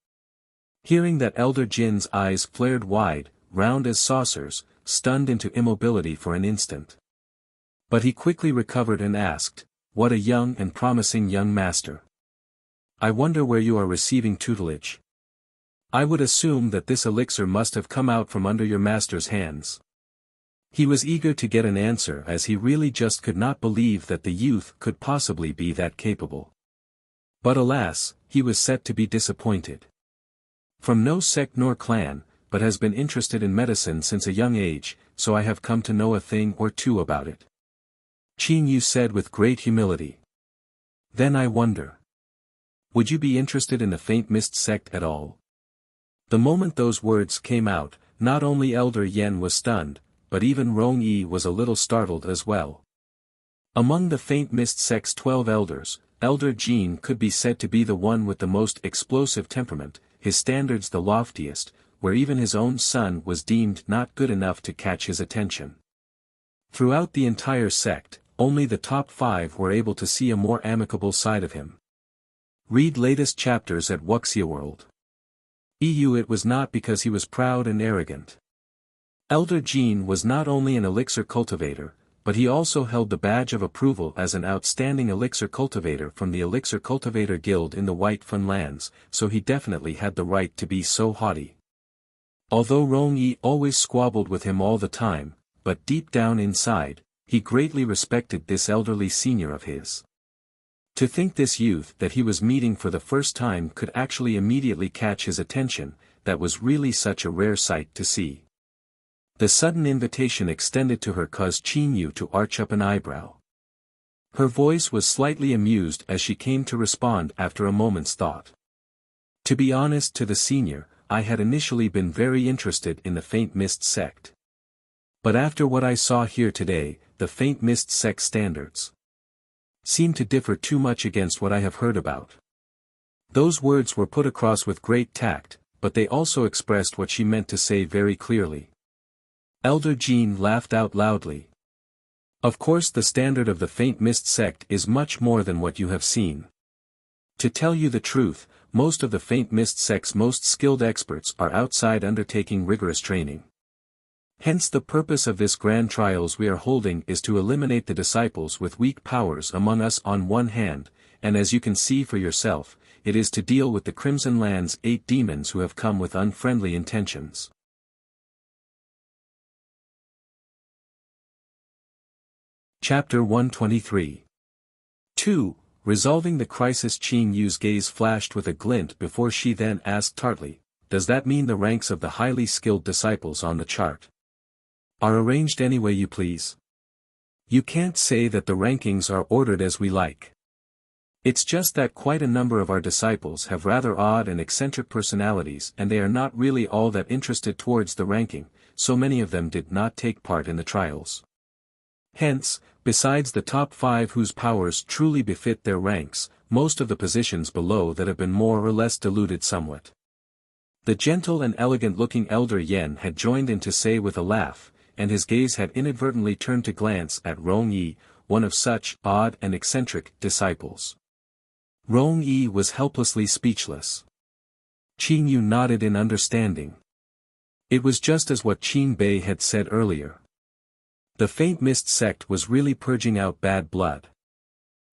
Hearing that, Elder Jin's eyes flared wide, round as saucers, stunned into immobility for an instant. But he quickly recovered and asked, "What a young and promising young master. I wonder where you are receiving tutelage. I would assume that this elixir must have come out from under your master's hands." He was eager to get an answer, as he really just could not believe that the youth could possibly be that capable. But alas, he was set to be disappointed. "From no sect nor clan, but has been interested in medicine since a young age, so I have come to know a thing or two about it," Qin Yu said with great humility. "Then I wonder, would you be interested in the Faint Mist sect at all?" The moment those words came out, not only Elder Yen was stunned, but even Rong Yi was a little startled as well. Among the Faint Mist sect's 12 elders, Elder Jin could be said to be the one with the most explosive temperament, his standards the loftiest, where even his own son was deemed not good enough to catch his attention. Throughout the entire sect, only the top 5 were able to see a more amicable side of him. Read latest chapters at Wuxia World. It was not because he was proud and arrogant. Elder Jin was not only an elixir cultivator, but he also held the badge of approval as an outstanding elixir cultivator from the Elixir Cultivator Guild in the White Fun Lands, so he definitely had the right to be so haughty. Although Rong Yi always squabbled with him all the time, but deep down inside, he greatly respected this elderly senior of his. To think this youth that he was meeting for the first time could actually immediately catch his attention, that was really such a rare sight to see. The sudden invitation extended to her caused Qin Yu to arch up an eyebrow. Her voice was slightly amused as she came to respond after a moment's thought. "To be honest to the senior, I had initially been very interested in the Faint Mist sect. But after what I saw here today, the Faint Mist sect standards seem to differ too much against what I have heard about." Those words were put across with great tact, but they also expressed what she meant to say very clearly. Elder Jin laughed out loudly. "Of course, the standard of the Faint Mist sect is much more than what you have seen. To tell you the truth, most of the Faint Mist sect's most skilled experts are outside undertaking rigorous training. Hence the purpose of this grand trials we are holding is to eliminate the disciples with weak powers among us on one hand, and as you can see for yourself, it is to deal with the Crimson Land's 8 demons who have come with unfriendly intentions." Chapter 123. 2. Resolving the crisis. Qin Yu's gaze flashed with a glint before she then asked tartly, "Does that mean the ranks of the highly skilled disciples on the chart are arranged any way you please? You can't say that the rankings are ordered as we like. It's just that quite a number of our disciples have rather odd and eccentric personalities, and they are not really all that interested towards the ranking, so many of them did not take part in the trials. Hence, besides the top 5 whose powers truly befit their ranks, most of the positions below that have been more or less diluted somewhat." The gentle and elegant-looking Elder Yen had joined in to say with a laugh, and his gaze had inadvertently turned to glance at Rong Yi, one of such odd and eccentric disciples. Rong Yi was helplessly speechless. Qin Yu nodded in understanding. It was just as what Qin Bei had said earlier. The Faint Mist sect was really purging out bad blood.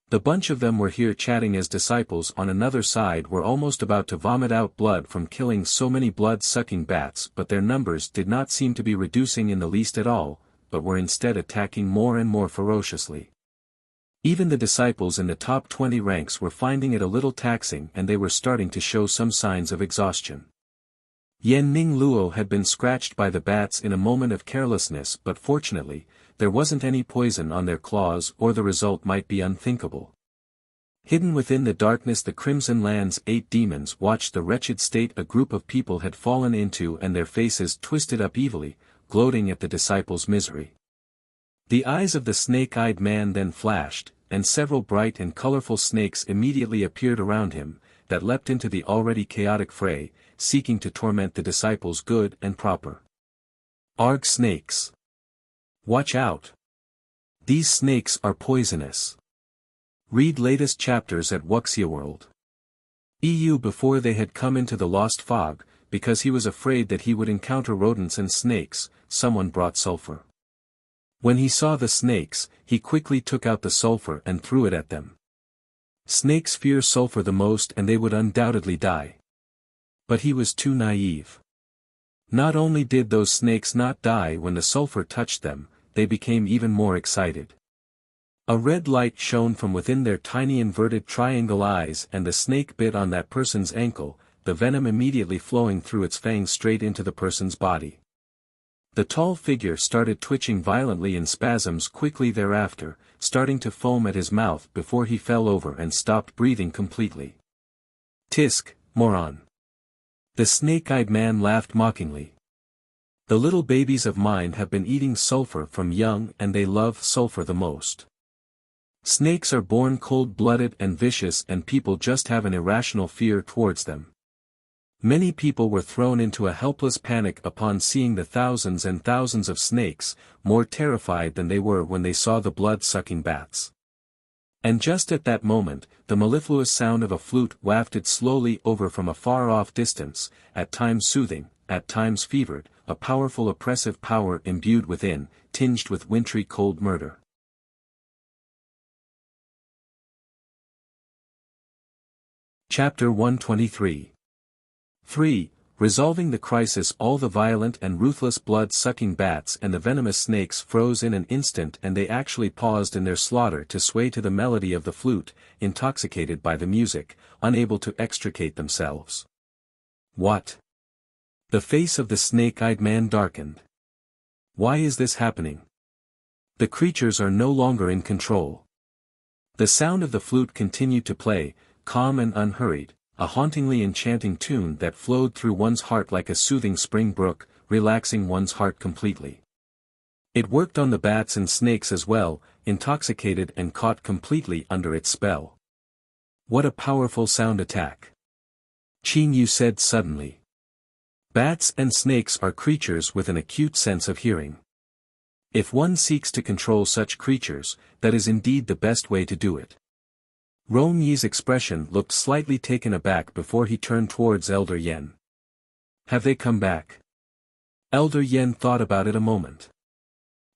The bunch of them were here chatting as disciples on another side were almost about to vomit out blood from killing so many blood-sucking bats, but their numbers did not seem to be reducing in the least at all, but were instead attacking more and more ferociously. Even the disciples in the top 20 ranks were finding it a little taxing, and they were starting to show some signs of exhaustion. Yen Ning Luo had been scratched by the bats in a moment of carelessness, but fortunately, there wasn't any poison on their claws, or the result might be unthinkable. Hidden within the darkness, the Crimson Land's 8 demons watched the wretched state a group of people had fallen into, and their faces twisted up evilly, gloating at the disciples' misery. The eyes of the snake-eyed man then flashed, and several bright and colorful snakes immediately appeared around him, that leapt into the already chaotic fray, seeking to torment the disciples good and proper. Arg snakes! Watch out! These snakes are poisonous. Read latest chapters at Wuxia World. Before they had come into the Lost Fog, because he was afraid that he would encounter rodents and snakes. Someone brought sulfur. When he saw the snakes, he quickly took out the sulfur and threw it at them. Snakes fear sulfur the most and they would undoubtedly die. But he was too naive. Not only did those snakes not die when the sulfur touched them, they became even more excited. A red light shone from within their tiny inverted triangle eyes and the snake bit on that person's ankle, the venom immediately flowing through its fangs straight into the person's body. The tall figure started twitching violently in spasms quickly thereafter, starting to foam at his mouth before he fell over and stopped breathing completely. Tisk, moron. The snake-eyed man laughed mockingly. The little babies of mine have been eating sulfur from young and they love sulfur the most. Snakes are born cold-blooded and vicious and people just have an irrational fear towards them. Many people were thrown into a helpless panic upon seeing the thousands and thousands of snakes, more terrified than they were when they saw the blood-sucking bats. And just at that moment, the mellifluous sound of a flute wafted slowly over from a far-off distance, at times soothing, at times fevered, a powerful oppressive power imbued within, tinged with wintry cold murder. Chapter 123. 3. Resolving the crisis. All the violent and ruthless blood-sucking bats and the venomous snakes froze in an instant and they actually paused in their slaughter to sway to the melody of the flute, intoxicated by the music, unable to extricate themselves. What? The face of the snake-eyed man darkened. Why is this happening? The creatures are no longer in control. The sound of the flute continued to play, calm and unhurried, a hauntingly enchanting tune that flowed through one's heart like a soothing spring brook, relaxing one's heart completely. It worked on the bats and snakes as well, intoxicated and caught completely under its spell. What a powerful sound attack! Qin Yu said suddenly. Bats and snakes are creatures with an acute sense of hearing. If one seeks to control such creatures, that is indeed the best way to do it. Rong Yi's expression looked slightly taken aback before he turned towards Elder Yen. Have they come back? Elder Yen thought about it a moment.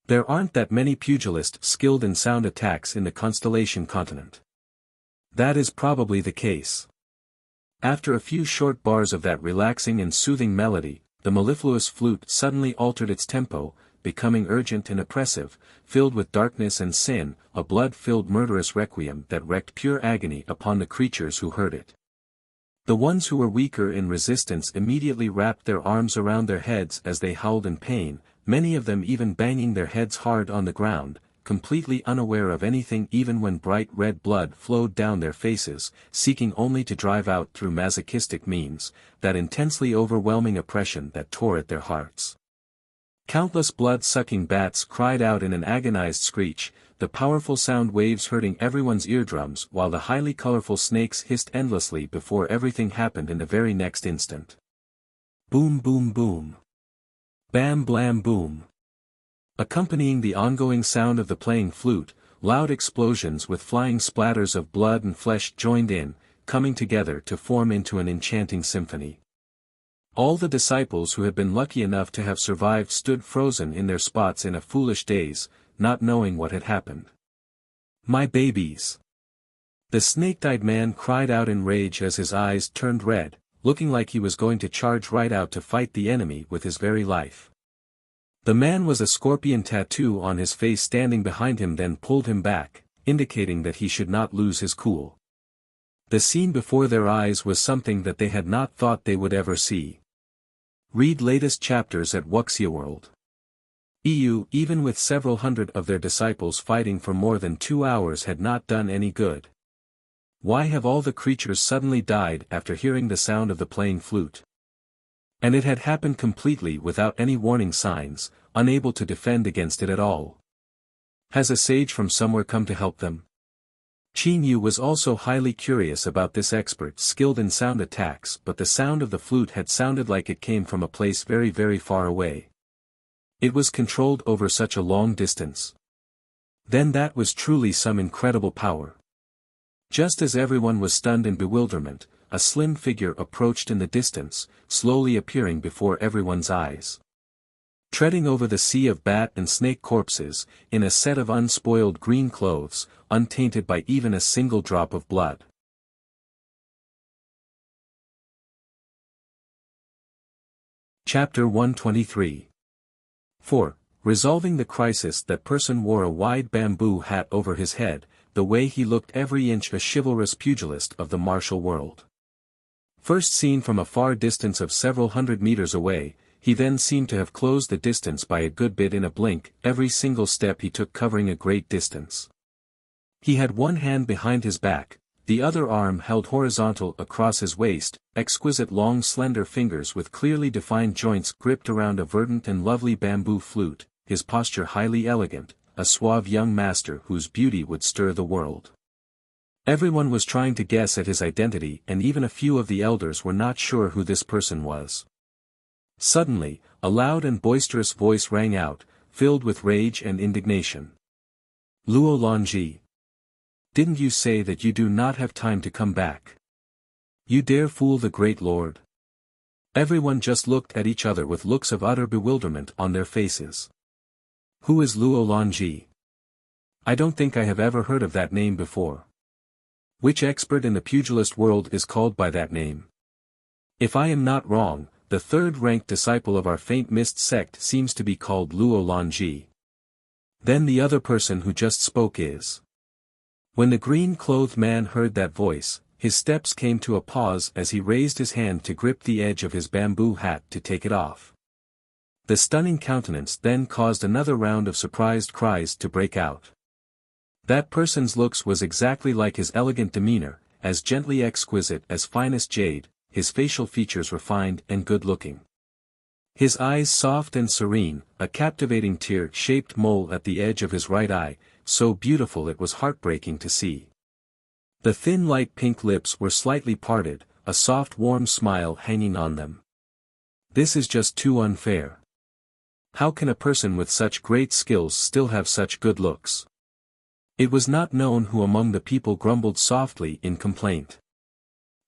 There aren't that many pugilists skilled in sound attacks in the Constellation continent. That is probably the case. After a few short bars of that relaxing and soothing melody, the mellifluous flute suddenly altered its tempo, becoming urgent and oppressive, filled with darkness and sin, a blood-filled murderous requiem that wreaked pure agony upon the creatures who heard it. The ones who were weaker in resistance immediately wrapped their arms around their heads as they howled in pain, many of them even banging their heads hard on the ground, completely unaware of anything even when bright red blood flowed down their faces, seeking only to drive out through masochistic means, that intensely overwhelming oppression that tore at their hearts. Countless blood-sucking bats cried out in an agonized screech, the powerful sound waves hurting everyone's eardrums while the highly colorful snakes hissed endlessly before everything happened in the very next instant. Boom boom boom. Bam blam boom. Accompanying the ongoing sound of the playing flute, loud explosions with flying splatters of blood and flesh joined in, coming together to form into an enchanting symphony. All the disciples who had been lucky enough to have survived stood frozen in their spots in a foolish daze, not knowing what had happened. My babies! The snake-eyed man cried out in rage as his eyes turned red, looking like he was going to charge right out to fight the enemy with his very life. The man with a scorpion tattoo on his face standing behind him then pulled him back, indicating that he should not lose his cool. The scene before their eyes was something that they had not thought they would ever see. Read latest chapters at Wuxia World. Even with several hundred of their disciples fighting for more than 2 hours had not done any good. Why have all the creatures suddenly died after hearing the sound of the playing flute? And it had happened completely without any warning signs, unable to defend against it at all. Has a sage from somewhere come to help them? Qin Yu was also highly curious about this expert skilled in sound attacks, but the sound of the flute had sounded like it came from a place very very far away. It was controlled over such a long distance. Then that was truly some incredible power. Just as everyone was stunned in bewilderment, a slim figure approached in the distance, slowly appearing before everyone's eyes. Treading over the sea of bat and snake corpses, in a set of unspoiled green clothes, untainted by even a single drop of blood. Chapter 123. 4. Resolving the crisis. That person wore a wide bamboo hat over his head, the way he looked every inch a chivalrous pugilist of the martial world. First seen from a far distance of several hundred meters away, he then seemed to have closed the distance by a good bit in a blink, every single step he took covering a great distance. He had one hand behind his back, the other arm held horizontal across his waist, exquisite long slender fingers with clearly defined joints gripped around a verdant and lovely bamboo flute, his posture highly elegant, a suave young master whose beauty would stir the world. Everyone was trying to guess at his identity, and even a few of the elders were not sure who this person was. Suddenly, a loud and boisterous voice rang out, filled with rage and indignation. "Luo Longji! Didn't you say that you do not have time to come back? You dare fool the great lord?" Everyone just looked at each other with looks of utter bewilderment on their faces. "Who is Luo Longji? I don't think I have ever heard of that name before. Which expert in the pugilist world is called by that name? If I am not wrong, the third-ranked disciple of our faint mist sect seems to be called Luo Longji. Then the other person who just spoke is..." When the green-clothed man heard that voice, his steps came to a pause as he raised his hand to grip the edge of his bamboo hat to take it off. The stunning countenance then caused another round of surprised cries to break out. That person's looks was exactly like his elegant demeanor, as gently exquisite as finest jade, his facial features refined and good-looking. His eyes soft and serene, a captivating tear-shaped mole at the edge of his right eye, so beautiful it was heartbreaking to see. The thin light pink lips were slightly parted, a soft warm smile hanging on them. This is just too unfair. How can a person with such great skills still have such good looks? It was not known who among the people grumbled softly in complaint.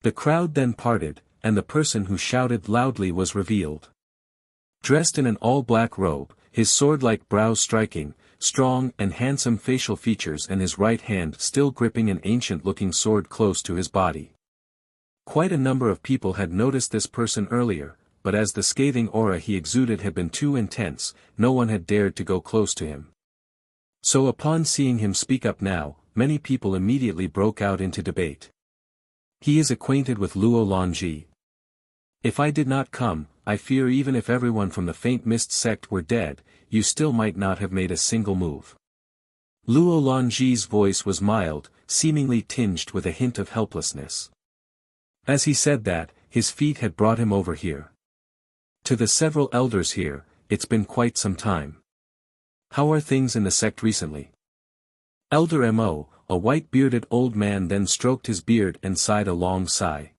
The crowd then parted, and the person who shouted loudly was revealed. Dressed in an all-black robe, his sword-like brows striking, strong and handsome facial features and his right hand still gripping an ancient-looking sword close to his body. Quite a number of people had noticed this person earlier, but as the scathing aura he exuded had been too intense, no one had dared to go close to him. So upon seeing him speak up now, many people immediately broke out into debate. "He is acquainted with Luo Longji. If I did not come, I fear even if everyone from the faint mist sect were dead, you still might not have made a single move." Luo Longji's voice was mild, seemingly tinged with a hint of helplessness. As he said that, his feet had brought him over here. "To the several elders here, it's been quite some time. How are things in the sect recently?" Elder Mo, a white-bearded old man then stroked his beard and sighed a long sigh.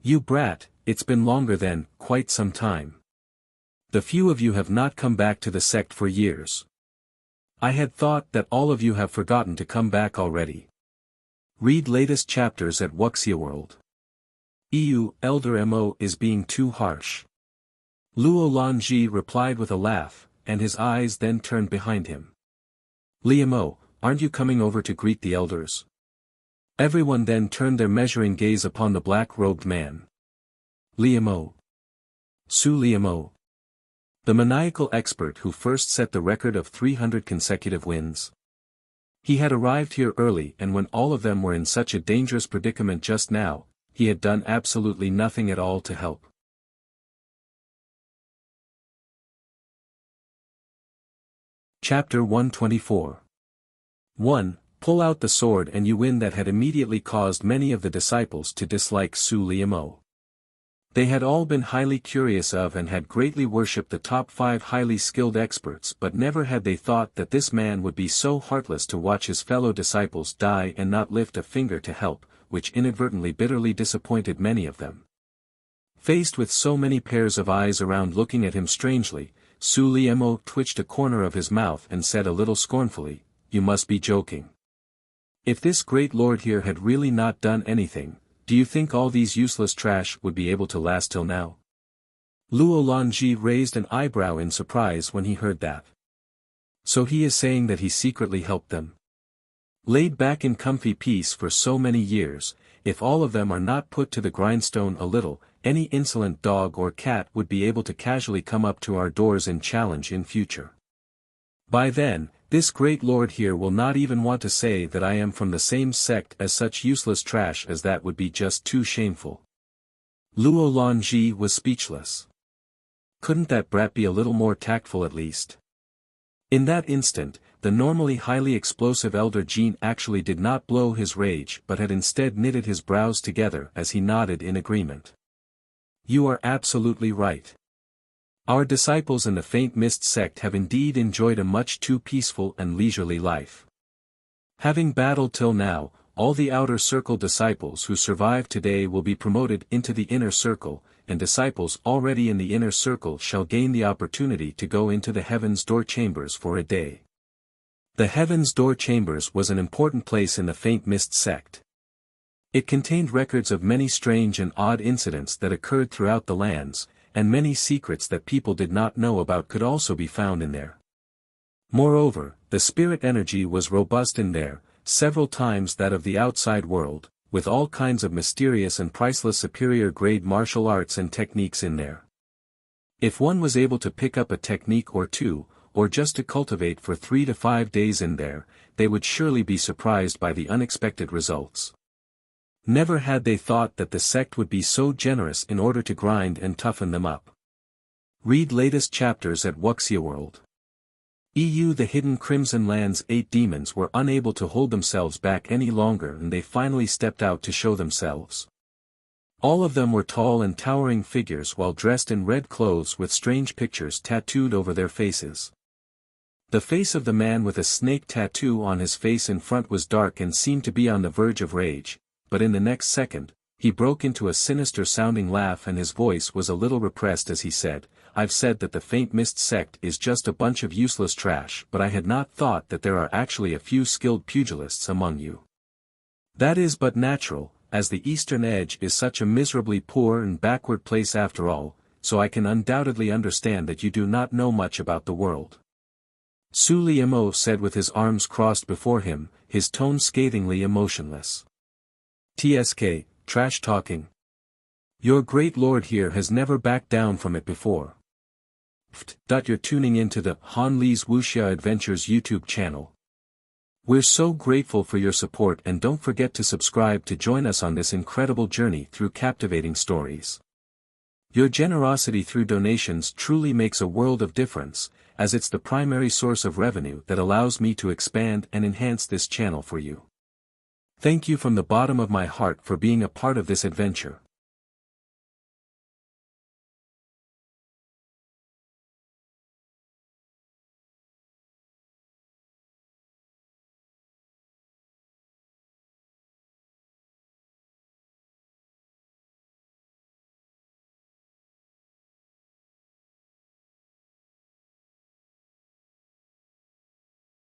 "You brat, it's been longer than quite some time. The few of you have not come back to the sect for years. I had thought that all of you have forgotten to come back already. Read latest chapters at Wuxia World. Elder Mo is being too harsh." Luo Longji replied with a laugh, and his eyes then turned behind him. "Liamo, aren't you coming over to greet the elders?" Everyone then turned their measuring gaze upon the black-robed man. Liamo. Su Liamo. The maniacal expert who first set the record of 300 consecutive wins. He had arrived here early, and when all of them were in such a dangerous predicament just now, he had done absolutely nothing at all to help. Chapter 124. 1. Pull out the sword and you win. That had immediately caused many of the disciples to dislike Su Liamo. They had all been highly curious of and had greatly worshipped the top 5 highly skilled experts, but never had they thought that this man would be so heartless to watch his fellow disciples die and not lift a finger to help, which inadvertently bitterly disappointed many of them. Faced with so many pairs of eyes around looking at him strangely, Su Liamo twitched a corner of his mouth and said a little scornfully, "You must be joking. If this great lord here had really not done anything, do you think all these useless trash would be able to last till now? Luo Longji raised an eyebrow in surprise when he heard that. So he is saying that he secretly helped them. Laid back in comfy peace for so many years, if all of them are not put to the grindstone a little, any insolent dog or cat would be able to casually come up to our doors and challenge in future. By then, this great lord here will not even want to say that I am from the same sect as such useless trash, as that would be just too shameful. Luo Longji was speechless. Couldn't that brat be a little more tactful at least? In that instant, the normally highly explosive Elder Jean actually did not blow his rage but had instead knitted his brows together as he nodded in agreement. You are absolutely right. Our disciples in the Faint Mist sect have indeed enjoyed a much too peaceful and leisurely life. Having battled till now, all the outer circle disciples who survive today will be promoted into the inner circle, and disciples already in the inner circle shall gain the opportunity to go into the Heaven's Door Chambers for a day. The Heaven's Door Chambers was an important place in the Faint Mist sect. It contained records of many strange and odd incidents that occurred throughout the lands, and many secrets that people did not know about could also be found in there. Moreover, the spirit energy was robust in there, several times that of the outside world, with all kinds of mysterious and priceless superior grade martial arts and techniques in there. If one was able to pick up a technique or two, or just to cultivate for 3 to 5 days in there, they would surely be surprised by the unexpected results. Never had they thought that the sect would be so generous in order to grind and toughen them up. Read latest chapters at Wuxia World. The Hidden Crimson Land's 8 demons were unable to hold themselves back any longer, and they finally stepped out to show themselves. All of them were tall and towering figures while dressed in red clothes with strange pictures tattooed over their faces. The face of the man with a snake tattoo on his face in front was dark and seemed to be on the verge of rage, but in the next second, he broke into a sinister-sounding laugh and his voice was a little repressed as he said, I've said that the Faint Mist sect is just a bunch of useless trash, but I had not thought that there are actually a few skilled pugilists among you. That is but natural, as the Eastern Edge is such a miserably poor and backward place after all, so I can undoubtedly understand that you do not know much about the world. Su Liemo said with his arms crossed before him, his tone scathingly emotionless. TSK, trash talking. Your great lord here has never backed down from it before. You're tuning into the Han Li's Wuxia Adventures YouTube channel. We're so grateful for your support, and don't forget to subscribe to join us on this incredible journey through captivating stories. Your generosity through donations truly makes a world of difference, as it's the primary source of revenue that allows me to expand and enhance this channel for you. Thank you from the bottom of my heart for being a part of this adventure.